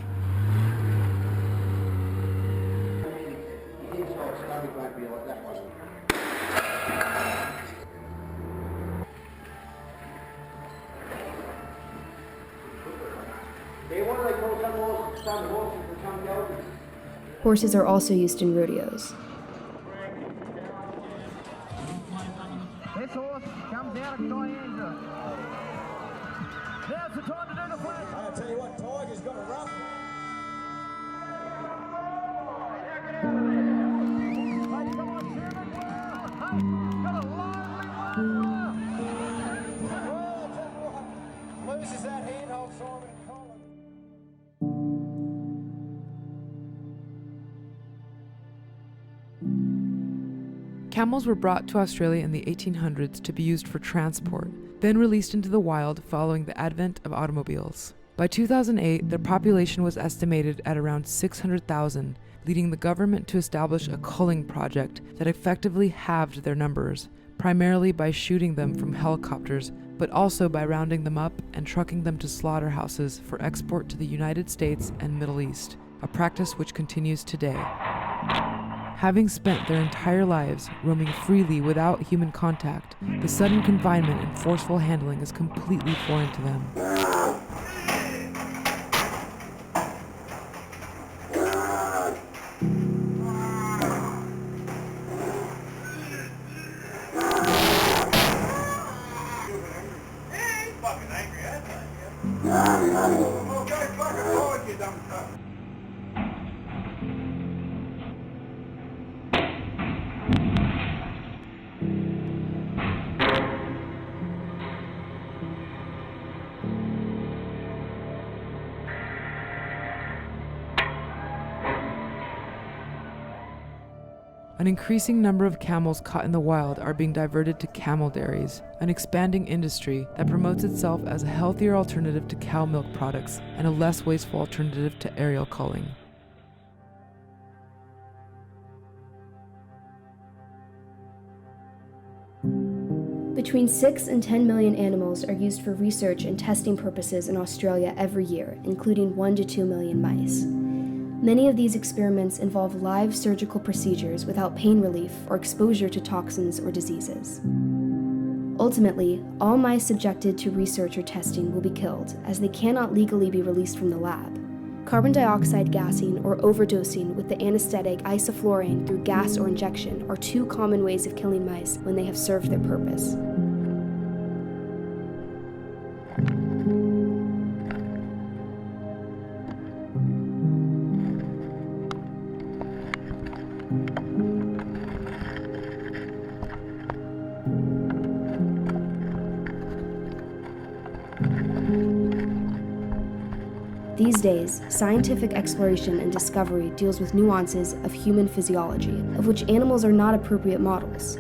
Horses are also used in rodeos. This horse comes out of Diandra. Now's the time to do the flag. I'll tell you what, Tiger's got a run. Loses that handhold, Simon and Colin. Camels were brought to Australia in the 1800s to be used for transport, then released into the wild following the advent of automobiles. By 2008, their population was estimated at around 600,000, leading the government to establish a culling project that effectively halved their numbers, primarily by shooting them from helicopters, but also by rounding them up and trucking them to slaughterhouses for export to the United States and Middle East, a practice which continues today. Having spent their entire lives roaming freely without human contact, the sudden confinement and forceful handling is completely foreign to them. An increasing number of camels caught in the wild are being diverted to camel dairies, an expanding industry that promotes itself as a healthier alternative to cow milk products and a less wasteful alternative to aerial culling. Between 6 and 10 million animals are used for research and testing purposes in Australia every year, including 1 to 2 million mice. Many of these experiments involve live surgical procedures without pain relief or exposure to toxins or diseases. Ultimately, all mice subjected to research or testing will be killed, as they cannot legally be released from the lab. Carbon dioxide gassing or overdosing with the anesthetic isoflurane through gas or injection are 2 common ways of killing mice when they have served their purpose. These days, scientific exploration and discovery deals with nuances of human physiology, of which animals are not appropriate models.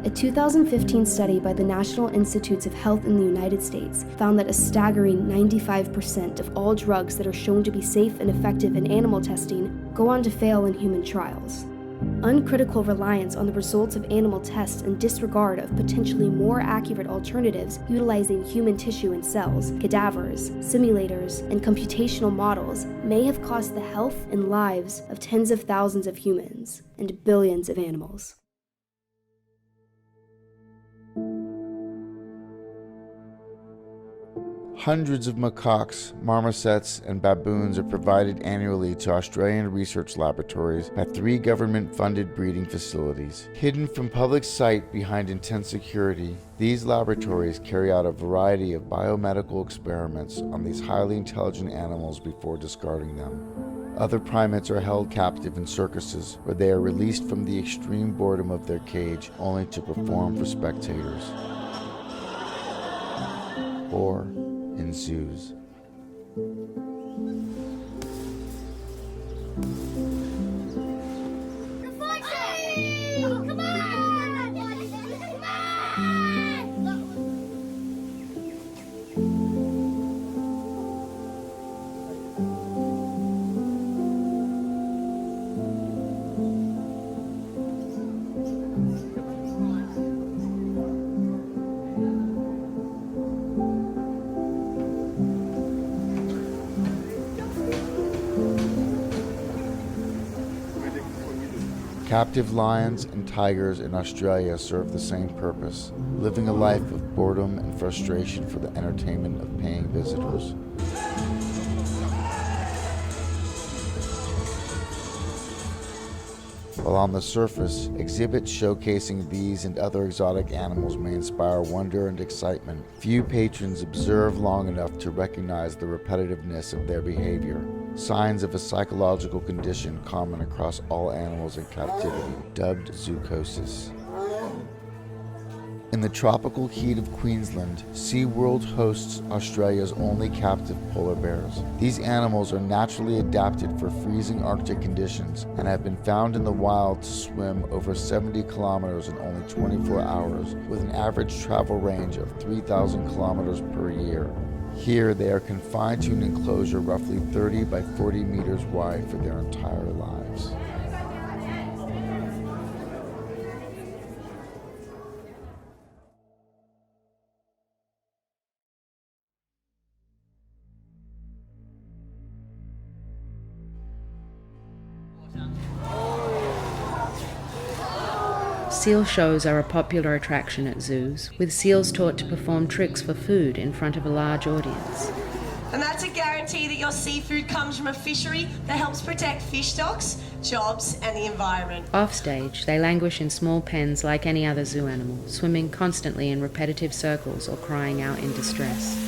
A 2015 study by the National Institutes of Health in the United States found that a staggering 95% of all drugs that are shown to be safe and effective in animal testing go on to fail in human trials. Uncritical reliance on the results of animal tests and disregard of potentially more accurate alternatives utilizing human tissue and cells, cadavers, simulators, and computational models may have cost the health and lives of tens of thousands of humans and billions of animals. Hundreds of macaques, marmosets, and baboons are provided annually to Australian research laboratories at 3 government-funded breeding facilities. Hidden from public sight behind intense security, these laboratories carry out a variety of biomedical experiments on these highly intelligent animals before discarding them. Other primates are held captive in circuses, where they are released from the extreme boredom of their cage only to perform for spectators. Or in zoos. Captive lions and tigers in Australia serve the same purpose, living a life of boredom and frustration for the entertainment of paying visitors. While on the surface, exhibits showcasing these and other exotic animals may inspire wonder and excitement, few patrons observe long enough to recognize the repetitiveness of their behavior, signs of a psychological condition common across all animals in captivity, dubbed zoochosis. In the tropical heat of Queensland, SeaWorld hosts Australia's only captive polar bears. These animals are naturally adapted for freezing Arctic conditions and have been found in the wild to swim over 70 kilometers in only 24 hours, with an average travel range of 3,000 kilometers per year. Here, they are confined to an enclosure roughly 30 by 40 meters wide for their entire lives. Seal shows are a popular attraction at zoos, with seals taught to perform tricks for food in front of a large audience. And that's a guarantee that your seafood comes from a fishery that helps protect fish stocks, jobs, and the environment. Offstage, they languish in small pens like any other zoo animal, swimming constantly in repetitive circles or crying out in distress.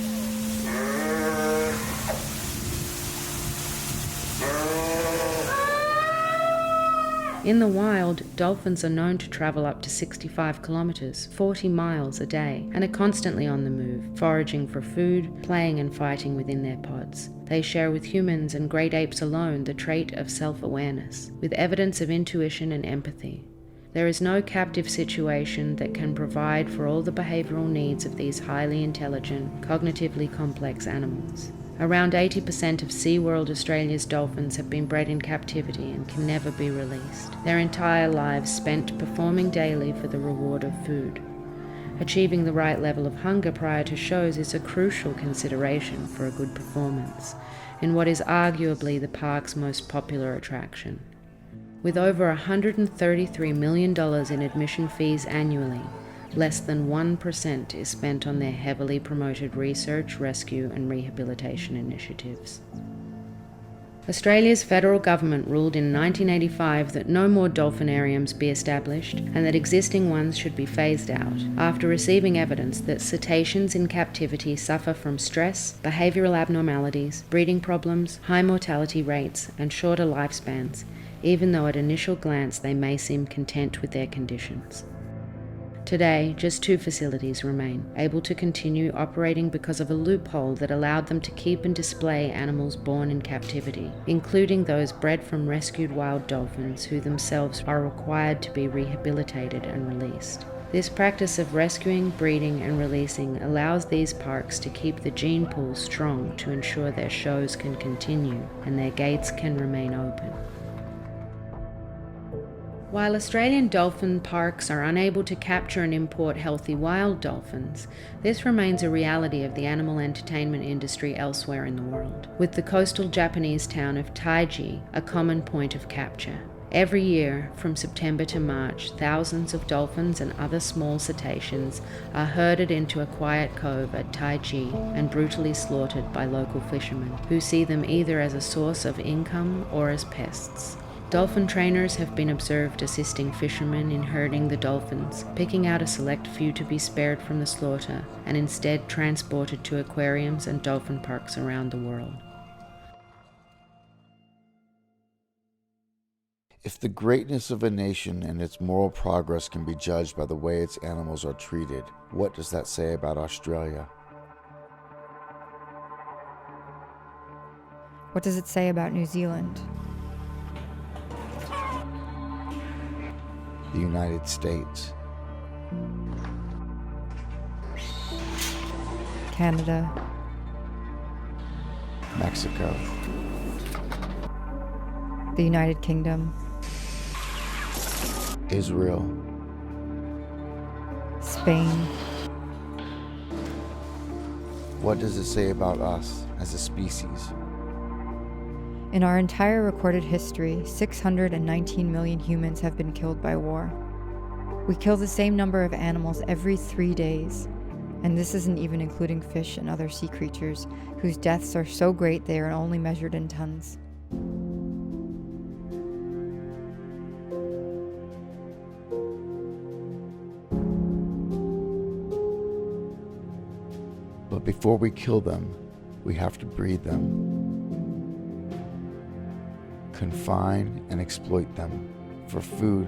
In the wild, dolphins are known to travel up to 65 kilometers, 40 miles a day, and are constantly on the move, foraging for food, playing and fighting within their pods. They share with humans and great apes alone the trait of self-awareness, with evidence of intuition and empathy. There is no captive situation that can provide for all the behavioral needs of these highly intelligent, cognitively complex animals. Around 80% of SeaWorld Australia's dolphins have been bred in captivity and can never be released, their entire lives spent performing daily for the reward of food. Achieving the right level of hunger prior to shows is a crucial consideration for a good performance in what is arguably the park's most popular attraction. With over $133 million in admission fees annually, less than 1% is spent on their heavily promoted research, rescue and rehabilitation initiatives. Australia's federal government ruled in 1985 that no more dolphinariums be established and that existing ones should be phased out, after receiving evidence that cetaceans in captivity suffer from stress, behavioural abnormalities, breeding problems, high mortality rates and shorter lifespans, even though at initial glance they may seem content with their conditions. Today, just 2 facilities remain, able to continue operating because of a loophole that allowed them to keep and display animals born in captivity, including those bred from rescued wild dolphins who themselves are required to be rehabilitated and released. This practice of rescuing, breeding and releasing allows these parks to keep the gene pool strong to ensure their shows can continue and their gates can remain open. While Australian dolphin parks are unable to capture and import healthy wild dolphins, this remains a reality of the animal entertainment industry elsewhere in the world, with the coastal Japanese town of Taiji a common point of capture. Every year, from September to March, thousands of dolphins and other small cetaceans are herded into a quiet cove at Taiji and brutally slaughtered by local fishermen, who see them either as a source of income or as pests. Dolphin trainers have been observed assisting fishermen in herding the dolphins, picking out a select few to be spared from the slaughter, and instead transported to aquariums and dolphin parks around the world. If the greatness of a nation and its moral progress can be judged by the way its animals are treated, what does that say about Australia? What does it say about New Zealand? The United States, Canada, Mexico, the United Kingdom, Israel, Spain. What does it say about us as a species? In our entire recorded history, 619 million humans have been killed by war. We kill the same number of animals every 3 days, and this isn't even including fish and other sea creatures, whose deaths are so great they are only measured in tons. But before we kill them, we have to breed them, confine and exploit them for food,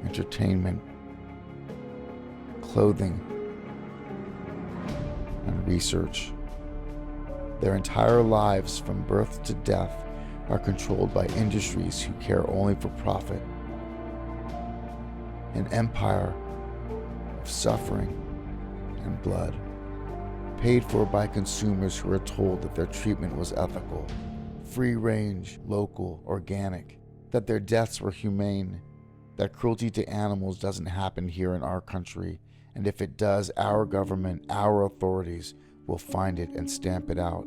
entertainment, clothing, and research. Their entire lives from birth to death are controlled by industries who care only for profit. An empire of suffering and blood, paid for by consumers who are told that their treatment was ethical, free-range, local, organic, that their deaths were humane, that cruelty to animals doesn't happen here in our country, and if it does, our government, our authorities will find it and stamp it out.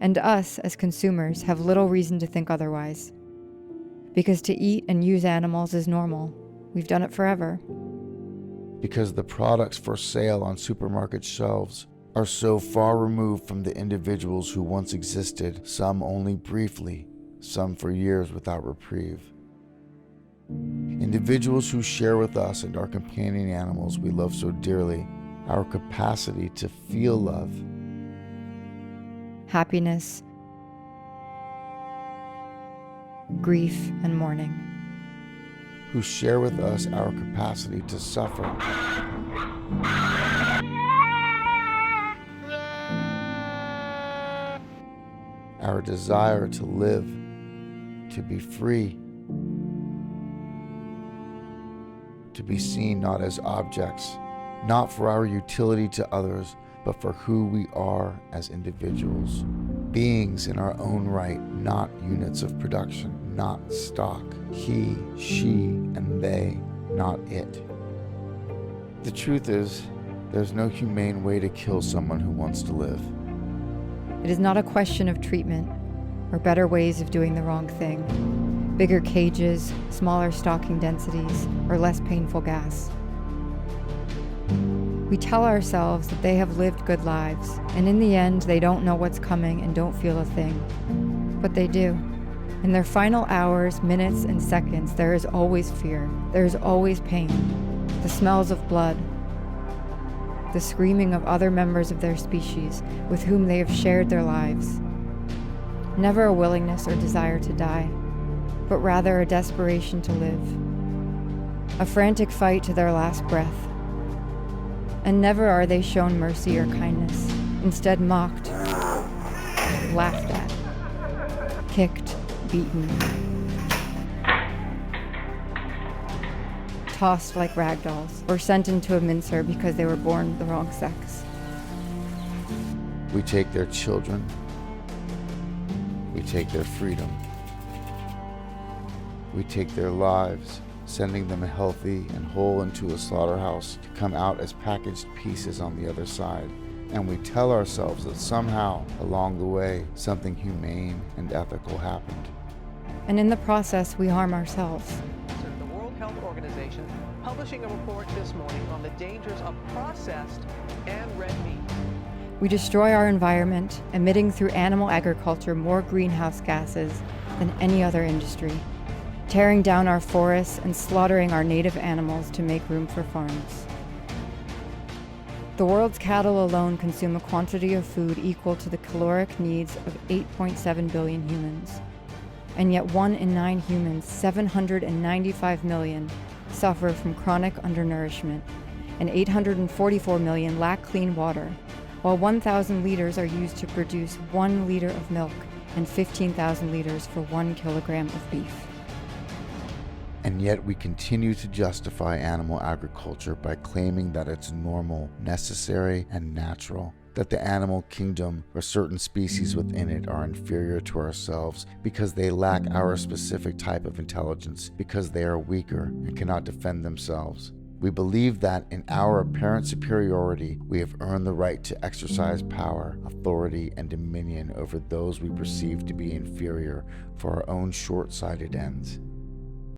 And us, as consumers, have little reason to think otherwise. Because to eat and use animals is normal. We've done it forever. Because the products for sale on supermarket shelves are so far removed from the individuals who once existed, some only briefly, some for years without reprieve. Individuals who share with us and our companion animals we love so dearly our capacity to feel love, happiness, grief, and mourning. Who share with us our capacity to suffer, our desire to live, to be free, to be seen not as objects, not for our utility to others, but for who we are as individuals, beings in our own right, not units of production, not stock, he, she, and they, not it. The truth is, there's no humane way to kill someone who wants to live. It is not a question of treatment or better ways of doing the wrong thing, bigger cages, smaller stocking densities, or less painful gas. We tell ourselves that they have lived good lives, and in the end, they don't know what's coming and don't feel a thing. But they do. In their final hours, minutes, and seconds, there is always fear. There is always pain. The smells of blood. The screaming of other members of their species with whom they have shared their lives. Never a willingness or desire to die, but rather a desperation to live. A frantic fight to their last breath. And never are they shown mercy or kindness, instead mocked, laughed at, kicked, beaten, tossed like rag dolls, or sent into a mincer because they were born the wrong sex. We take their children. We take their freedom. We take their lives, sending them healthy and whole into a slaughterhouse to come out as packaged pieces on the other side. And we tell ourselves that somehow, along the way, something humane and ethical happened. And in the process, we harm ourselves. The World Health Organization publishing a report this morning on the dangers of processed and red meat. We destroy our environment, emitting through animal agriculture more greenhouse gases than any other industry, tearing down our forests and slaughtering our native animals to make room for farms. The world's cattle alone consume a quantity of food equal to the caloric needs of 8.7 billion humans. And yet 1 in 9 humans, 795 million, suffer from chronic undernourishment, and 844 million lack clean water, while 1,000 liters are used to produce 1 liter of milk and 15,000 liters for 1 kilogram of beef. And yet we continue to justify animal agriculture by claiming that it's normal, necessary, and natural, that the animal kingdom or certain species within it are inferior to ourselves because they lack our specific type of intelligence, because they are weaker and cannot defend themselves. We believe that in our apparent superiority, we have earned the right to exercise power, authority, and dominion over those we perceive to be inferior for our own short-sighted ends.